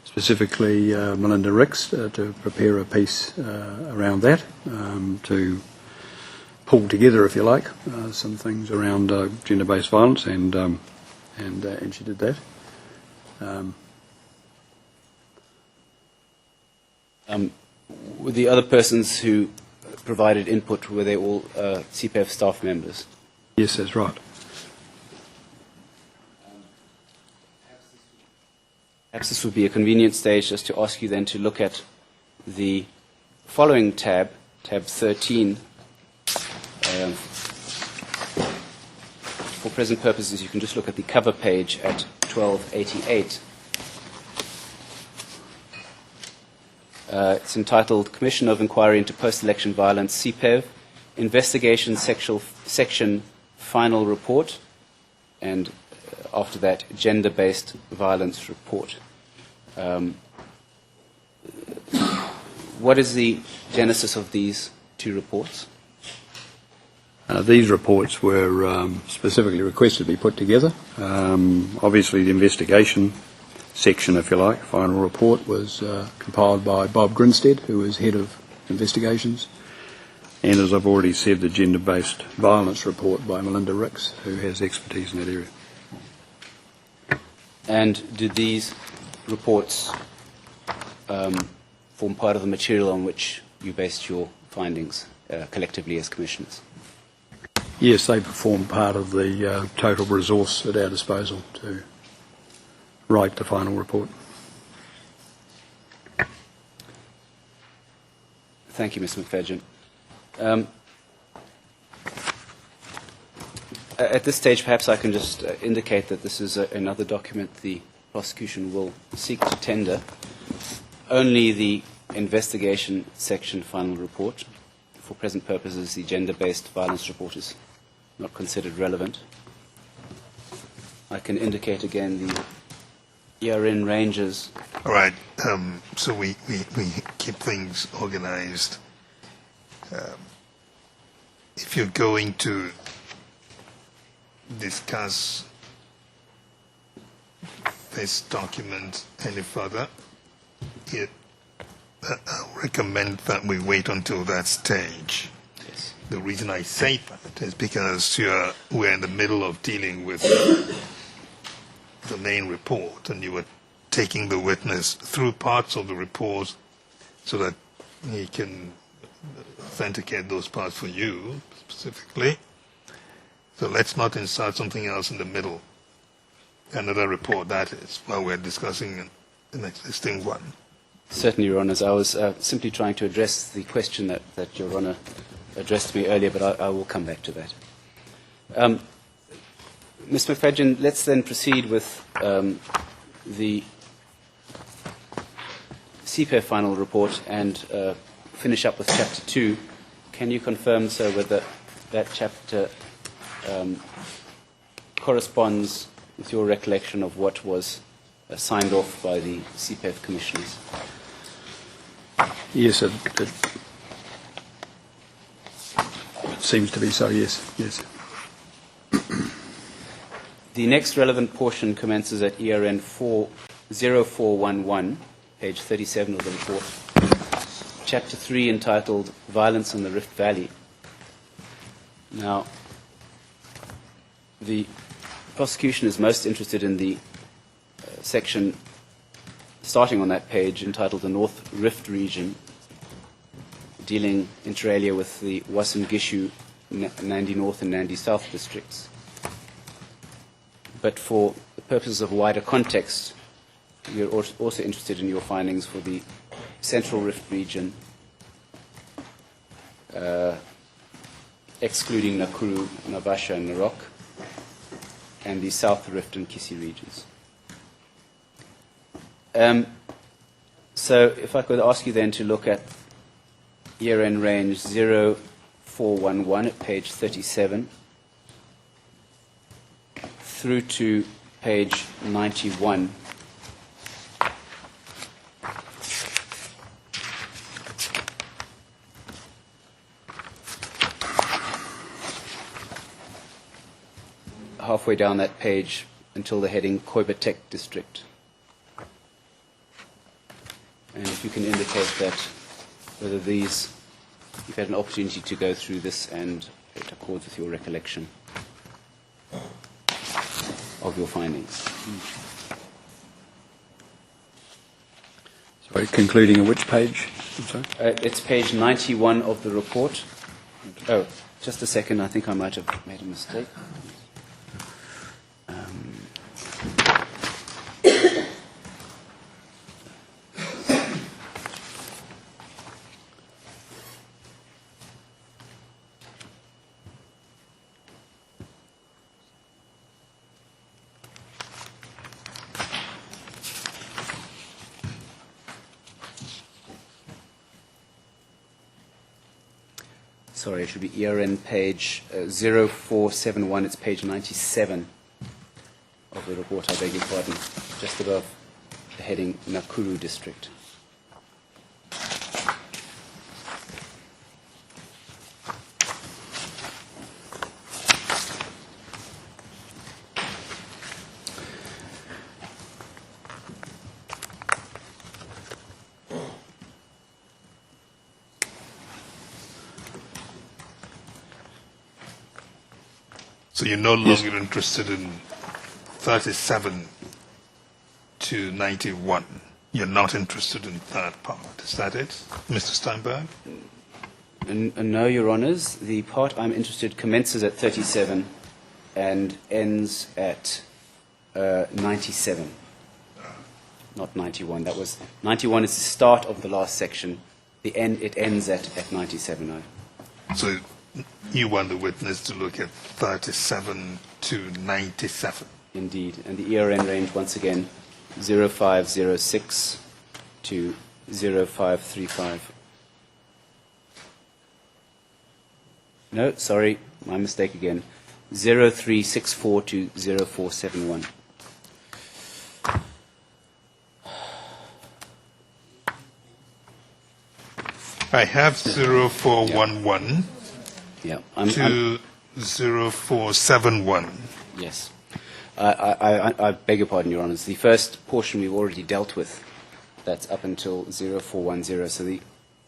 S5: specifically Melinda Ricks to prepare a piece around that, to pull together, if you like, some things around gender-based violence, and she did that.
S1: Were the other persons who provided input, were they all CPEF staff members?
S5: Yes, that's right.
S1: Perhaps this would be a convenient stage just to ask you then to look at the following tab, tab 13. For present purposes, you can just look at the cover page at 1288. It's entitled Commission of Inquiry into Post-Election Violence, CPEV, Investigation Section Final Report, and after that, Gender-Based Violence Report. What is the genesis of these two reports?
S5: These reports were specifically requested to be put together. Obviously, the investigation section, if you like, final report, was compiled by Bob Grinstead, who is head of investigations, and as I've already said, the gender-based violence report by Melinda Ricks, who has expertise in that area.
S1: And did these reports form part of the material on which you based your findings collectively as commissioners?
S5: Yes, they perform part of the total resource at our disposal to write the final report.
S1: Thank you, Mr. McFadgen. At this stage, perhaps I can just indicate that this is another document the prosecution will seek to tender. Only the investigation section final report. For present purposes, the gender-based violence report is not considered relevant. I can indicate again the ERN ranges.
S2: All right. So we keep things organized. If you're going to discuss this document any further, I recommend that we wait until that stage.
S1: Yes.
S2: The reason I say that is because we're in the middle of dealing with the main report, and you were taking the witness through parts of the report so that he can authenticate those parts for you specifically. So let's not insert something else in the middle, another report that is, while we're discussing an existing one.
S1: Certainly, Your Honours. I was simply trying to address the question that Your Honour addressed to me earlier, but I will come back to that. Mr. McFadgen, let's then proceed with the CPEF final report and finish up with Chapter 2. Can you confirm, sir, whether that chapter corresponds with your recollection of what was signed off by the CPEF commissioners?
S5: Yes, it seems to be so, yes. Yes.
S1: The next relevant portion commences at ERN 0411, page 37 of the report, Chapter 3, entitled Violence in the Rift Valley. Now, the prosecution is most interested in the section starting on that page entitled the North Rift Region, dealing inter alia with the Uasin Gishu, Nandi North and Nandi South districts. But for the purposes of wider context, we are also interested in your findings for the Central Rift Region, excluding Nakuru, Naivasha and Narok, and the South Rift and Kisii regions. So if I could ask you then to look at ERN range 0411 at page 37 through to page 91. Halfway down that page until the heading Koibatek District. And if you can indicate that whether these, you've had an opportunity to go through this and it accords with your recollection of your findings.
S5: Sorry, concluding at which page? I'm sorry?
S1: It's page 91 of the report. Oh, just a second, I think I might have made a mistake. Sorry, it should be ERN page 0471. It's page 97 of the report, I beg your pardon, just above the heading Nakuru District.
S2: So you're no longer interested in 37 to 91. You're not interested in that part. Is that it, Mr. Steinberg?
S1: No, Your Honours. The part I'm interested commences at 37 and ends at 97. Not 91. That was 91 is the start of the last section. It ends at 97.
S2: So you want the witness to look at 37 to 97.
S1: Indeed. And the ERN range, once again, 0506 to 0535. No, sorry, my mistake again. 0364 to 0471.
S2: I have 0411
S1: Yeah.
S2: to 0471.
S1: Yes. I beg your pardon, Your Honours. The first portion we've already dealt with. That's up until 0410. So the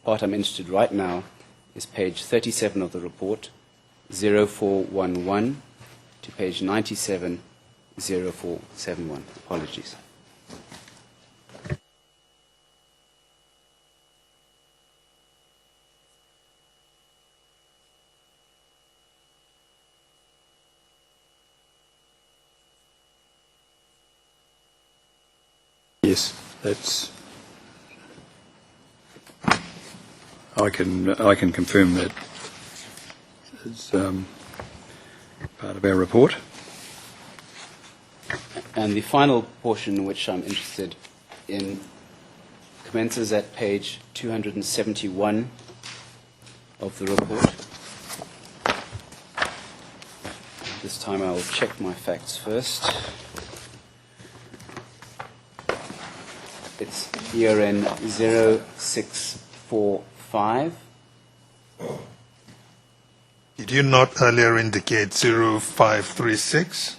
S1: part I'm interested right now is page 37 of the report, 0411 to page 97, 0471. Apologies.
S5: Yes, that's. I can confirm that it's part of our report.
S1: And the final portion which I'm interested in commences at page 271 of the report. This time I will check my facts first. It's ERN 0645.
S2: Did you not earlier indicate 0536?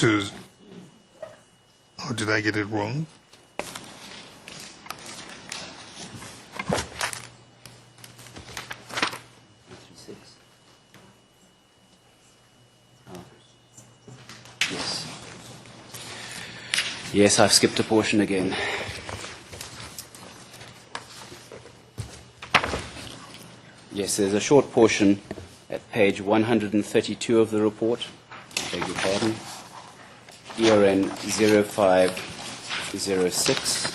S2: Or did I get it wrong?
S1: Yes. Yes, I've skipped a portion again. Yes, there's a short portion at page 132 of the report. I beg your pardon. ERN 0506.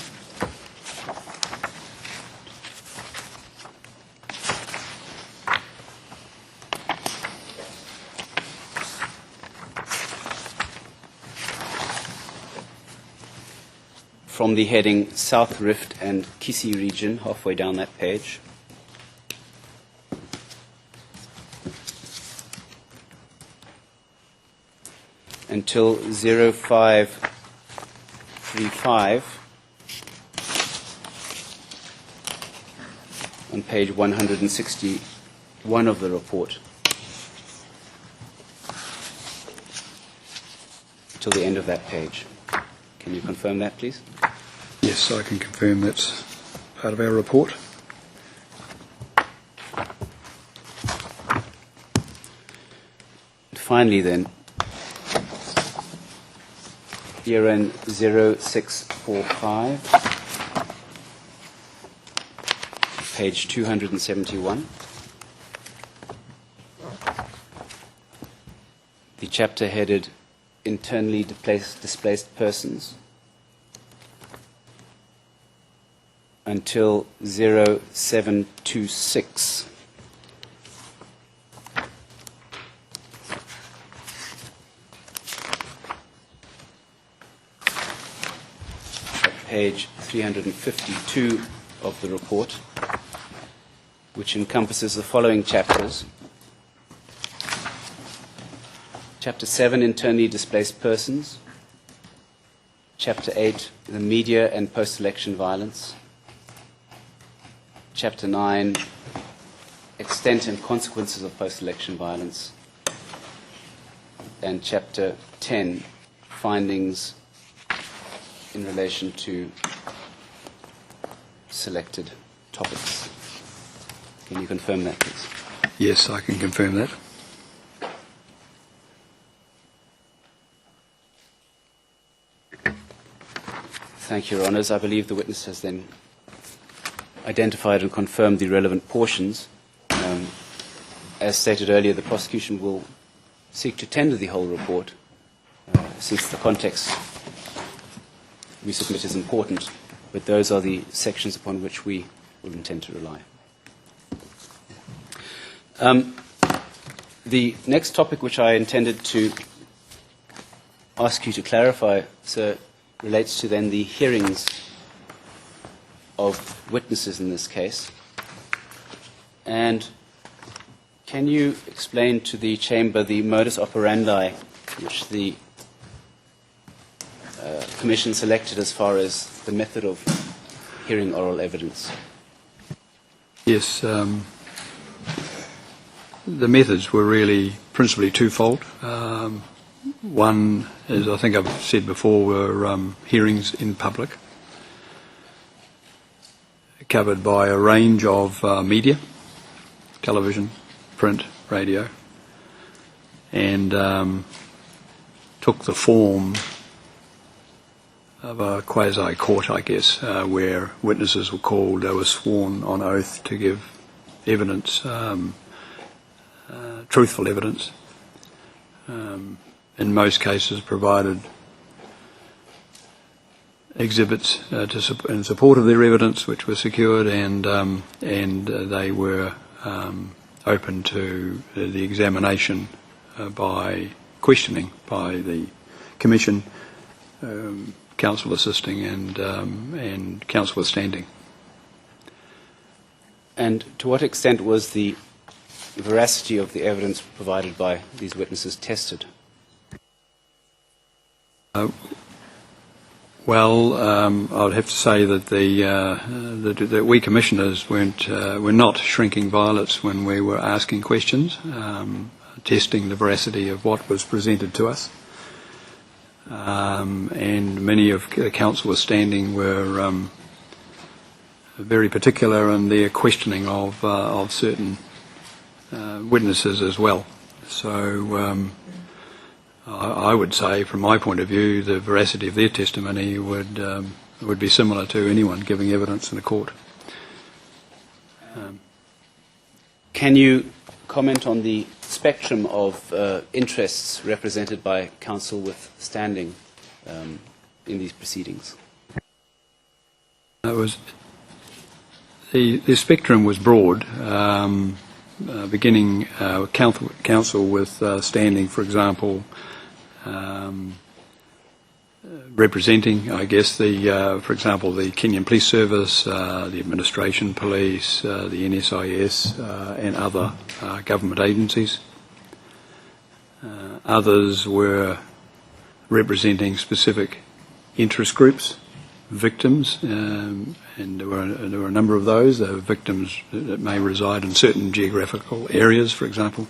S1: From the heading South Rift and Kisi region, halfway down that page. Until 0535 on page 161 of the report. Till the end of that page. Can you confirm that, please?
S5: Yes, I can confirm that's part of our report.
S1: And finally, then, ERN 0645, page 271. The chapter headed Internally Displaced Persons until 0726. Page 352 of the report, which encompasses the following chapters. Chapter 7, Internally Displaced Persons. Chapter 8, the Media and Post-Election Violence. Chapter 9, Extent and Consequences of Post-Election Violence. And Chapter 10, Findings in relation to selected topics. Can you confirm that, please?
S5: Yes, I can confirm that.
S1: Thank you, Your Honours. I believe the witness has then identified and confirmed the relevant portions. As stated earlier, the prosecution will seek to tender the whole report, since the context we submit is important, but those are the sections upon which we will intend to rely. The next topic which I intended to ask you to clarify, sir, relates to then the hearings of witnesses in this case. And can you explain to the Chamber the modus operandi which the Commission selected as far as the method of hearing oral evidence?
S5: Yes, the methods were really principally twofold. One, as I think I've said before, were hearings in public, covered by a range of media, television, print, radio, and took the form of a quasi-court, I guess, where witnesses were called, they were sworn on oath to give evidence, truthful evidence. In most cases provided exhibits in support of their evidence, which were secured, and they were open to the examination by questioning by the Commission, counsel assisting and counsel withstanding.
S1: And to what extent was the veracity of the evidence provided by these witnesses tested?
S5: Well, I would have to say that that we commissioners were not shrinking violets when we were asking questions, testing the veracity of what was presented to us. And many of the council was standing were very particular in their questioning of certain witnesses as well. So I would say, from my point of view, the veracity of their testimony would be similar to anyone giving evidence in a court.
S1: Can you comment on the spectrum of interests represented by counsel with standing in these proceedings?
S5: The spectrum was broad, beginning counsel with standing, for example, representing, I guess, for example, the Kenyan Police Service, the Administration Police, the NSIS, and other government agencies. Others were representing specific interest groups, victims, and there were a number of those. There were victims that may reside in certain geographical areas, for example.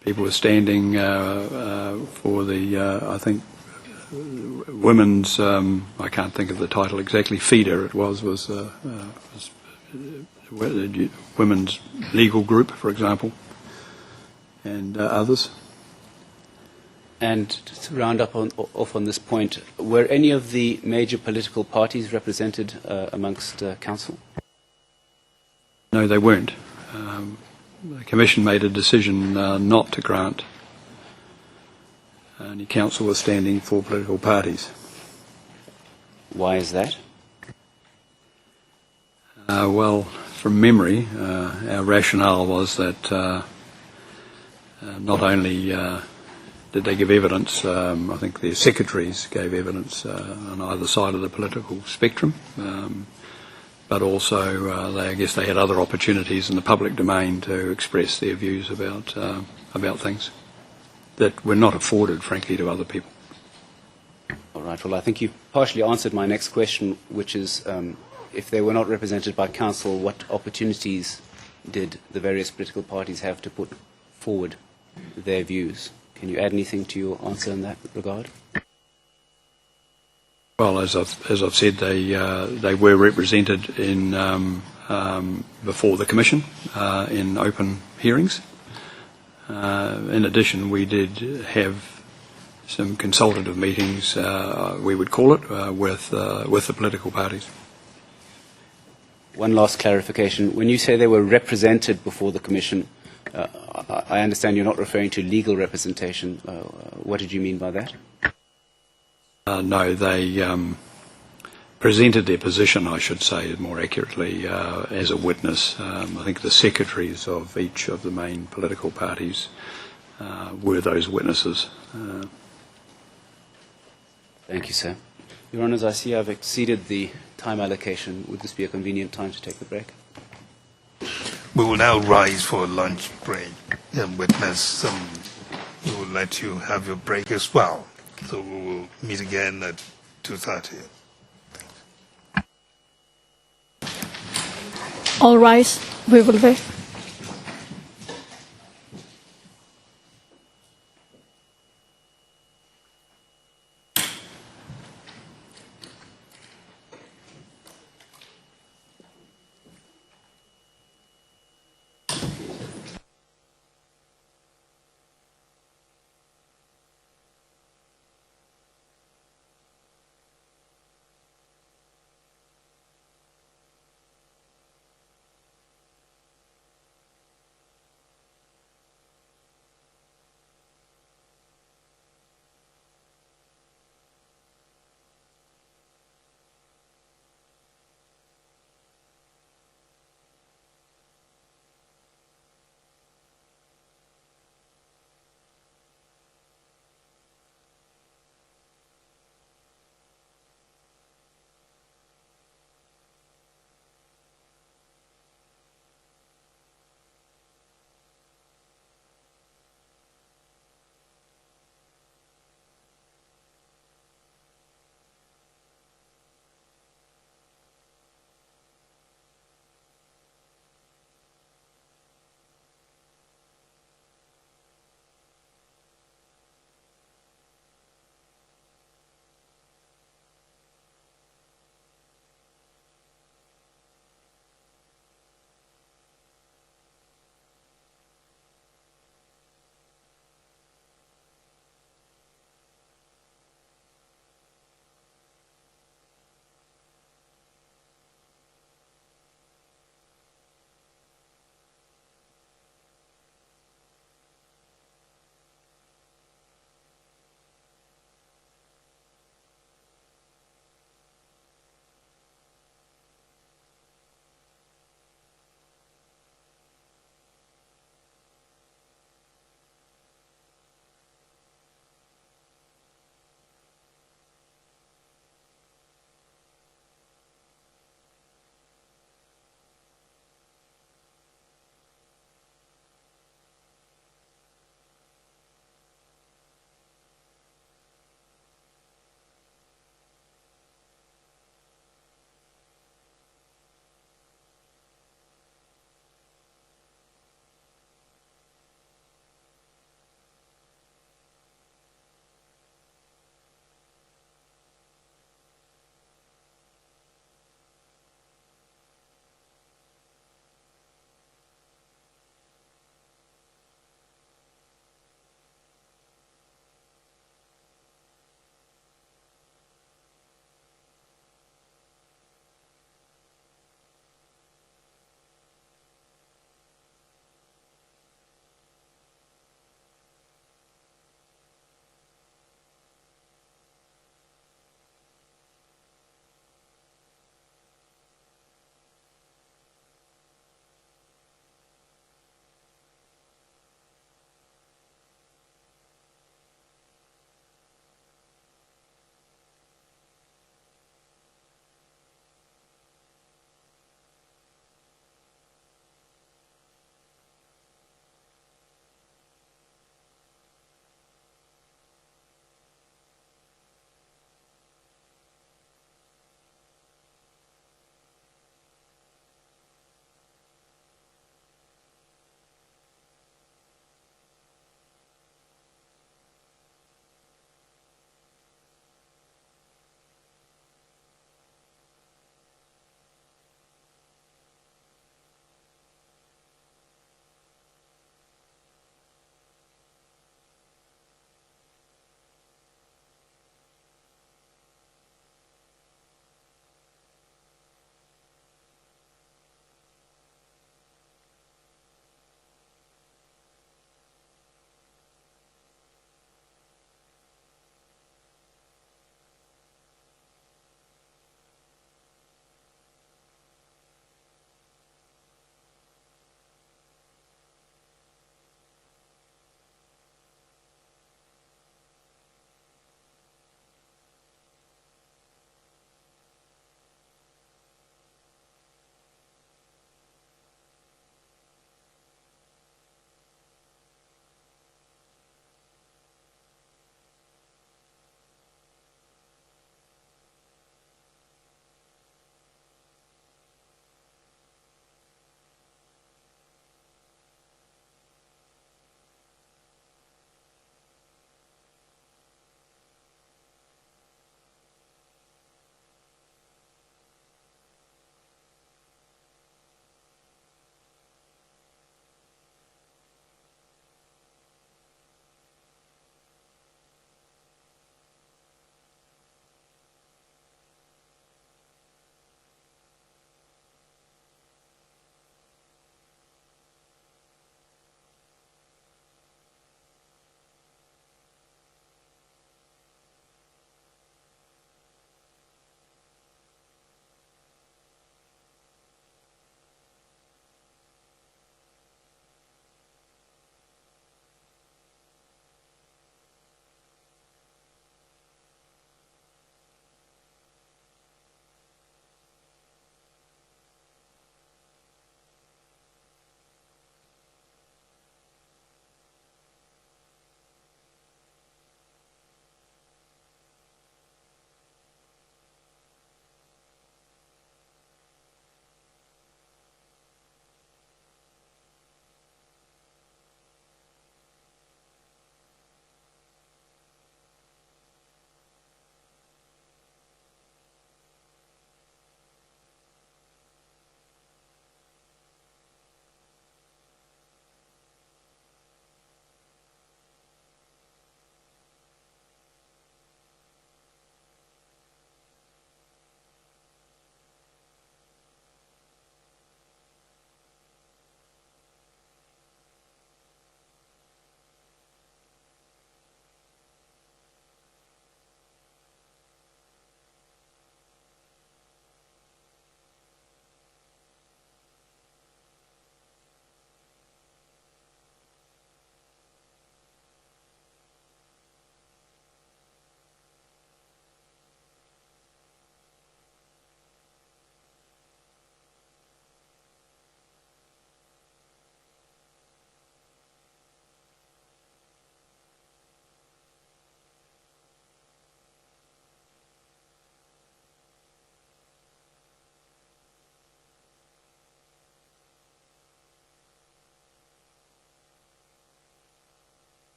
S5: People were standing for the, I think, women's, I can't think of the title exactly, feeder it was women's legal group, for example, and others.
S1: And to round off on this point, were any of the major political parties represented amongst council?
S5: No, they weren't. The Commission made a decision not to grant any counsel with standing for political parties.
S1: Why is that?
S5: Well, from memory, our rationale was that not only did they give evidence, I think their secretaries gave evidence on either side of the political spectrum, but also I guess they had other opportunities in the public domain to express their views about things that were not afforded, frankly, to other people.
S1: All right. Well, I think you partially answered my next question, which is if they were not represented by council, what opportunities did the various political parties have to put forward their views? Can you add anything to your answer in that regard?
S5: Well, as I've said, they were represented in before the Commission in open hearings. In addition, we did have some consultative meetings, we would call it, with the political parties.
S1: One last clarification. When you say they were represented before the Commission, I understand you're not referring to legal representation. What did you mean by that?
S5: No, they presented their position, I should say, more accurately, as a witness. I think the secretaries of each of the main political parties were those witnesses.
S1: Thank you, sir. Your Honours, I see I've exceeded the time allocation. Would this be a convenient time to take the break?
S2: We will now rise for a lunch break. And witness, we will let you have your break as well. So we will meet again at 2:30.
S9: All rise. We will wait.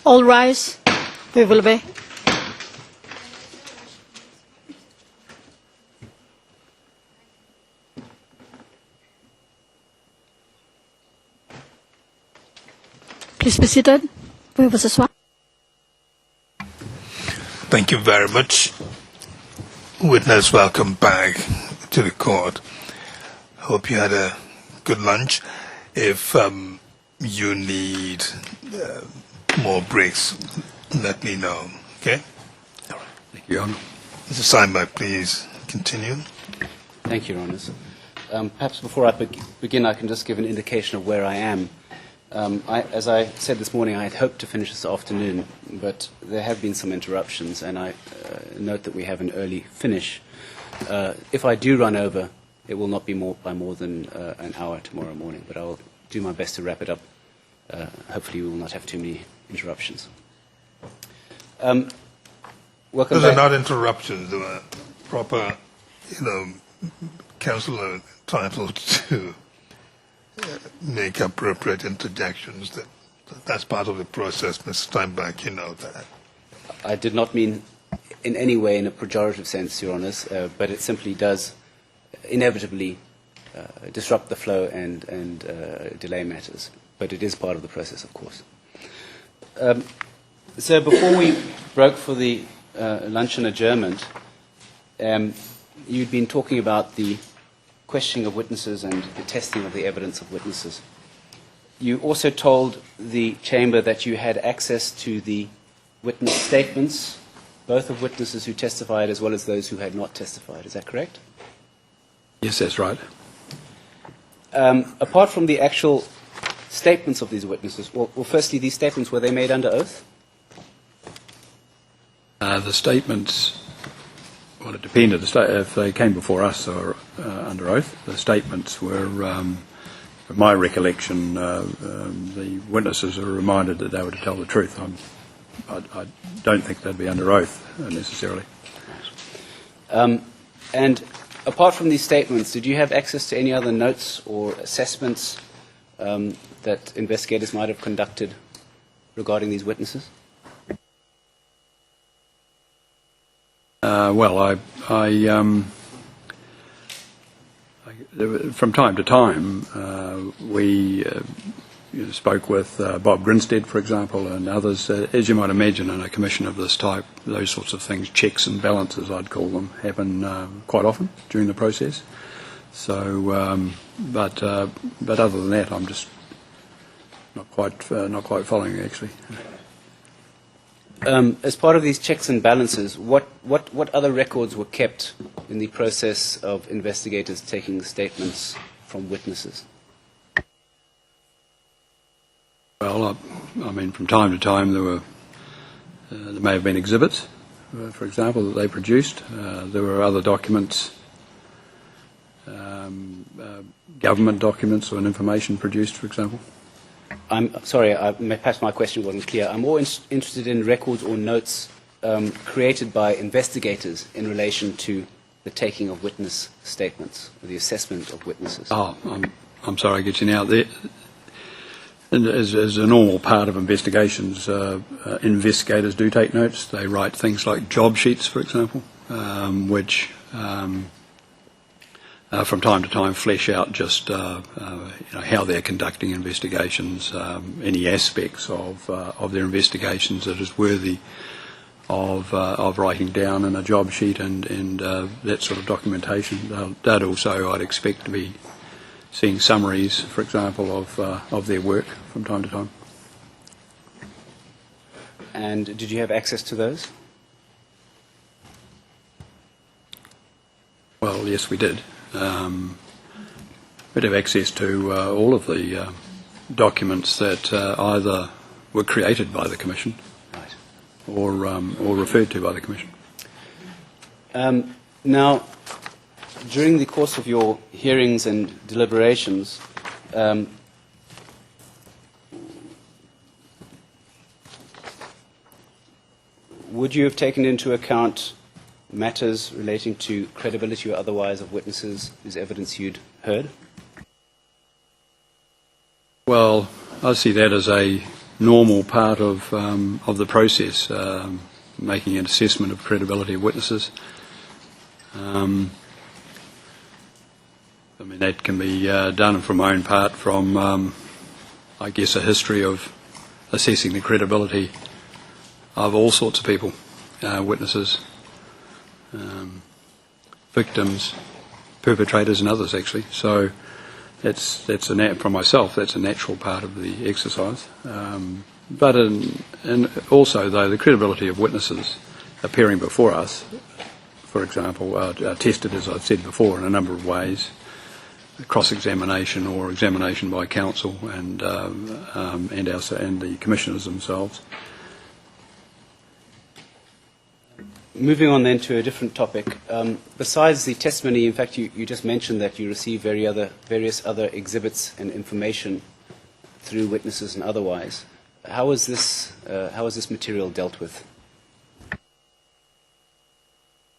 S9: All rise. We will obey. Please be seated. Veuillez vous asseoir.
S2: Thank you very much. Witness, welcome back to the court. Hope you had a good lunch. If you need more breaks, let me know. Okay?
S5: Thank you, Your Honour.
S2: Mr. Steinberg, please continue.
S1: Thank you, Your Honours. Perhaps before I begin, I can just give an indication of where I am. As I said this morning, I had hoped to finish this afternoon, but there have been some interruptions, and I note that we have an early finish. If I do run over, it will not be by more than an hour tomorrow morning, but I will do my best to wrap it up. Hopefully we will not have too many interruptions. Welcome
S2: Those are
S1: back.
S2: not interruptions. They were proper, counsel entitled to make appropriate interjections. That's part of the process, Mr. Steinberg, you know that.
S1: I did not mean in any way in a pejorative sense, Your Honours, but it simply does inevitably disrupt the flow and delay matters. But it is part of the process, of course. So before we broke for the luncheon adjournment, you'd been talking about the questioning of witnesses and the testing of the evidence of witnesses. You also told the chamber that you had access to the witness statements, both of witnesses who testified as well as those who had not testified. Is that correct?
S5: Yes, that's right.
S1: Apart from the actual statements of these witnesses, well, firstly, these statements, were they made under oath?
S5: The statements, well, it depended. If they came before us or under oath, the statements were, from my recollection, the witnesses are reminded that they were to tell the truth. I don't think they'd be under oath necessarily.
S1: And apart from these statements, did you have access to any other notes or assessments that investigators might have conducted regarding these witnesses?
S5: From time to time, we spoke with Bob Grinstead, for example, and others. As you might imagine, in a commission of this type, those sorts of things, checks and balances, I'd call them, happen quite often during the process. So, but other than that, I'm just not quite following, actually.
S1: As part of these checks and balances, what other records were kept in the process of investigators taking statements from witnesses?
S5: Well, I mean, from time to time there may have been exhibits, for example, that they produced. There were other documents, government documents or information produced, for example.
S1: I'm sorry, perhaps my question wasn't clear. I'm more interested in records or notes created by investigators in relation to the taking of witness statements, or the assessment of witnesses.
S5: Oh, I'm sorry, I get you now. As a normal part of investigations, investigators do take notes. They write things like job sheets, for example, which from time to time flesh out just how they're conducting investigations, any aspects of their investigations that is worthy of writing down in a job sheet and that sort of documentation. That also I'd expect to be seeing summaries, for example, of their work from time to time.
S1: And did you have access to those?
S5: Well, yes, we did. We'd have access to all of the documents that either were created by the Commission,
S1: right,
S5: or referred to by the Commission.
S1: Now, during the course of your hearings and deliberations, would you have taken into account matters relating to credibility or otherwise of witnesses whose evidence you'd heard?
S5: Well, I see that as a normal part of the process, making an assessment of credibility of witnesses. I mean, that can be done from my own part from, I guess, a history of assessing the credibility of all sorts of people, witnesses, victims, perpetrators and others, actually. So that's for myself, that's a natural part of the exercise. But also, though, the credibility of witnesses appearing before us, for example, are tested, as I've said before, in a number of ways. Cross-examination or examination by counsel and the commissioners themselves.
S1: Moving on then to a different topic. Besides the testimony, in fact, you just mentioned that you receive various other exhibits and information through witnesses and otherwise. How is this material dealt with?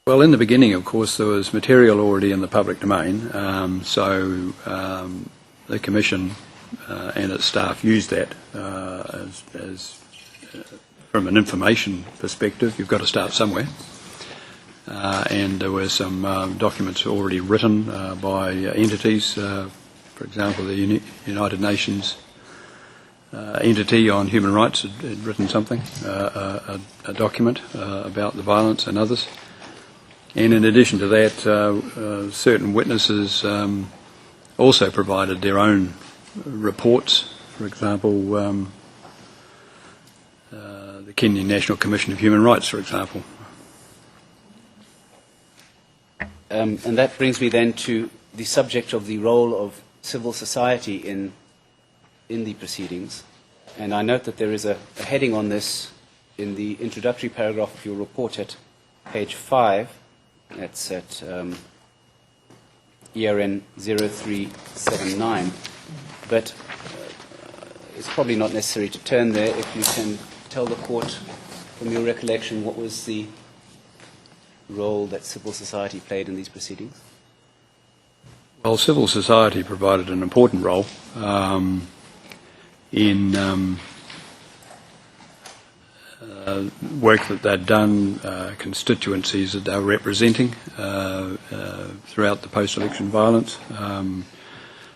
S5: Well, in the beginning, of course, there was material already in the public domain, so the Commission and its staff used that as from an information perspective. You've got to start somewhere. And there were some documents already written by entities, for example, the United Nations entity on human rights had written something, a document about the violence and others. And in addition to that, certain witnesses also provided their own reports. For example, the Kenyan National Commission of Human Rights, for example.
S1: And that brings me then to the subject of the role of civil society in the proceedings. And I note that there is a heading on this in the introductory paragraph of your report at page 5. That's at ERN 0379. But it's probably not necessary to turn there. If you can tell the court from your recollection what was the role that civil society played in these proceedings?
S5: Well, civil society provided an important role in work that they'd done, constituencies that they were representing throughout the post-election violence.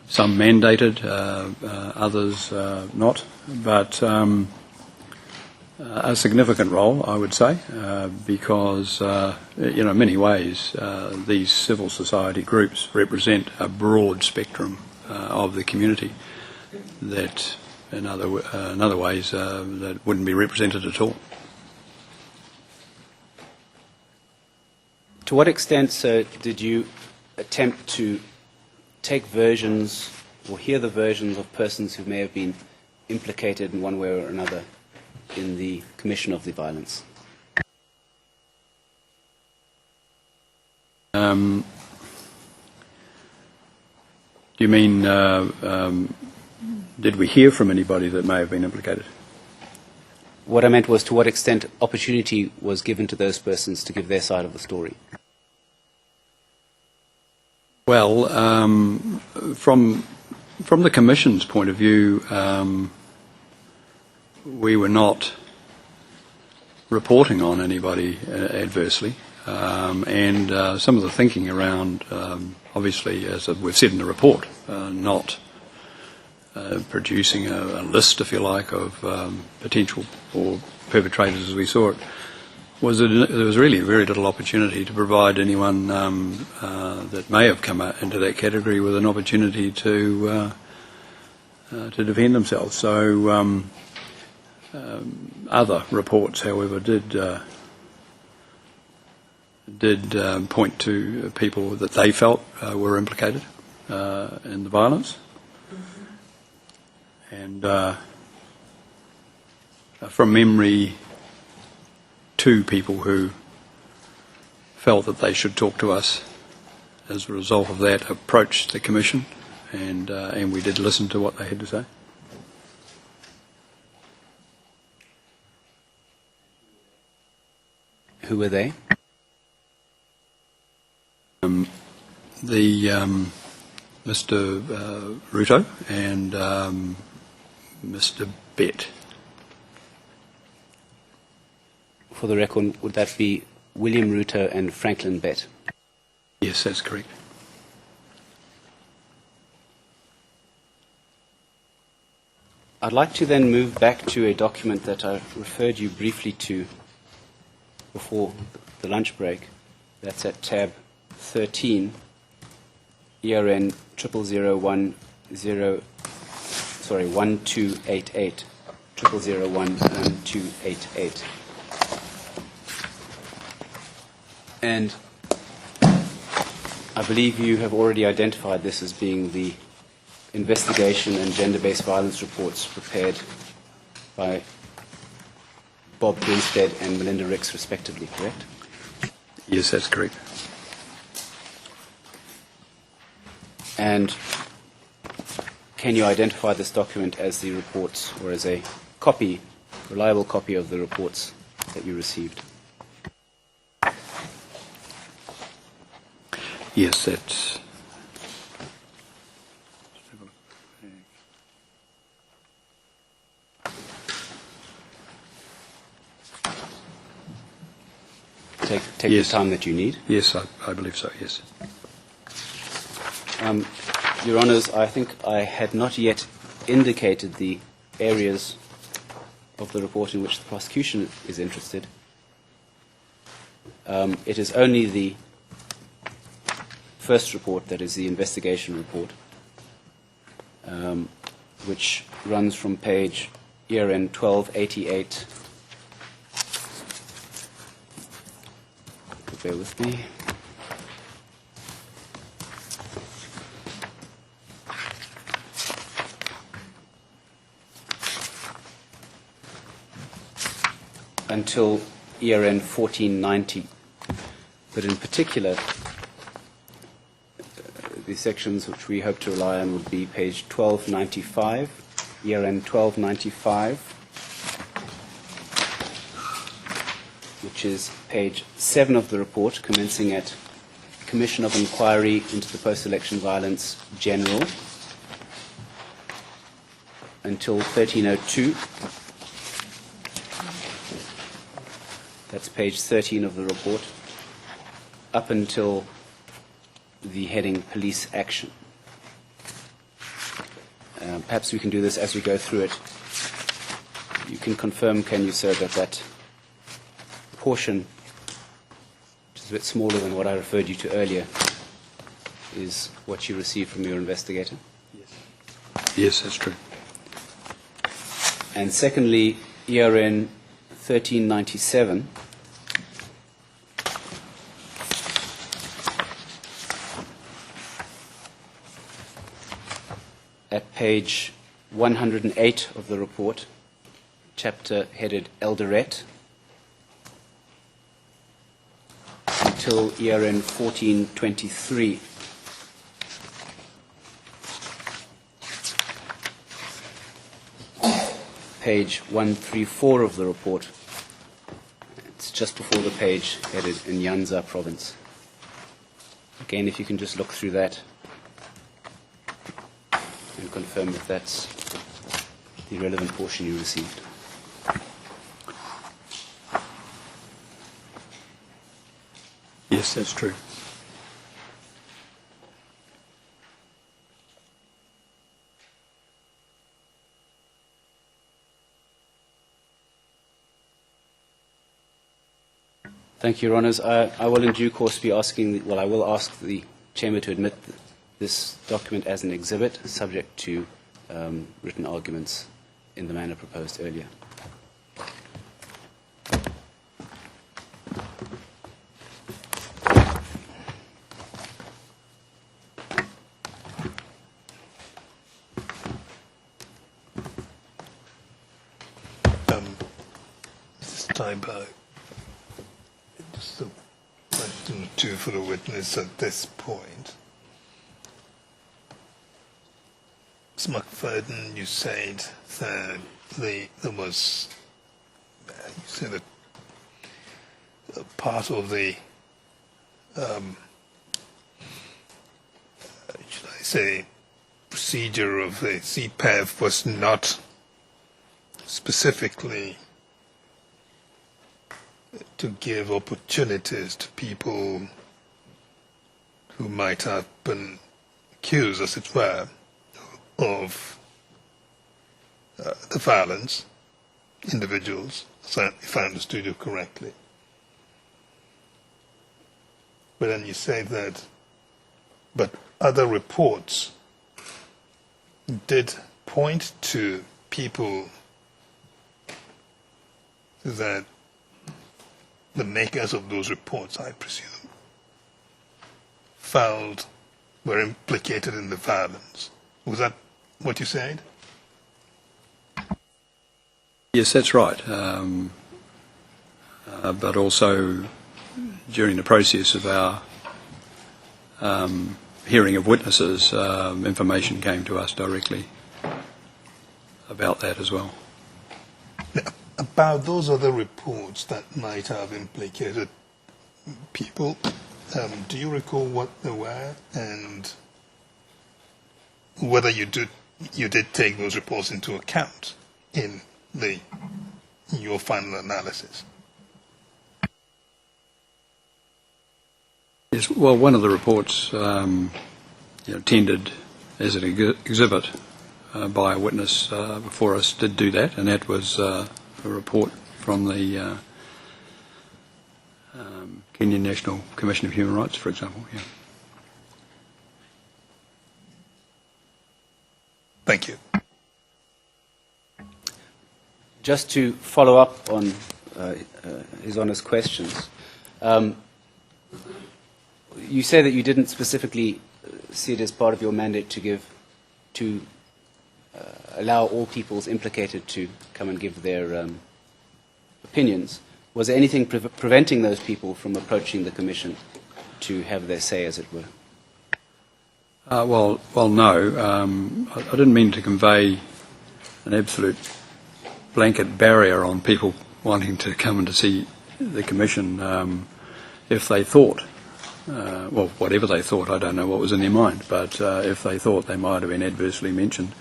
S5: Some mandated, others not, but a significant role, I would say, because in many ways these civil society groups represent a broad spectrum of the community that in other ways that wouldn't be represented at all.
S1: To what extent, sir, did you attempt to take versions or hear the versions of persons who may have been implicated in one way or another in the commission of the violence?
S5: Do you mean, did we hear from anybody that may have been implicated?
S1: What I meant was to what extent opportunity was given to those persons to give their side of the story.
S5: Well, from the Commission's point of view, we were not reporting on anybody adversely, and some of the thinking around, obviously, as we've said in the report, not producing a list, if you like, of potential or perpetrators as we saw it, was that there was really very little opportunity to provide anyone that may have come into that category with an opportunity to defend themselves. So other reports, however, did point to people that they felt were implicated in the violence. And from memory, 2 people who felt that they should talk to us as a result of that approached the Commission, and we did listen to what they had to say.
S1: Who were they?
S5: Mr. Ruto and Mr. Bett.
S1: for the record, would that be William Ruto and Franklin Bett?
S5: Yes, that's correct.
S1: I'd like to then move back to a document that I referred you briefly to before the lunch break. That's at tab 13, ERN 1288, 1288. And I believe you have already identified this as being the investigation and gender-based violence reports prepared by Bob Grinstead and Melinda Ricks, respectively, correct?
S5: Yes, that's correct.
S1: And can you identify this document as the reports or as a copy, reliable copy of the reports that you received?
S5: Yes, that's...
S1: Take
S5: yes.
S1: the time that you need.
S5: Yes, I believe so, yes.
S1: Your Honours, I think I had not yet indicated the areas of the report in which the prosecution is interested. It is only the first report, that is the investigation report, which runs from page ERN 1288. Bear with me. Until ERN 1490. But in particular, the sections which we hope to rely on would be page 1295, ERN 1295, which is page 7 of the report, commencing at Commission of Inquiry into the Post-Election Violence General, until 1302. That's page 13 of the report, up until the heading Police Action. Perhaps we can do this as we go through it. You can confirm, can you, sir, that that portion, which is a bit smaller than what I referred you to earlier, is what you received from your investigator?
S5: Yes. Yes, that's true.
S1: And secondly, ERN 1397, at page 108 of the report, chapter headed Eldoret, until ERN 1423. Page 134 of the report. It's just before the page headed Nyanza province. Again, if you can just look through that and confirm if that's the relevant portion you received.
S5: Yes, that's true.
S1: Thank you, Your Honours. I will in due course be asking, I will ask the Chamber to admit this document as an exhibit, subject to written arguments in the manner proposed earlier.
S2: Just a question or two for the witness at this point. Ms. McFadden, you said that there was, you said that part of the, should I say, procedure of the CPAV was not specifically to give opportunities to people who might have been accused, as it were, of the violence, individuals, if I understood you correctly. But then you say that, but other reports did point to people that the makers of those reports, I presume, felt were implicated in the violence. Was that what you said?
S5: Yes, that's right. But also during the process of our hearing of witnesses, information came to us directly about that as well.
S2: Now, about those other reports that might have implicated people, do you recall what they were and whether you did take those reports into account in your final analysis?
S5: Yes, well, one of the reports tendered as an exhibit by a witness before us did do that, and that was a report from the Kenya National Commission of Human Rights, for example. Yeah.
S2: Thank you.
S1: Just to follow up on His Honour's questions, you say that you didn't specifically see it as part of your mandate to allow all peoples implicated to come and give their opinions. Was there anything preventing those people from approaching the Commission to have their say, as it were?
S5: Well, no. I didn't mean to convey an absolute blanket barrier on people wanting to come and to see the Commission if they thought, well, whatever they thought, I don't know what was in their mind, but if they thought they might have been adversely mentioned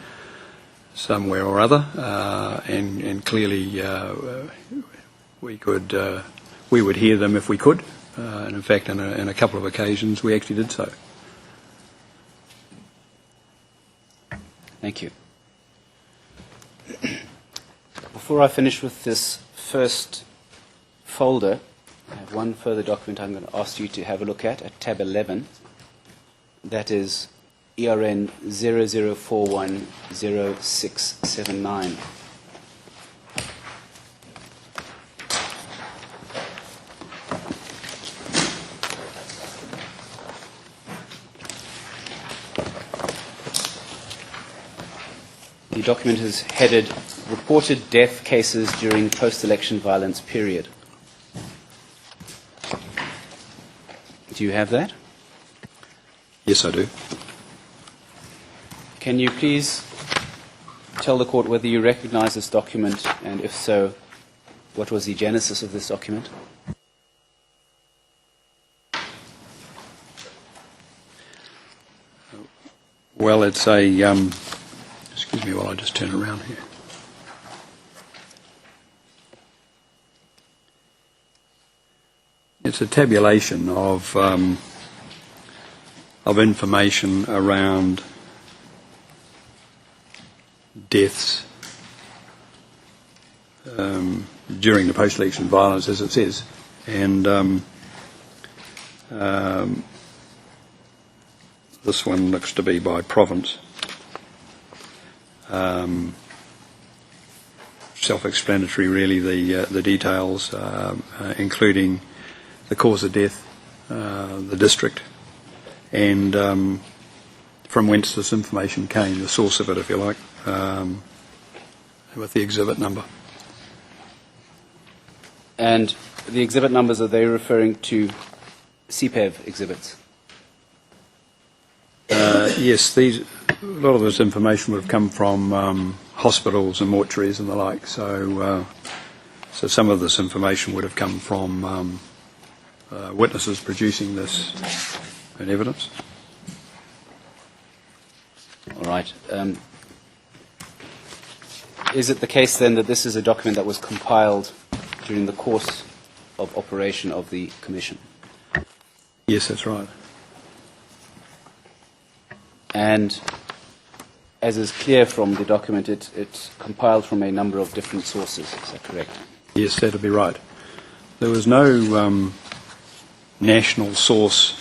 S5: somewhere or other, and clearly we would hear them if we could, and in fact, in a couple of occasions, we actually did so.
S1: Thank you. Before I finish with this first folder, I have one further document I'm going to ask you to have a look at tab 11. That is ERN 00410679. The document is headed Reported Death Cases During Post-Election Violence Period. Do you have that?
S5: Yes, I do.
S1: Can you please tell the Court whether you recognize this document, and if so, what was the genesis of this document?
S5: Well, it's a... excuse me while I just turn around here. It's a tabulation of information around deaths during the post-election violence, as it says, and this one looks to be by province. Self-explanatory, really, the details, including the cause of death, the district, and from whence this information came, the source of it, if you like, with the exhibit number.
S1: And the exhibit numbers, are they referring to CPEV exhibits?
S5: Yes, a lot of this information would have come from hospitals and mortuaries and the like, so some of this information would have come from witnesses producing this in evidence.
S1: All right. Is it the case then that this is a document that was compiled during the course of operation of the Commission.
S5: Yes, that's right.
S1: And as is clear from the document, it's compiled from a number of different sources. Is that correct?
S5: Yes, that'll be right. There was no national source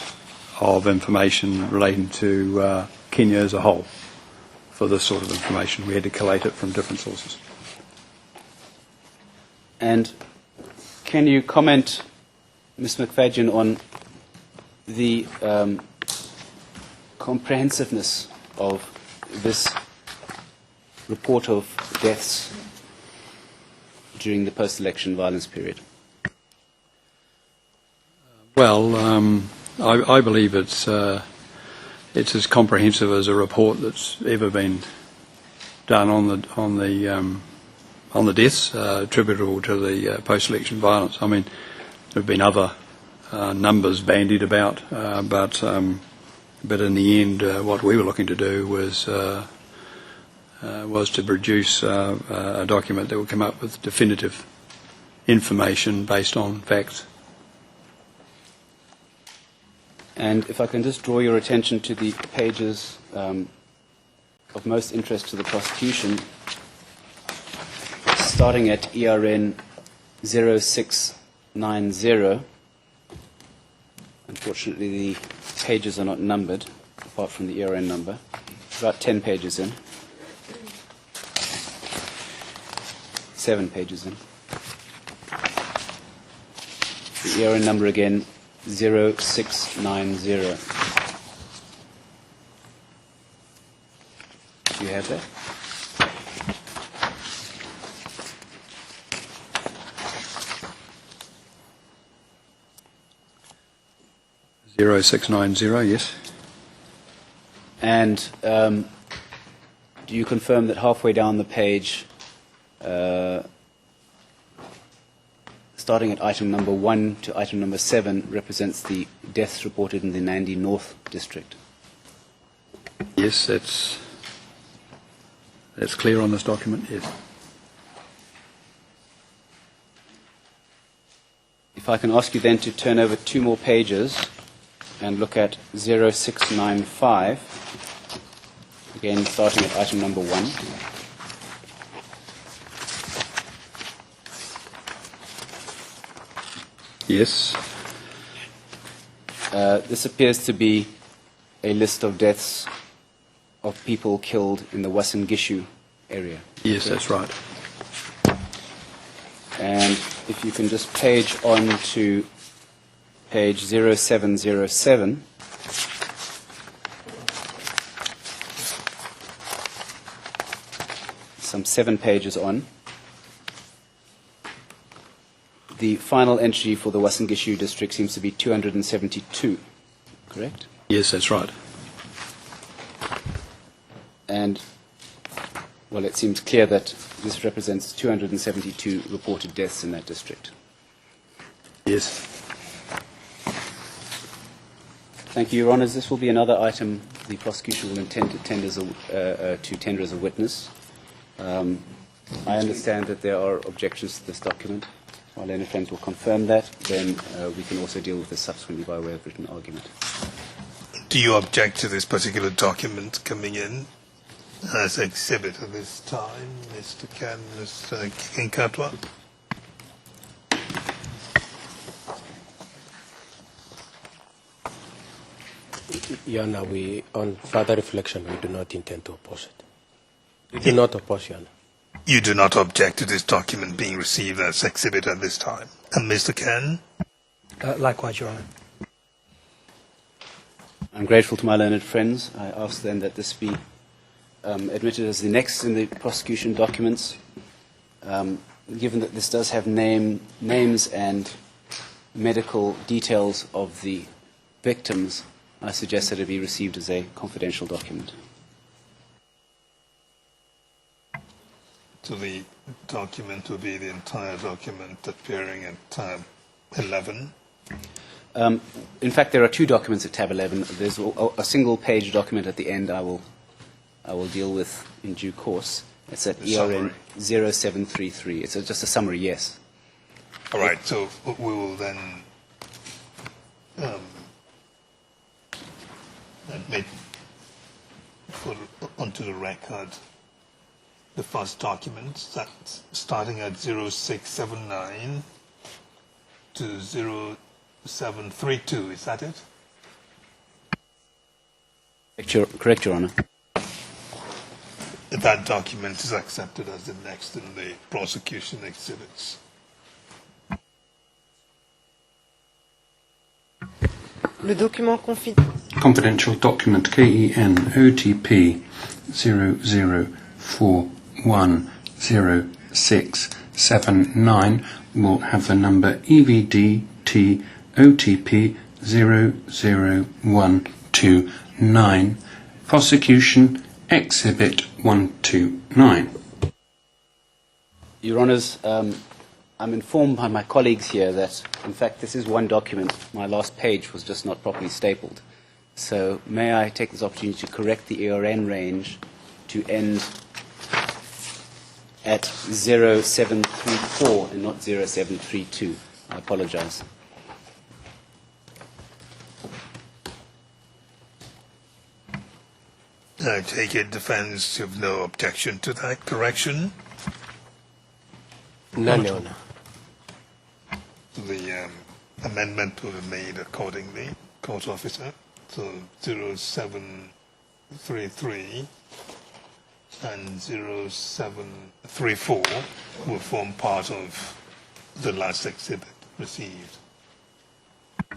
S5: of information relating to Kenya as a whole for this sort of information. We had to collate it from different sources.
S1: And can you comment, Ms. McFadyen, on the comprehensiveness of this report of deaths during the post-election violence period?
S5: Well, I believe it's as comprehensive as a report that's ever been done on the deaths attributable to the post-election violence. I mean, there have been other numbers bandied about, but in the end, what we were looking to do was to produce a document that would come up with definitive information based on facts.
S1: And if I can just draw your attention to the pages of most interest to the prosecution, starting at ERN 0690. Unfortunately, the pages are not numbered, apart from the ERN number. About 10 pages in. 7 pages in. The ERN number again, 0690. Do you have that?
S5: Zero 0690, yes.
S1: And do you confirm that halfway down the page, starting at item number 1 to item number 7, represents the deaths reported in the Nandi North district?
S5: Yes, that's clear on this document, yes.
S1: If I can ask you then to turn over 2 more pages and look at 0695, again starting at item number 1.
S5: Yes.
S1: This appears to be a list of deaths of people killed in the Uasin Gishu area.
S5: Yes, that's right.
S1: And if you can just page on to page 0707. Some 7 pages on. The final entry for the Uasin Gishu district seems to be 272, correct?
S5: Yes, that's right.
S1: And, well, it seems clear that this represents 272 reported deaths in that district.
S5: Yes.
S1: Thank you, Your Honours. This will be another item the prosecution will intend to tender as a witness. I understand that there are objections to this document. While learned friends will confirm that, then we can also deal with this subsequently by way of written argument.
S2: Do you object to this particular document coming in as exhibit at this time, Mr. Ken, Mr. Kinkatwa?
S3: Your Honor, on further reflection, we do not intend to oppose it. We do not oppose, Your Honor.
S2: You do not object to this document being received as exhibit at this time. And Mr. Ken?
S4: Likewise, Your Honor.
S1: I'm grateful to my learned friends. I ask then that this be admitted as the next in the prosecution documents. Given that this does have names and medical details of the victims, I suggest that it be received as a confidential document.
S2: So the document will be the entire document appearing at tab 11?
S1: In fact, there are 2 documents at tab 11. There's a single-page document at the end I will deal with in due course. It's at ERN 0733. It's just a summary, yes.
S2: All right, so we will then admit onto the record the first document that's starting at 0679 to 0732. Is that it?
S1: Correct, Your Honor.
S2: That document is accepted as the next in the prosecution exhibits.
S6: Le document
S7: Confidential document KenOTP 00410679 will have the number EVDT OTP 00129. Prosecution Exhibit 129.
S1: Your Honours, I'm informed by my colleagues here that, in fact, this is one document. My last page was just not properly stapled. So may I take this opportunity to correct the ERN range to end at 0734 and not 0732. I apologize.
S2: I take it defense you have no objection to that correction?
S3: None, Your Honor.
S2: The amendment will be made accordingly, court officer. So 0733 and 0734 will form part of the last exhibit received.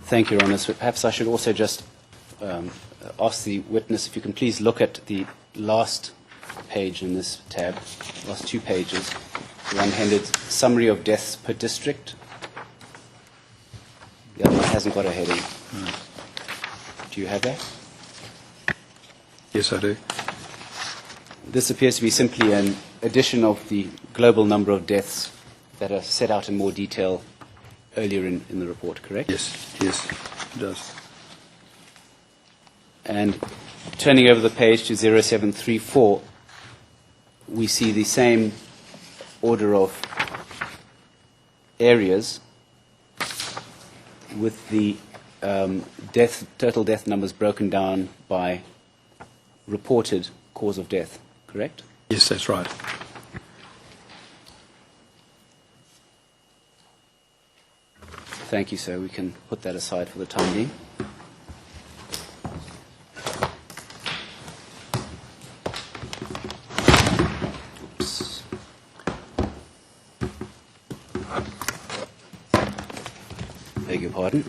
S1: Thank you, Your Honour. So perhaps I should also just ask the witness if you can please look at the last page in this tab, last two pages, the one headed Summary of Deaths per District. The other one hasn't got a heading. Do you have that?
S5: Yes, I do.
S1: This appears to be simply an addition of the global number of deaths that are set out in more detail earlier in the report, correct?
S5: Yes, it does.
S1: And turning over the page to 0734, we see the same order of areas with the total death numbers broken down by reported cause of death, correct?
S5: Yes, that's right.
S1: Thank you, sir. We can put that aside for the time being. Oops. Beg your pardon.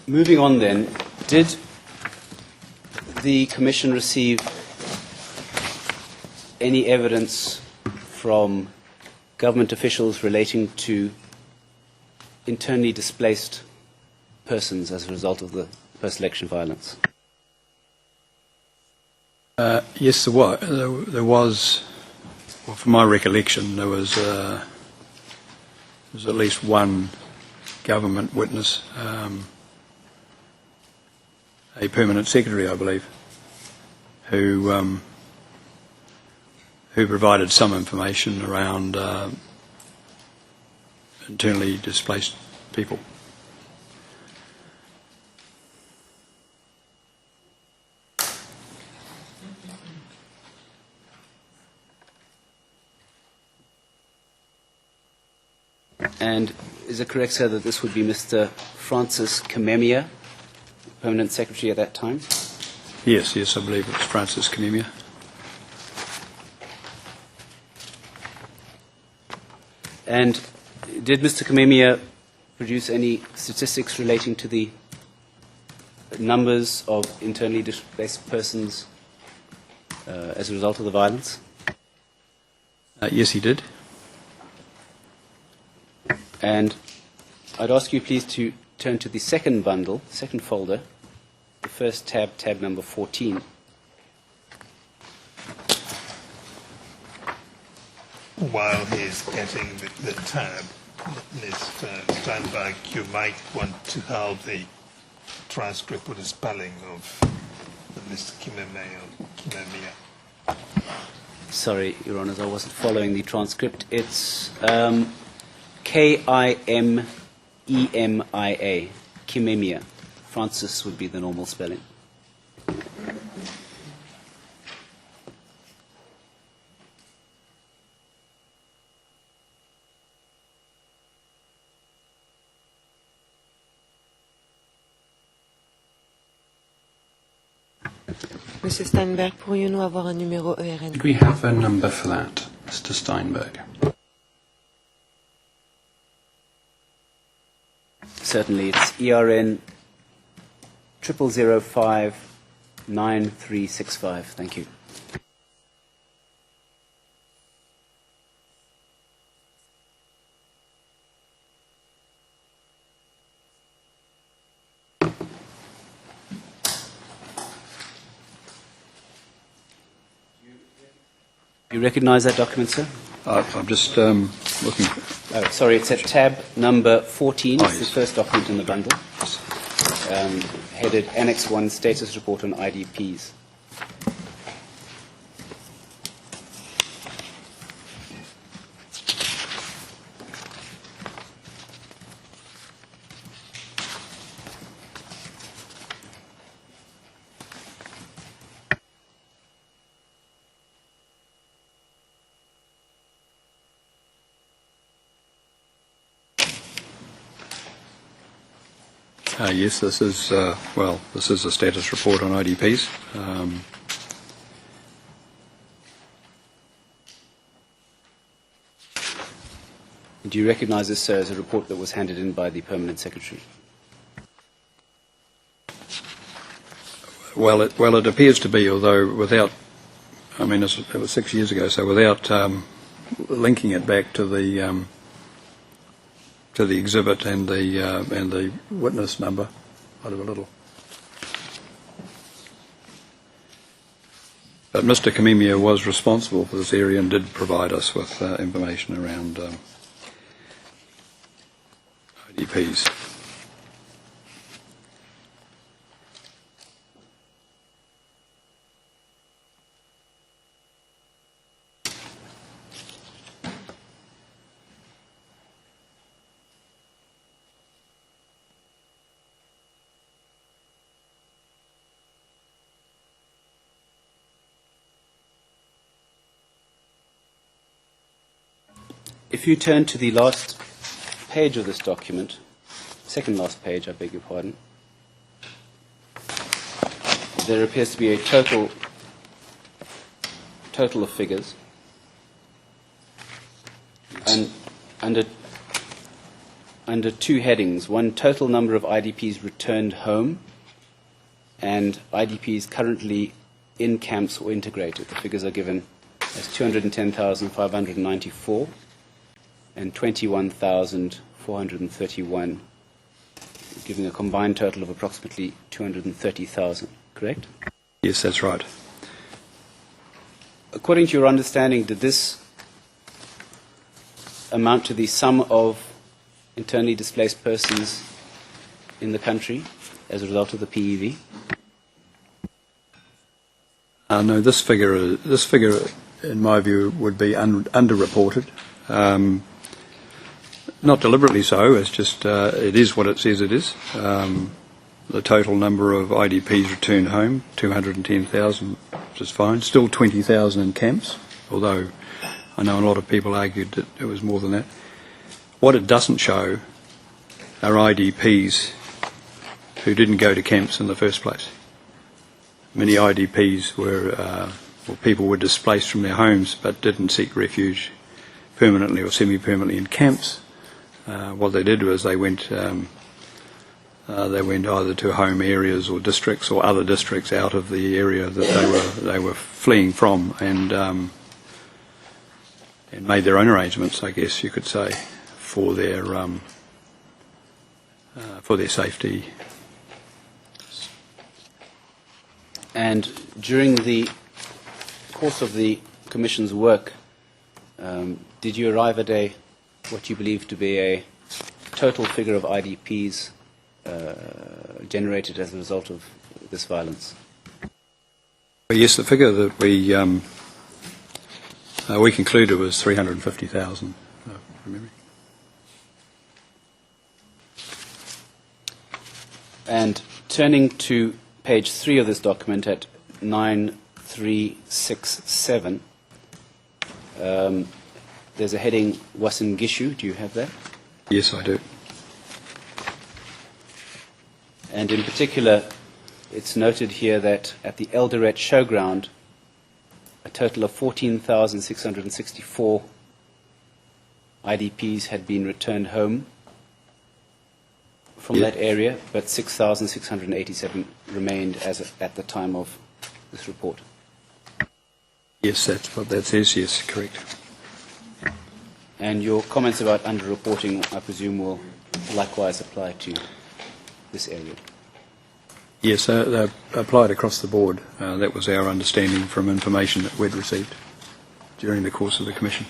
S1: Moving on then, did the Commission receive any evidence from government officials relating to internally displaced persons as a result of the post-election violence?
S5: Yes, there was. Well, from my recollection, there was at least one government witness, a permanent secretary, I believe, who provided some information around internally displaced people.
S1: And is it correct, sir, that this would be Mr. Francis KenyaMOJA, permanent secretary at that time?
S5: Yes, I believe it's Francis KenyaMOJA.
S1: And did Mr. KenyaMOJA produce any statistics relating to the numbers of internally displaced persons as a result of the violence?
S5: Yes, he did.
S1: And I'd ask you please to turn to the second bundle, second folder, the first tab, tab number 14.
S2: While he's getting the tab, Mr. Steinbach, you might want to help the transcript with the spelling of Mr. KenyaMOJA.
S1: Sorry, Your Honours, I wasn't following the transcript. It's KIMEMIA, KenyaMOJA. Francis would be the normal spelling.
S6: Monsieur Steinberg, pourrions-nous avoir un numéro ERN?
S7: Could we have a number for that, Mr. Steinberg?
S1: Certainly, it's ERN 00059365. Thank you. Do you recognise that document, sir?
S5: I'm just looking.
S1: Oh, sorry, it's at tab number 14.
S5: Oh,
S1: It's the
S5: yes.
S1: first document in the bundle, headed Annex 1, Status Report on IDPs.
S5: Yes, this is this is a status report on IDPs.
S1: Do you recognise this, sir, as a report that was handed in by the Permanent Secretary?
S5: Well, it appears to be, although without, I mean, it was 6 years ago, so without linking it back to the exhibit and the witness number, I'd have a little. But Mr. KenyaMOJA was responsible for this area and did provide us with information around IDPs.
S1: If you turn to the last page of this document, second last page, I beg your pardon, there appears to be a total of figures, and under two headings: one, total number of IDPs returned home, and IDPs currently in camps or integrated. The figures are given as 210,594 and 21,431, giving a combined total of approximately 230,000, correct?
S5: Yes, that's right.
S1: According to your understanding, did this amount to the sum of internally displaced persons in the country as a result of the PEV?
S5: No, this figure, in my view, would be underreported. Not deliberately so, it's just it is what it says it is. The total number of IDPs returned home, 210,000, which is fine. Still 20,000 in camps, although I know a lot of people argued that it was more than that. What it doesn't show are IDPs who didn't go to camps in the first place. Many IDPs were, people were displaced from their homes but didn't seek refuge permanently or semi-permanently in camps. What they did was they went either to home areas or districts or other districts out of the area that they were fleeing from, and made their own arrangements, I guess you could say, for their safety.
S1: And during the course of the Commission's work, did you arrive at what you believe to be a total figure of IDPs generated as a result of this violence?
S5: But yes, the figure that we concluded was 350,000 from memory.
S1: And turning to page 3 of this document at 9367, there's a heading Uasin Gishu. Do you have that?
S5: Yes, I do.
S1: And in particular, it's noted here that at the Eldoret Showground, a total of 14,664 IDPs had been returned home from that area, but 6,687 remained at the time of this report.
S5: Yes, that's what that says. Yes, correct.
S1: And your comments about underreporting, I presume, will likewise apply to this area.
S5: Yes, they applied across the board. That was our understanding from information that we'd received during the course of the commission.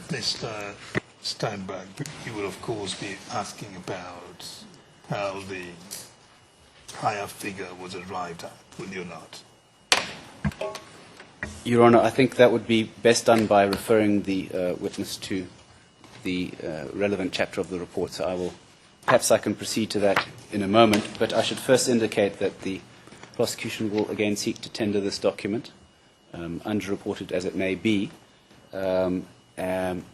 S2: Mr. Steinberg, you will of course be asking about how the higher figure was arrived at, will you not?
S1: Your Honour, I think that would be best done by referring the witness to the relevant chapter of the report. So perhaps I can proceed to that in a moment, but I should first indicate that the prosecution will again seek to tender this document, underreported as it may be. I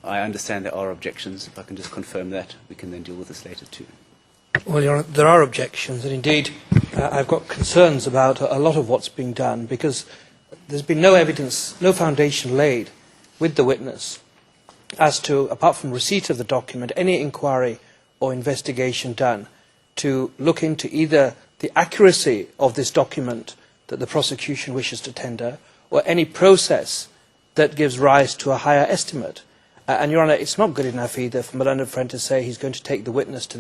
S1: understand there are objections. If I can just confirm that, we can then deal with this later too.
S4: Well, Your Honour, there are objections, and indeed I've got concerns about a lot of what's being done, because there's been no evidence, no foundation laid with the witness as to, apart from receipt of the document, any inquiry or investigation done to look into either the accuracy of this document that the prosecution wishes to tender, or any process that gives rise to a higher estimate. And, Your Honour, it's not good enough either for my learned friend to say he's going to take the witness to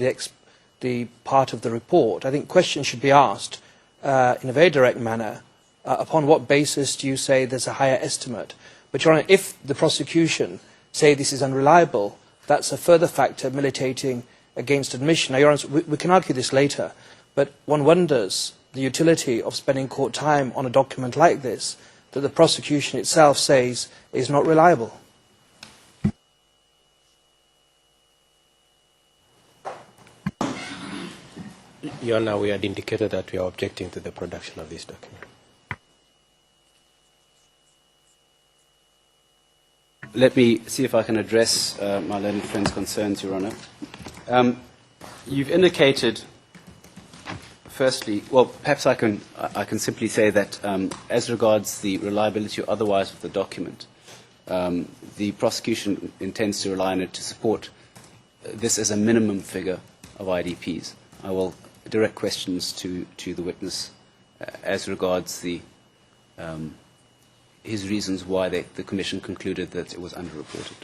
S4: the part of the report. I think questions should be asked in a very direct manner. Upon what basis do you say there's a higher estimate? But, Your Honour, if the prosecution say this is unreliable, that's a further factor militating against admission. Now, Your Honour, we can argue this later, but one wonders the utility of spending court time on a document like this that the prosecution itself says is not reliable.
S3: Your Honour, we had indicated that we are objecting to the production of this document.
S1: Let me see if I can address my learned friend's concerns, Your Honour. You've indicated, firstly, well, perhaps I can simply say that as regards the reliability or otherwise of the document, the prosecution intends to rely on it to support this as a minimum figure of IDPs. I will direct questions to the witness as regards his reasons why the Commission concluded that it was underreported.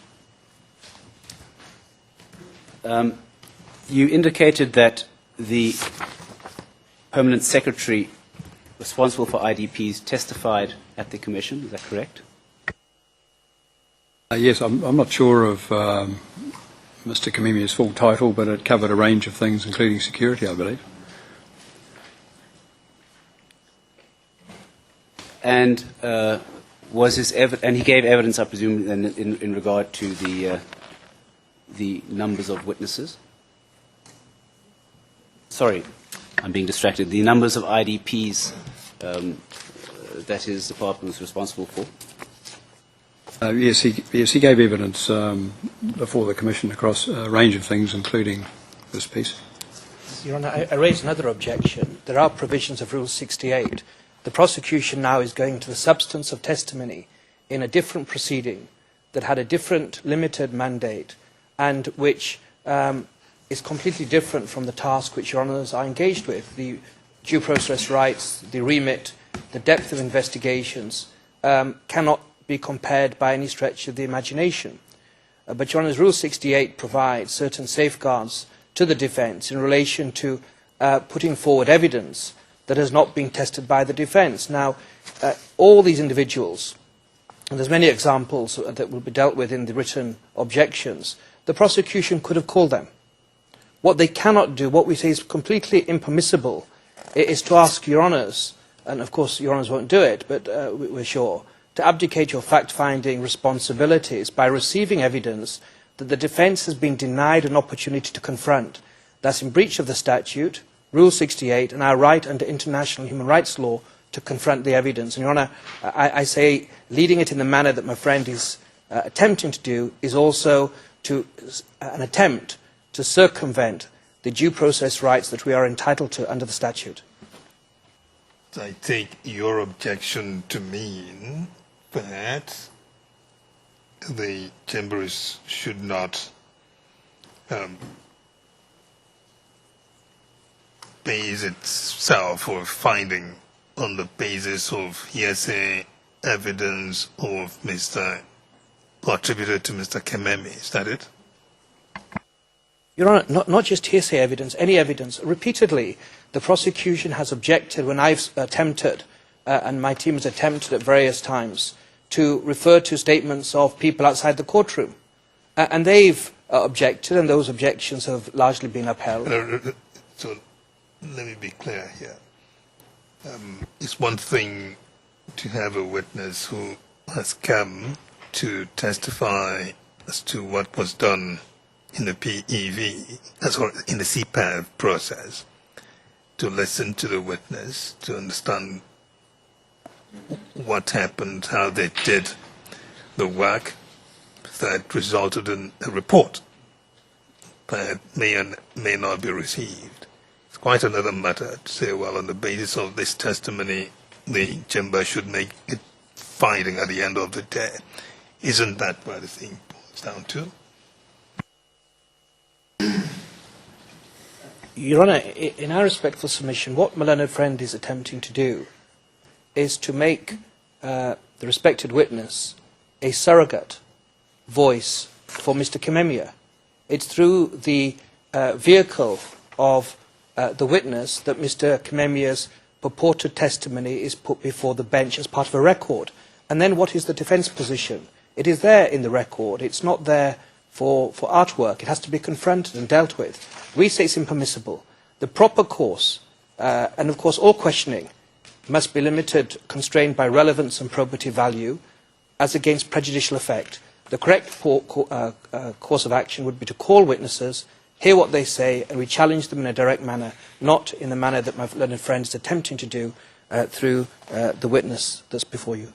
S1: You indicated that the Permanent Secretary responsible for IDPs testified at the Commission. Is that correct?
S5: Yes, I'm not sure of Mr. Kamimia's full title, but it covered a range of things, including security, I believe.
S1: And and he gave evidence, I presume, in regard to the numbers of witnesses. Sorry, I'm being distracted. The numbers of IDPs that his department was responsible for.
S5: Yes, he gave evidence before the Commission across a range of things, including this piece.
S4: Your Honour, I raise another objection. There are provisions of Rule 68. The prosecution now is going to the substance of testimony in a different proceeding that had a different limited mandate and which is completely different from the task which Your Honours are engaged with. The due process rights, the remit, the depth of investigations cannot be compared by any stretch of the imagination. But Your Honours, Rule 68 provides certain safeguards to the defence in relation to putting forward evidence that has not been tested by the defence. Now, all these individuals, and there's many examples that will be dealt with in the written objections, the prosecution could have called them. What they cannot do, what we say is completely impermissible, is to ask Your Honours, and of course Your Honours won't do it, but we're sure, to abdicate your fact-finding responsibilities by receiving evidence that the defence has been denied an opportunity to confront. That's in breach of the statute, Rule 68, and our right under international human rights law to confront the evidence. And Your Honour, I say leading it in the manner that my friend is attempting to do is also an attempt to circumvent the due process rights that we are entitled to under the statute.
S2: I take your objection to mean that the chambers should not base itself or finding on the basis of hearsay evidence of attributed to Mr. Kememi. Is that it?
S4: Your Honour, not just hearsay evidence, any evidence. Repeatedly, the prosecution has objected when I've attempted, and my team has attempted at various times, to refer to statements of people outside the courtroom. And they've objected, and those objections have largely been upheld.
S2: So let me be clear here. It's one thing to have a witness who has come to testify as to what was done in the PEV, or in the CPAV process, to listen to the witness, to understand what happened, how they did the work that resulted in a report that may and may not be received. It's quite another matter to say, well, on the basis of this testimony, the chamber should make a finding at the end of the day. Isn't that what the thing boils down to?
S4: Your Honour, in our respectful submission, what my learned friend is attempting to do is to make the respected witness a surrogate voice for Mr. Kememi. It's through the vehicle of the witness that Mr. Kememi's purported testimony is put before the bench as part of a record. And then what is the defence position? It is there in the record. It's not there for artwork. It has to be confronted and dealt with. We say it's impermissible. The proper course, and of course all questioning, must be limited, constrained by relevance and probative value, as against prejudicial effect. The correct course of action would be to call witnesses, hear what they say, and we challenge them in a direct manner, not in the manner that my learned friend is attempting to do through the witness that's before you.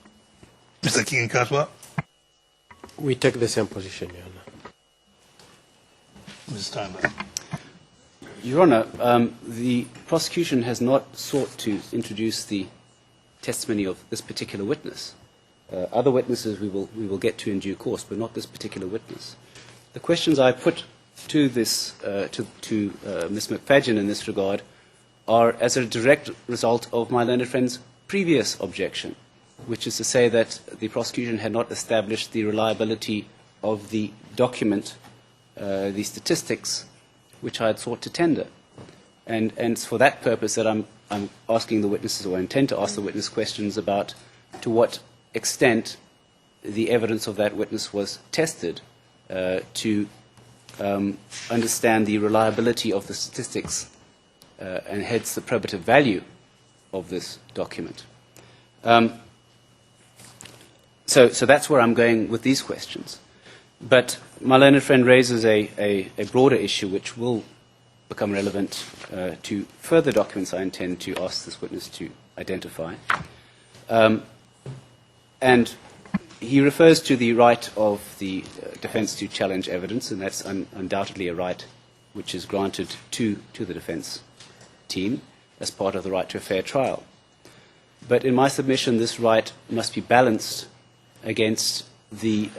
S2: Mr. King-Kaswa?
S3: We take the same position, Your Honour.
S2: Mr. Steinberg?
S1: Your Honour, the prosecution has not sought to introduce the testimony of this particular witness. Other witnesses we will get to in due course, but not this particular witness. The questions I put to this to Ms. McFadden in this regard are as a direct result of my learned friend's previous objection, which is to say that the prosecution had not established the reliability of the document, the statistics, which I had sought to tender. And it's for that purpose that I'm asking the witnesses, or I intend to ask the witness questions about to what extent the evidence of that witness was tested to understand the reliability of the statistics and hence the probative value of this document. So that's where I'm going with these questions. But my learned friend raises a broader issue which will become relevant to further documents I intend to ask this witness to identify. And he refers to the right of the defence to challenge evidence, and that's undoubtedly a right which is granted to the defence team as part of the right to a fair trial. But in my submission, this right must be balanced against the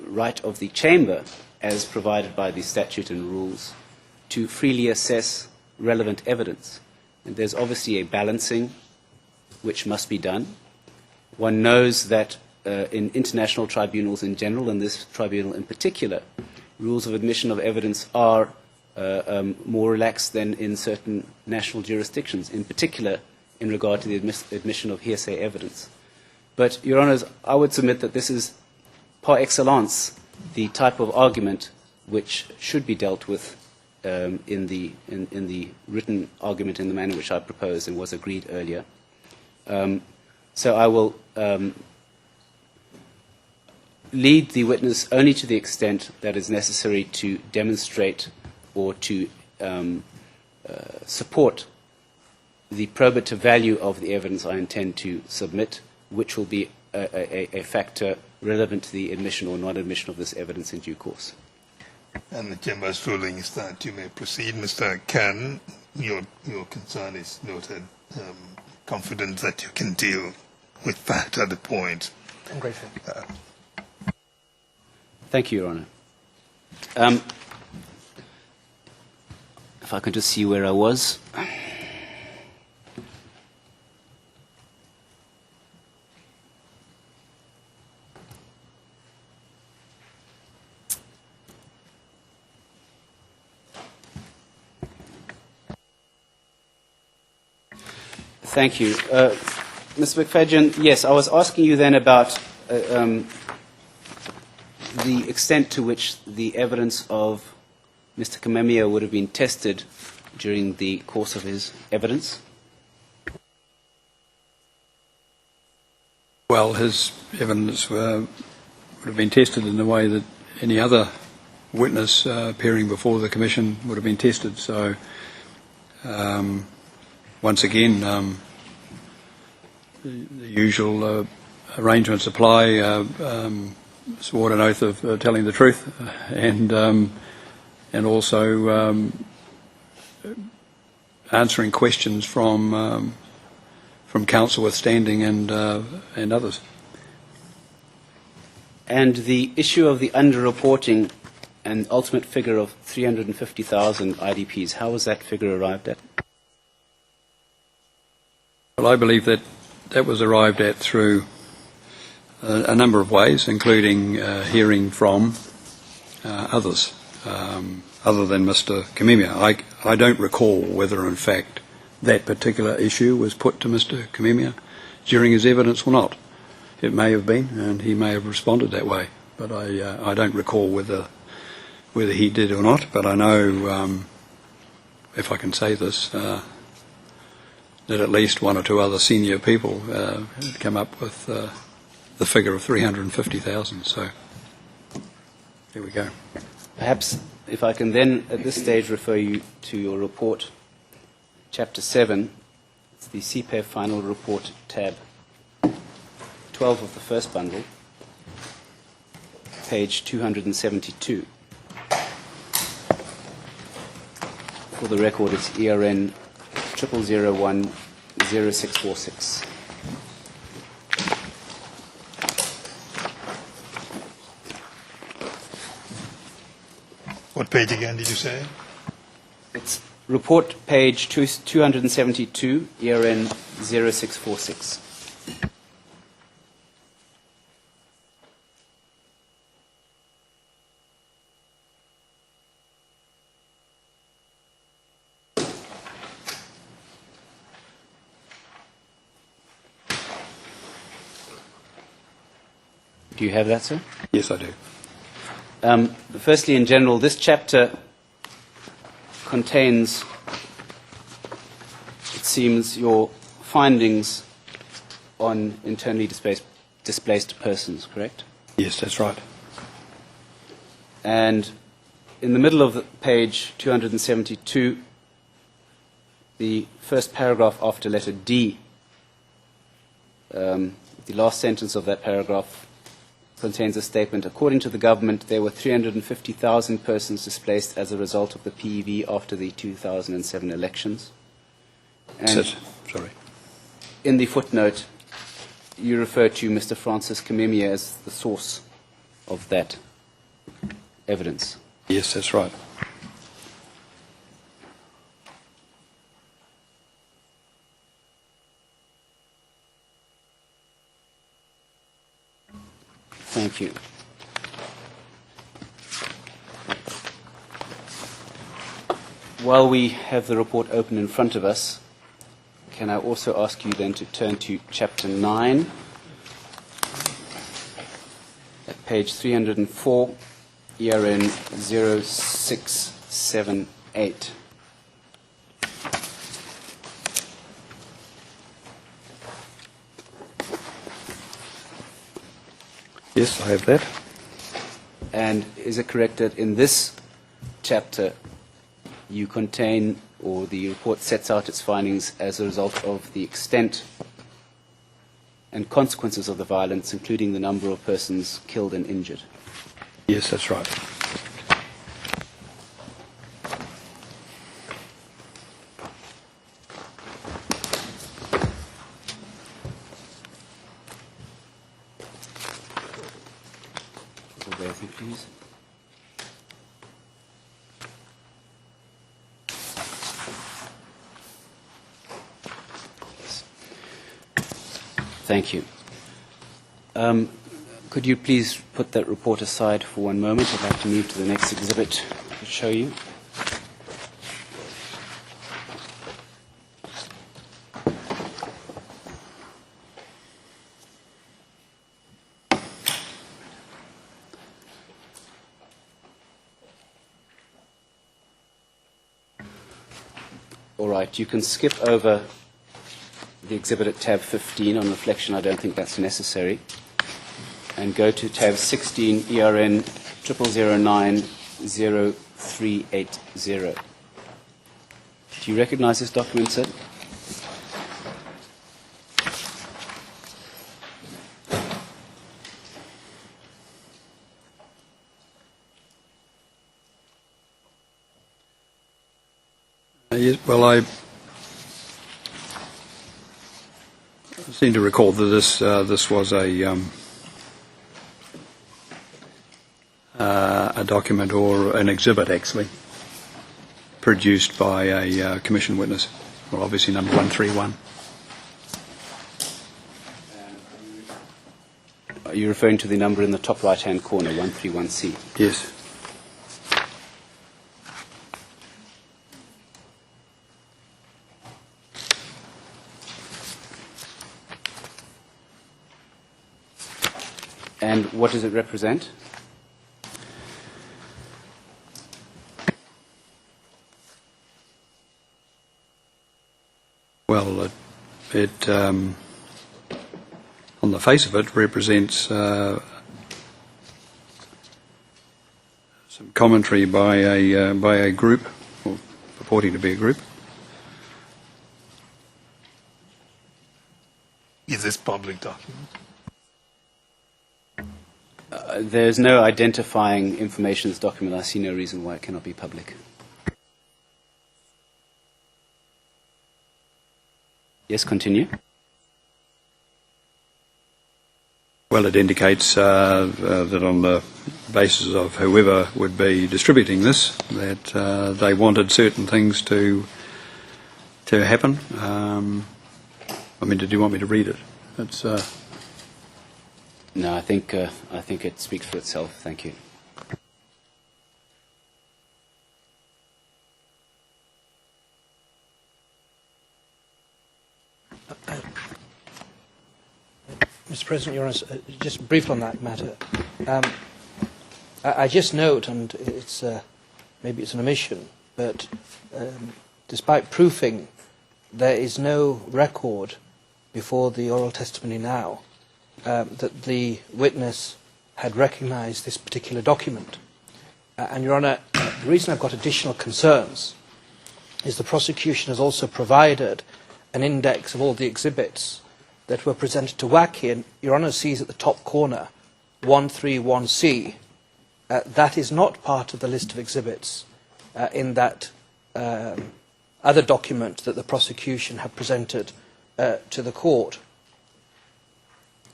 S1: right of the chamber, as provided by the statute and rules, to freely assess relevant evidence. And there's obviously a balancing which must be done. One knows that in international tribunals in general, and this tribunal in particular, rules of admission of evidence are more relaxed than in certain national jurisdictions, in particular in regard to the admission of hearsay evidence. But, Your Honours, I would submit that this is par excellence the type of argument which should be dealt with in the written argument in the manner which I proposed and was agreed earlier. So I will lead the witness only to the extent that is necessary to demonstrate or to support the probative value of the evidence I intend to submit, which will be a factor relevant to the admission or non-admission of this evidence in due course.
S2: And the Chamber's ruling is that you may proceed. Mr. Khan, your concern is noted. Confident that you can deal with that at the point.
S4: I'm grateful.
S1: Thank you, Your Honour. If I could just see where I was. Thank you. Mr. McFadden, yes, I was asking you then about the extent to which the evidence of Mr. KenyaMOJA would have been tested during the course of his evidence.
S5: Well, his evidence would have been tested in the way that any other witness appearing before the Commission would have been tested. So, once again, the usual arrangements apply, sworn an oath of telling the truth, and also answering questions from counsel with standing and others.
S1: And the issue of the underreporting and ultimate figure of 350,000 IDPs, how was that figure arrived at?
S5: Well, I believe that that was arrived at through a number of ways, including hearing from others, other than Mr. KenyaMOJA. I don't recall whether, in fact, that particular issue was put to Mr. KenyaMOJA during his evidence or not. It may have been, and he may have responded that way, but I don't recall whether he did or not. But I know, if I can say this, that at least one or two other senior people had come up with the figure of 350,000. So here we go.
S1: Perhaps if I can then at this stage refer you to your report, Chapter 7, it's the CPEV Final Report tab, 12 of the first bundle, page 272. For the record, it's ERN 00010646.
S2: What page again did you say?
S1: It's report page 272, ERN 0646. Do you have that, sir?
S5: Yes, I do.
S1: Firstly, in general, this chapter contains, it seems, your findings on internally displaced persons, correct?
S5: Yes, that's right.
S1: And in the middle of the page 272, the first paragraph after letter D, the last sentence of that paragraph contains a statement, according to the government, there were 350,000 persons displaced as a result of the PEV after the 2007 elections. And
S5: sorry.
S1: in the footnote, you refer to Mr. Francis KenyaMOJA as the source of that evidence.
S5: Yes, that's right.
S1: Thank you. While we have the report open in front of us, can I also ask you then to turn to Chapter 9, at page 304, ERN 0678. 8.
S5: Yes, I have that.
S1: And is it correct that in this chapter you contain, or the report sets out its findings as a result of the extent and consequences of the violence, including the number of persons killed and injured?
S5: Yes, that's right.
S1: Bear with me, please. Thank you. Could you please put that report aside for one moment? I'd like to move to the next exhibit to show you. All right, you can skip over the exhibit at tab 15 on reflection. I don't think that's necessary. And go to tab 16, ERN 00090380. Do you recognize this document, sir?
S5: Yes, well, I seem to recall that this was a document, or an exhibit actually, produced by a commission witness. Well, obviously number 131.
S1: Are you referring to the number in the top right-hand corner, 131C?
S5: Yes.
S1: And what does it represent?
S5: Well, it on the face of it, represents some commentary by a group, or purporting to be a group.
S2: Is this public document?
S1: There's no identifying information in this document. I see no reason why it cannot be public. Yes, continue.
S5: Well, it indicates that on the basis of whoever would be distributing this, that they wanted certain things to happen. I mean, did you want me to read it? It's
S1: No, I think it speaks for itself. Thank you.
S4: Mr. President, Your Honour, just briefly on that matter. I just note, and it's maybe it's an omission, but despite proofing, there is no record before the oral testimony now that the witness had recognised this particular document. And, Your Honour, the reason I've got additional concerns is the prosecution has also provided an index of all the exhibits that were presented to WACI, and Your Honour sees at the top corner 131C. That is not part of the list of exhibits in that other document that the prosecution have presented to the court.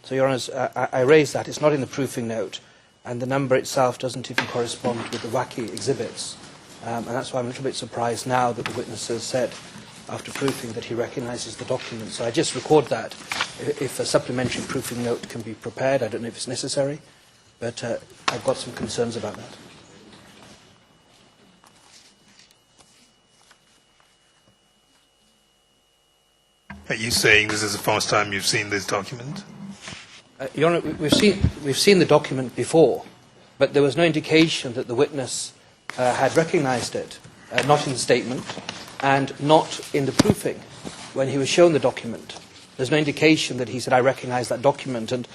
S4: So, Your Honours, I raise that. It's not in the proofing note, and the number itself doesn't even correspond with the WACI exhibits. And that's why I'm a little bit surprised now that the witness has said, after proofing, that he recognises the document. So I just record that. If a supplementary proofing note can be prepared, I don't know if it's necessary, but I've got some concerns about that.
S2: Are you saying this is the first time you've seen this document?
S4: Your Honour, we've seen the document before, but there was no indication that the witness had recognised it. not in the statement, and not in the proofing when he was shown the document. There's no indication that he said, I recognise that document. And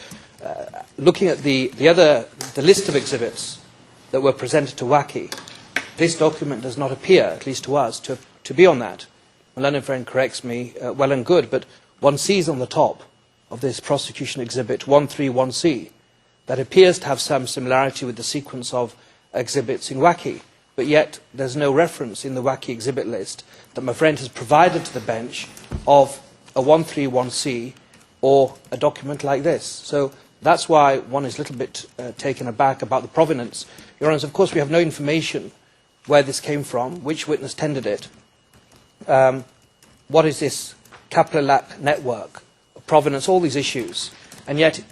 S4: looking at the list of exhibits that were presented to WACI, this document does not appear, at least to us, to be on that. My learned friend corrects me, well and good, but one sees on the top of this prosecution exhibit 131C that appears to have some similarity with the sequence of exhibits in WACI, but yet there's no reference in the WACI exhibit list that my friend has provided to the bench of a 131C or a document like this. So that's why one is a little bit taken aback about the provenance. Your Honours, of course we have no information where this came from, which witness tendered it, what is this capital network, provenance, all these issues, and yet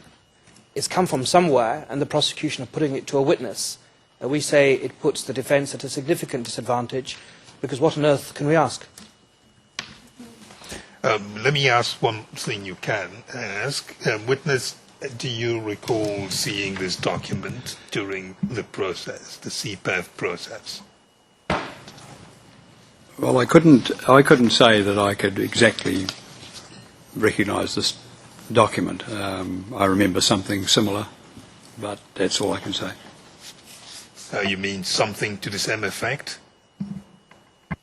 S4: it's come from somewhere and the prosecution are putting it to a witness. We say it puts the defence at a significant disadvantage, because what on earth can we ask?
S2: Let me ask one thing you can ask. Witness, do you recall seeing this document during the process, the CPAF process?
S5: Well, I couldn't say that I could exactly recognise this document. I remember something similar, but that's all I can say.
S2: You mean something to the same effect?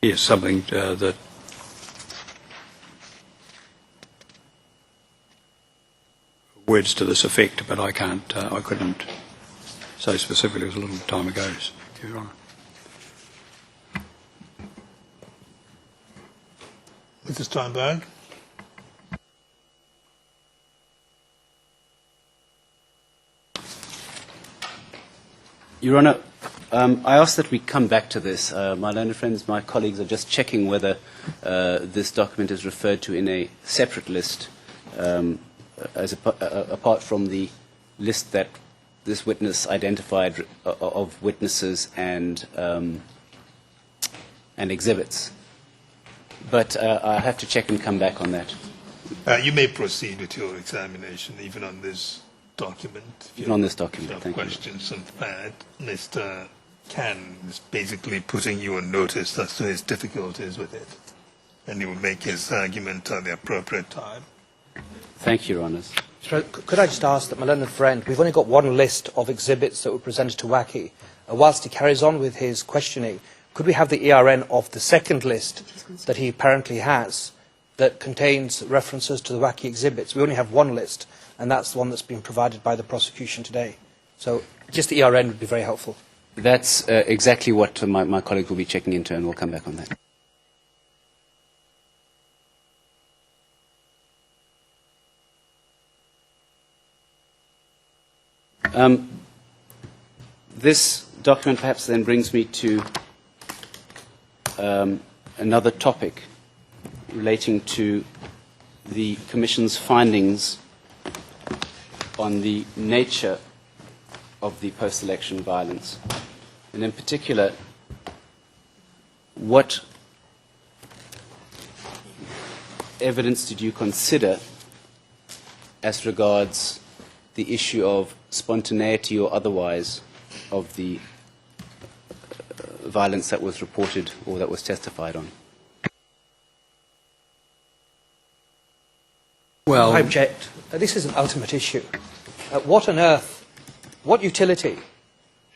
S5: Yes, something that words to this effect, but I couldn't say specifically. It was a little time ago, Your Honour.
S2: Mr. Steinberg?
S1: Your Honour, I ask that we come back to this. My learned friends, my colleagues are just checking whether this document is referred to in a separate list, apart from the list that this witness identified of witnesses and exhibits. But I have to check and come back on that.
S2: You may proceed with your examination, even on this document.
S1: Even on this document,
S2: thank
S1: you.
S2: Questions on that. Mr. Can is basically putting you on notice as to his difficulties with it, and he will make his argument at the appropriate time.
S1: Thank you, Your Honours.
S4: Could I just ask that my learned friend, we've only got one list of exhibits that were presented to WACI. Whilst he carries on with his questioning, could we have the ERN of the second list that he apparently has that contains references to the WACI exhibits? We only have one list, and that's the one that's been provided by the prosecution today. So just the ERN would be very helpful.
S1: That's exactly what my colleague will be checking into, and we'll come back on that. This document perhaps then brings me to another topic relating to the Commission's findings on the nature of the post-election violence, and in particular, what evidence did you consider as regards the issue of spontaneity or otherwise of the violence that was reported or that was testified on?
S5: Well,
S4: I object. This is an ultimate issue. What on earth, what utility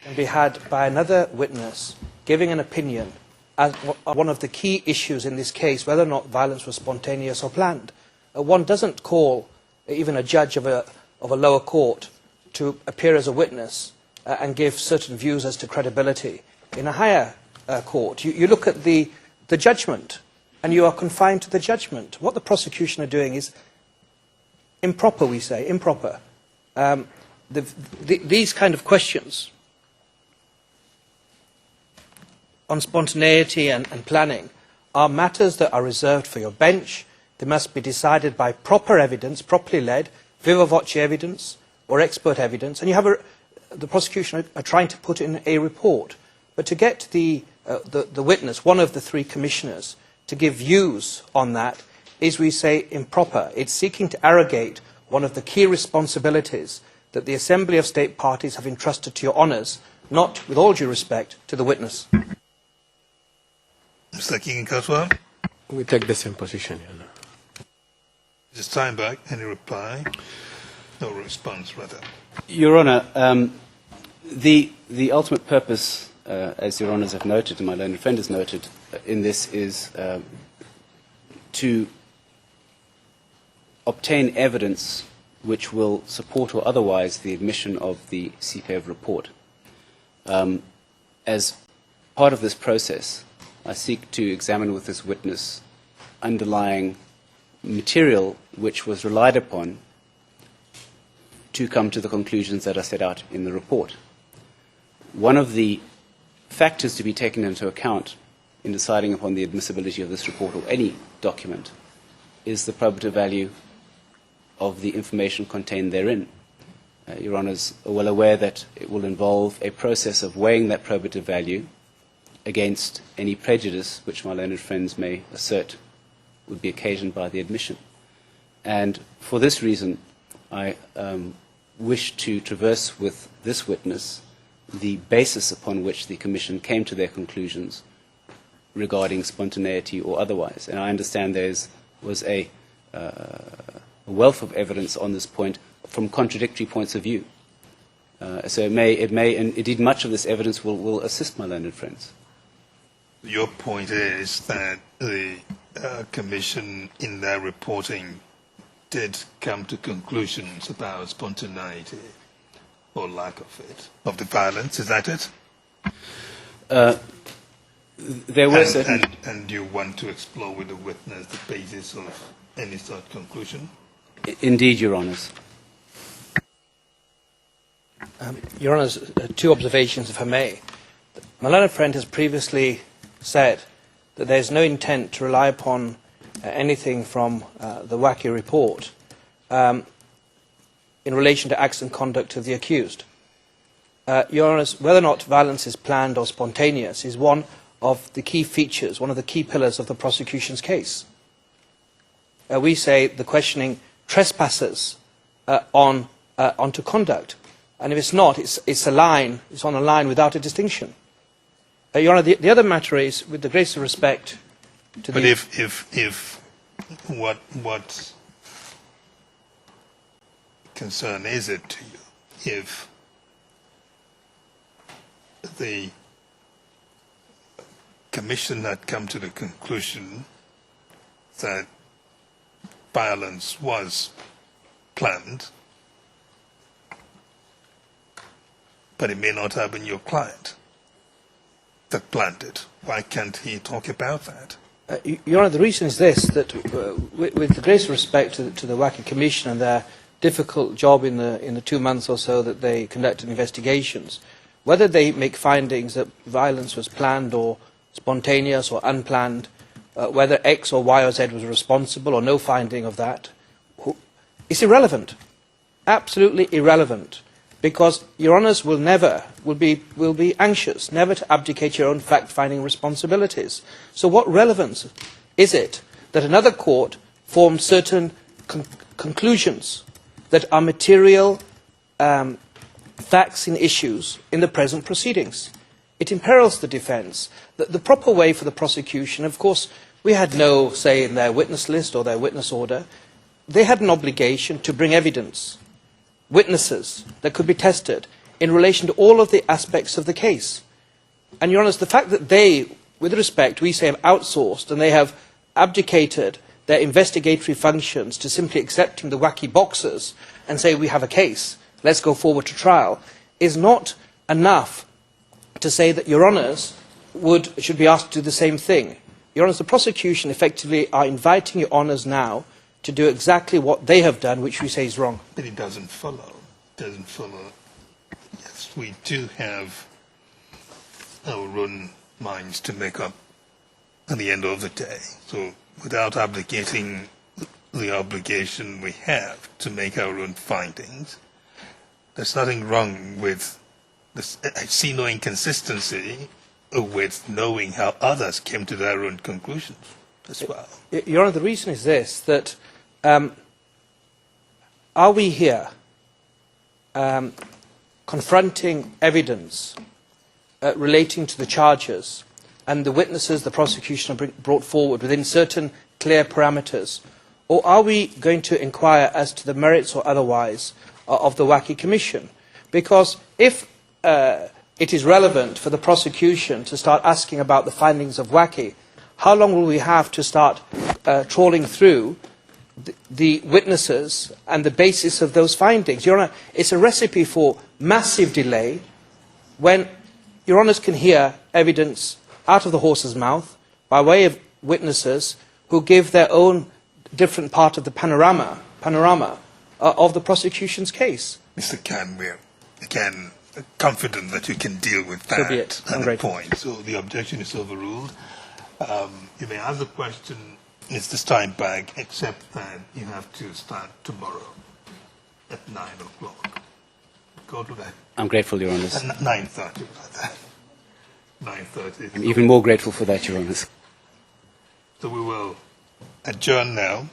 S4: can be had by another witness giving an opinion as one of the key issues in this case, whether or not violence was spontaneous or planned? One doesn't call even a judge of a lower court to appear as a witness and give certain views as to credibility. In a higher court, you look at the judgment and you are confined to the judgment. What the prosecution are doing is improper, we say, improper. These kind of questions on spontaneity and planning are matters that are reserved for your bench. They must be decided by proper evidence, properly led, viva voce evidence or expert evidence, and you have the prosecution are trying to put in a report. But to get the witness, one of the three commissioners, to give views on that is, we say, improper. It's seeking to arrogate one of the key responsibilities that the Assembly of State Parties have entrusted to your honours, not, with all due respect, to the witness.
S2: Mr. King-Kaswa?
S3: We take the same position, Your Honor.
S2: Mr. Steinberg, any reply? No response, rather.
S1: Your Honour, the ultimate purpose, as Your Honours have noted and my learned friend has noted, in this is to obtain evidence which will support or otherwise the admission of the CPEV report. As part of this process, I seek to examine with this witness underlying material which was relied upon to come to the conclusions that are set out in the report. One of the factors to be taken into account in deciding upon the admissibility of this report or any document is the probative value of the information contained therein. Your Honours are well aware that it will involve a process of weighing that probative value against any prejudice which my learned friends may assert would be occasioned by the admission. And for this reason, I wish to traverse with this witness the basis upon which the Commission came to their conclusions regarding spontaneity or otherwise. And I understand there was a wealth of evidence on this point from contradictory points of view. So it may, and indeed much of this evidence will assist my learned friends.
S2: Your point is that the Commission, in their reporting, did come to conclusions about spontaneity or lack of it, of the violence. Is that it?
S1: There were certain...
S2: And you want to explore with the witness the basis of any such conclusion?
S1: Indeed, Your Honours.
S4: Your Honours, two observations, if I may. My learned friend has previously said that there is no intent to rely upon anything from the WACI report in relation to acts and conduct of the accused. Your Honours, whether or not violence is planned or spontaneous is one of the key features, one of the key pillars of the prosecution's case. We say the questioning trespasses onto conduct, and if it's not, it's a line, it's on a line without a distinction. Your Honour, the other matter is, with the greatest respect to
S2: but
S4: the...
S2: if what concern is it to you if the Commission had come to the conclusion that violence was planned, but it may not have been your client that planned it? Why can't he talk about that?
S4: Your Honour, the reason is this, that with the greatest respect to the WACI Commission and their difficult job in the 2 months or so that they conducted investigations, whether they make findings that violence was planned or spontaneous or unplanned, whether X or Y or Z was responsible or no finding of that, it's irrelevant, absolutely irrelevant, because Your Honours will be anxious never to abdicate your own fact-finding responsibilities. So what relevance is it that another court formed certain conclusions that are material facts and issues in the present proceedings? It imperils the defence. The proper way for the prosecution, of course, we had no say in their witness list or their witness order. They had an obligation to bring evidence, witnesses that could be tested in relation to all of the aspects of the case. And, Your Honours, the fact that they, with respect, we say have outsourced and they have abdicated their investigatory functions to simply accepting the wacky boxes and say we have a case, let's go forward to trial, is not enough to say that Your Honours should be asked to do the same thing. Your Honours, the prosecution effectively are inviting Your Honours now to do exactly what they have done, which we say is wrong.
S2: But it doesn't follow. Yes, we do have our own minds to make up at the end of the day. So without abdicating the obligation we have to make our own findings, there's nothing wrong with this. I see no inconsistency with knowing how others came to their own conclusions as well.
S4: Your Honour, the reason is this, that are we here confronting evidence relating to the charges and the witnesses the prosecution are brought forward within certain clear parameters? Or are we going to inquire as to the merits or otherwise of the WACI Commission? Because if it is relevant for the prosecution to start asking about the findings of WACI, how long will we have to start trawling through the witnesses and the basis of those findings? Your Honour, it's a recipe for massive delay when Your Honours can hear evidence out of the horse's mouth by way of witnesses who give their own different part of the panorama of the prosecution's case.
S2: Mr. Khan, we're again confident that you can deal with that
S4: So be it. I'm grateful.
S2: point. So the objection is overruled. You may ask the question, Mr. Steinberg, except that you have to start tomorrow at 9 o'clock. Go to that.
S1: I'm grateful, Your Honours.
S2: 9:30. 9:30.
S1: I'm even more grateful for that, Your Honours.
S2: So we will adjourn now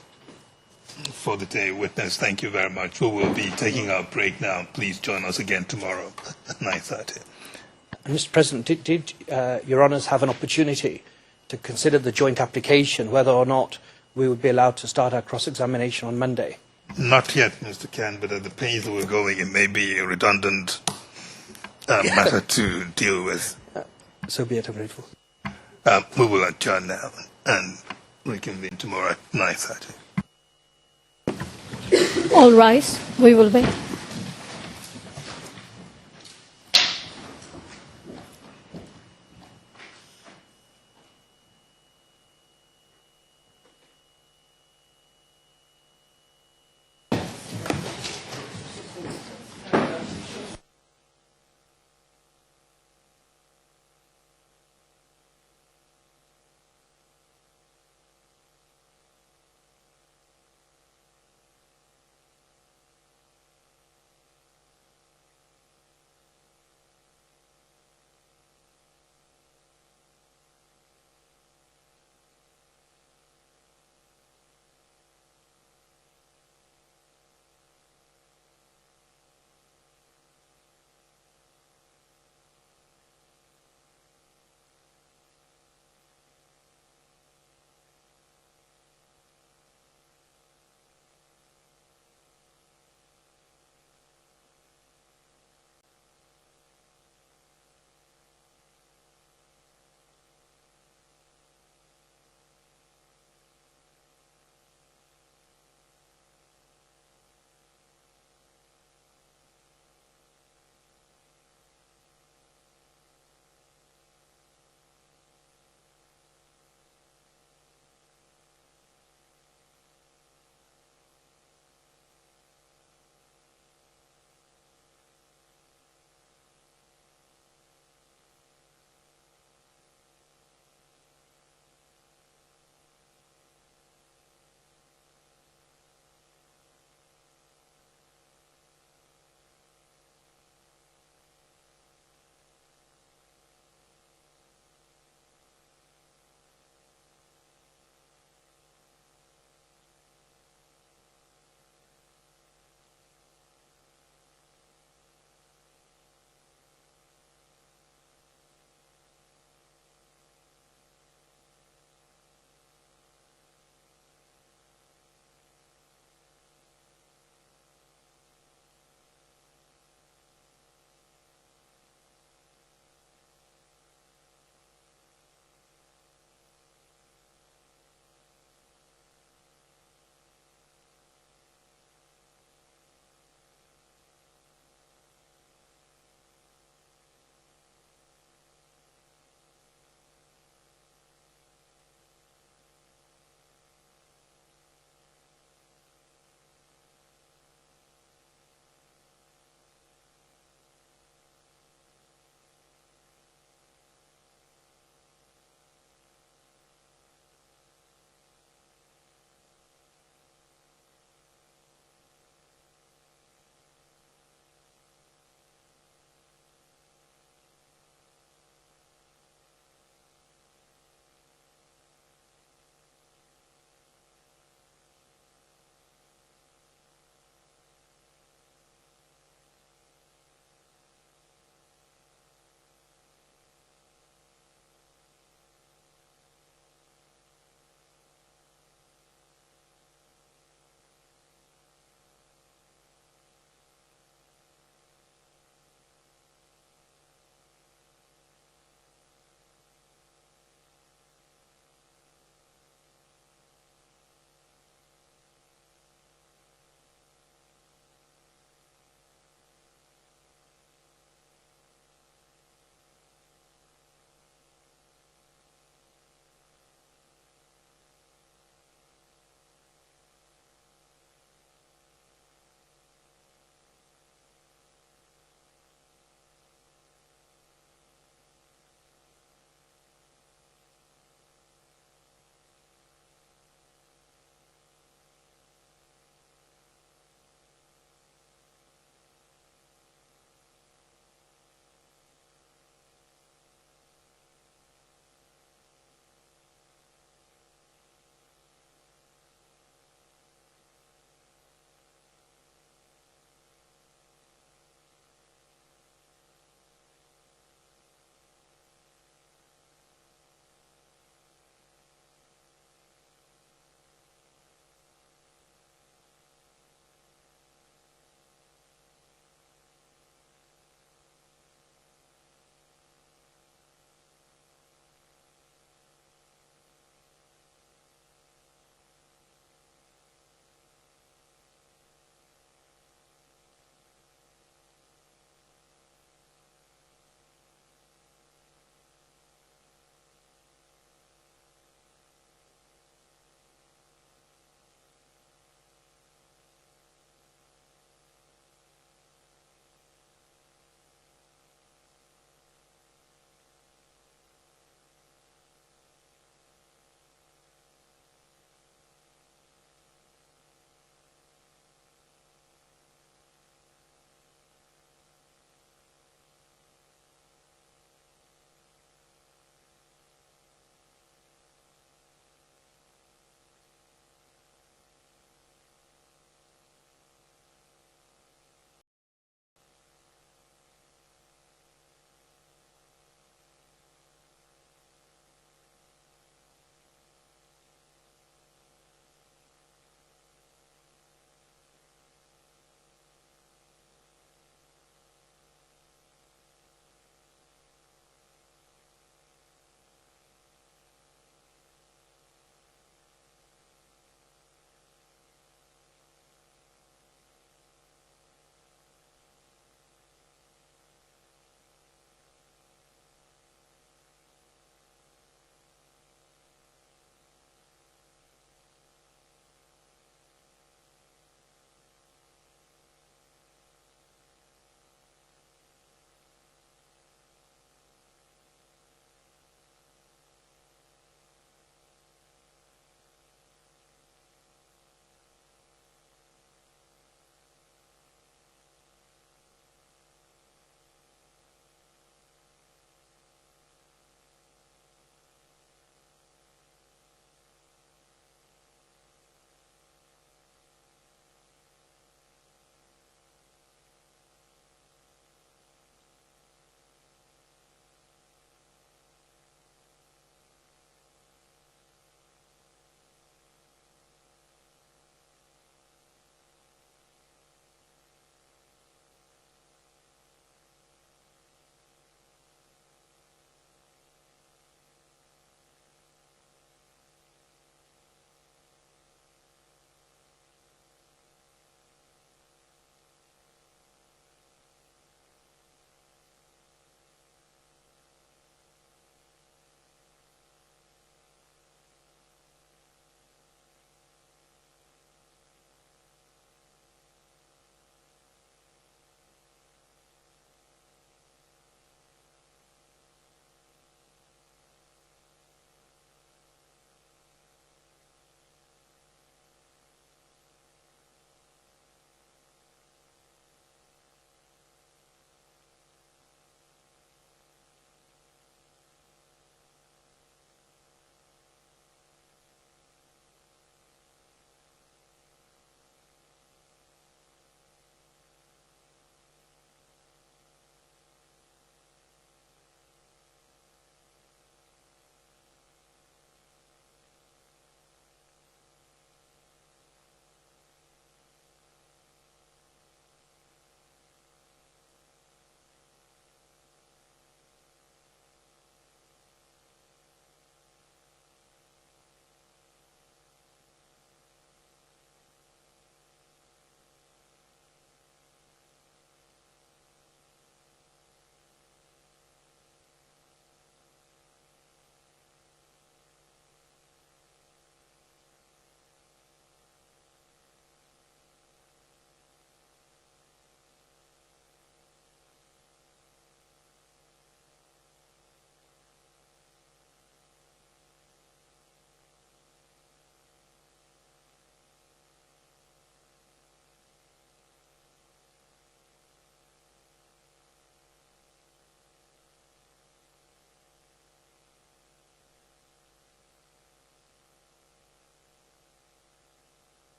S2: for the day. Witness, thank you very much. We will be taking our break now. Please join us again tomorrow at 9:30.
S4: Mr. President, did Your Honours have an opportunity to consider the joint application, whether or not we would be allowed to start our cross-examination on Monday?
S2: Not yet, Mr. Khan, but at the pace that we're going, it may be a redundant matter to deal with.
S4: So be it, I'm grateful.
S2: We will adjourn now and reconvene tomorrow at 9:30.
S9: All rise. We will wait.